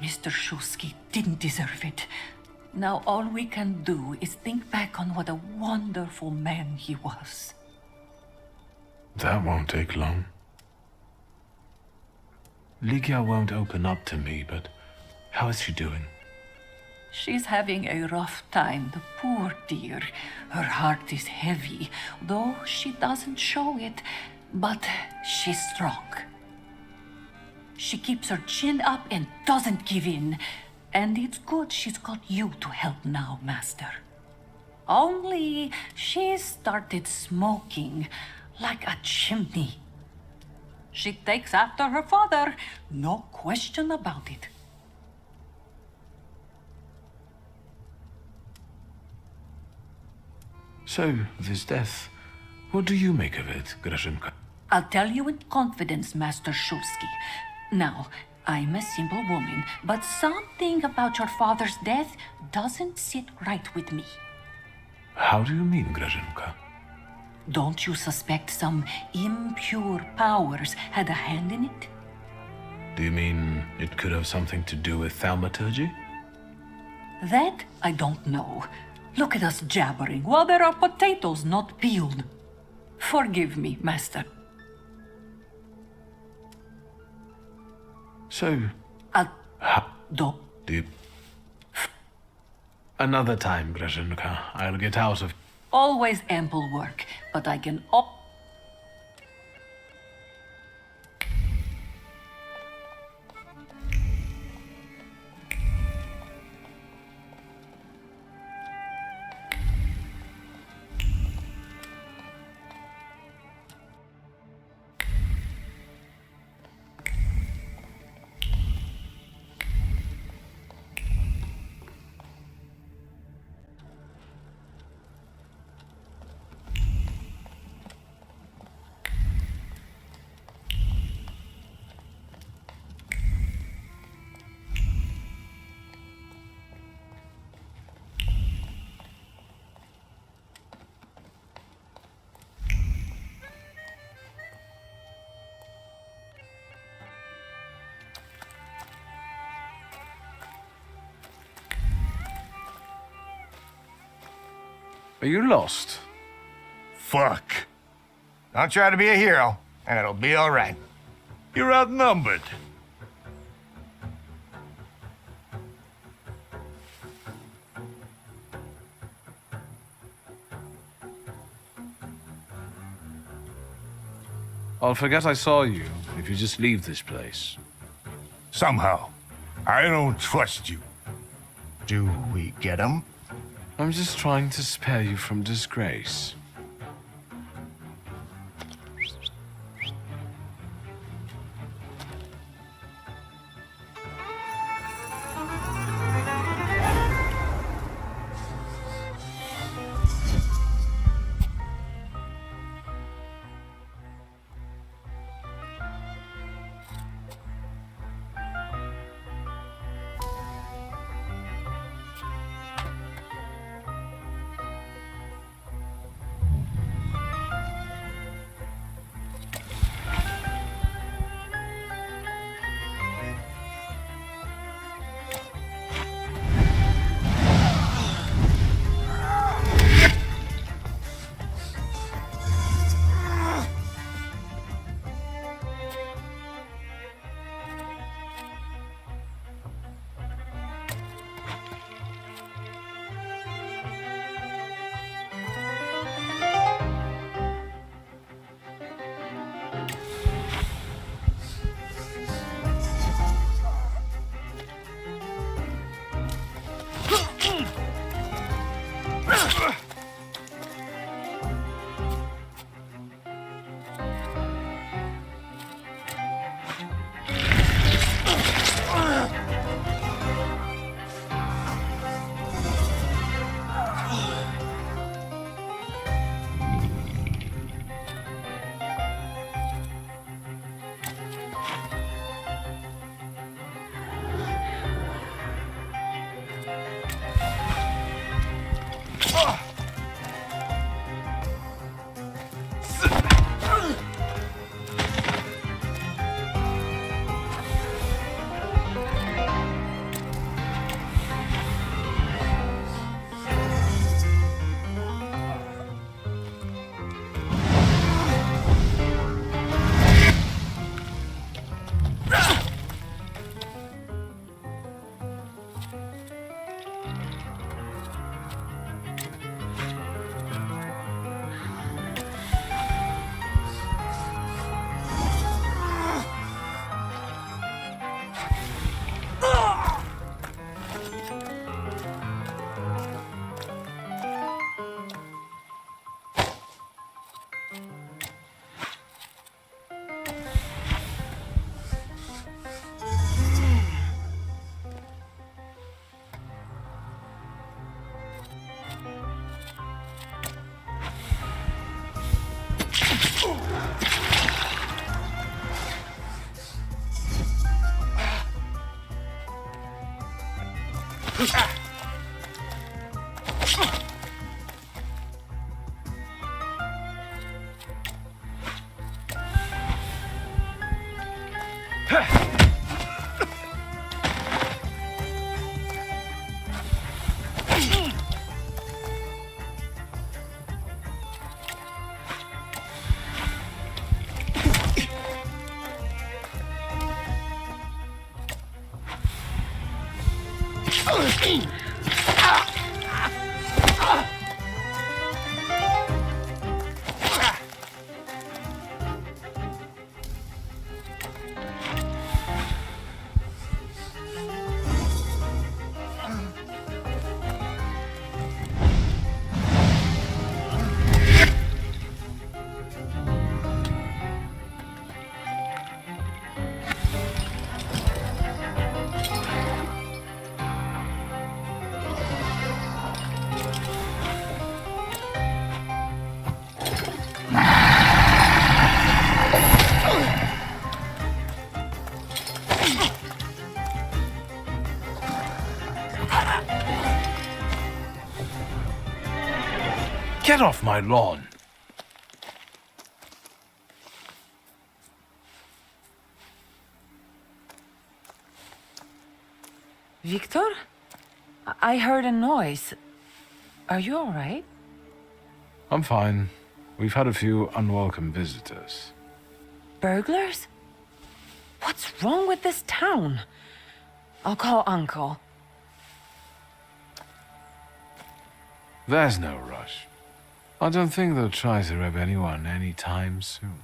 Mr. Szulski didn't deserve it. Now all we can do is think back on what a wonderful man he was. That won't take long. Ligia won't open up to me, but how is she doing? She's having a rough time, the poor dear. Her heart is heavy, though she doesn't show it. But she's strong. She keeps her chin up and doesn't give in. And it's good she's got you to help now, Master. Only she's started smoking like a chimney. She takes after her father, no question about it. So, this death, what do you make of it, Grażynka? I'll tell you in confidence, Master Szulski. Now, I'm a simple woman, but something about your father's death doesn't sit right with me. How do you mean, Grażynka? Don't you suspect some impure powers had a hand in it? Do you mean it could have something to do with thaumaturgy? That I don't know. Look at us jabbering while there are potatoes not peeled. Forgive me, Master. So... Do you... Another time, Grażynka. I'll get out of... Always ample work, but I can Are you lost? Fuck. Don't try to be a hero, and it'll be all right. You're outnumbered. I'll forget I saw you if you just leave this place. Somehow, I don't trust you. Do we get him? I'm just trying to spare you from disgrace. Get off my lawn! Victor? I heard a noise. Are you all right? I'm fine. We've had a few unwelcome visitors. Burglars? What's wrong with this town? I'll call Uncle. There's no rush. I don't think they'll try to rob anyone anytime soon.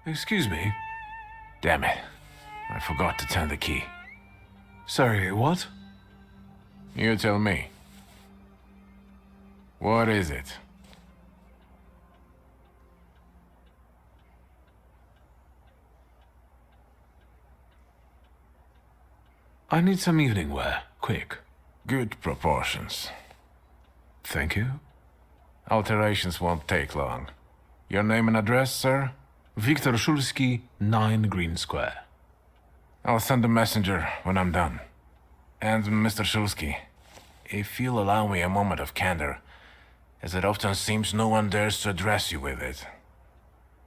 Excuse me? Damn it. I forgot to turn the key. Sorry, what? You tell me. What is it? I need some evening wear, quick. Good proportions. Thank you. Alterations won't take long. Your name and address, sir? Viktor Szulski, 9 Green Square. I'll send a messenger when I'm done. And Mr. Szulski, if you'll allow me a moment of candor, as it often seems no one dares to address you with it.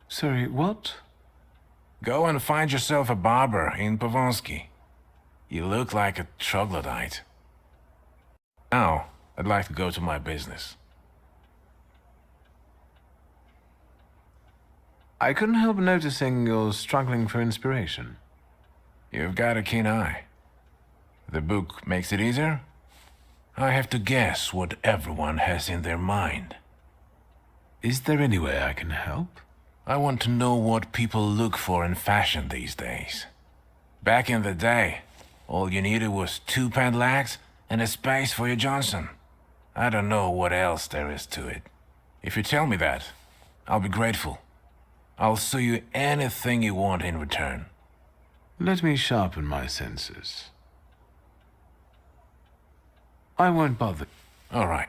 Sorry, what? Go and find yourself a barber in Pavonsky. You look like a troglodyte. Now, I'd like to go to my business. I couldn't help noticing you're struggling for inspiration. You've got a keen eye. The book makes it easier? I have to guess what everyone has in their mind. Is there any way I can help? I want to know what people look for in fashion these days. Back in the day, all you needed was 2 pant-legs and a space for your Johnson. I don't know what else there is to it. If you tell me that, I'll be grateful. I'll sew you anything you want in return. Let me sharpen my senses. I won't bother. All right.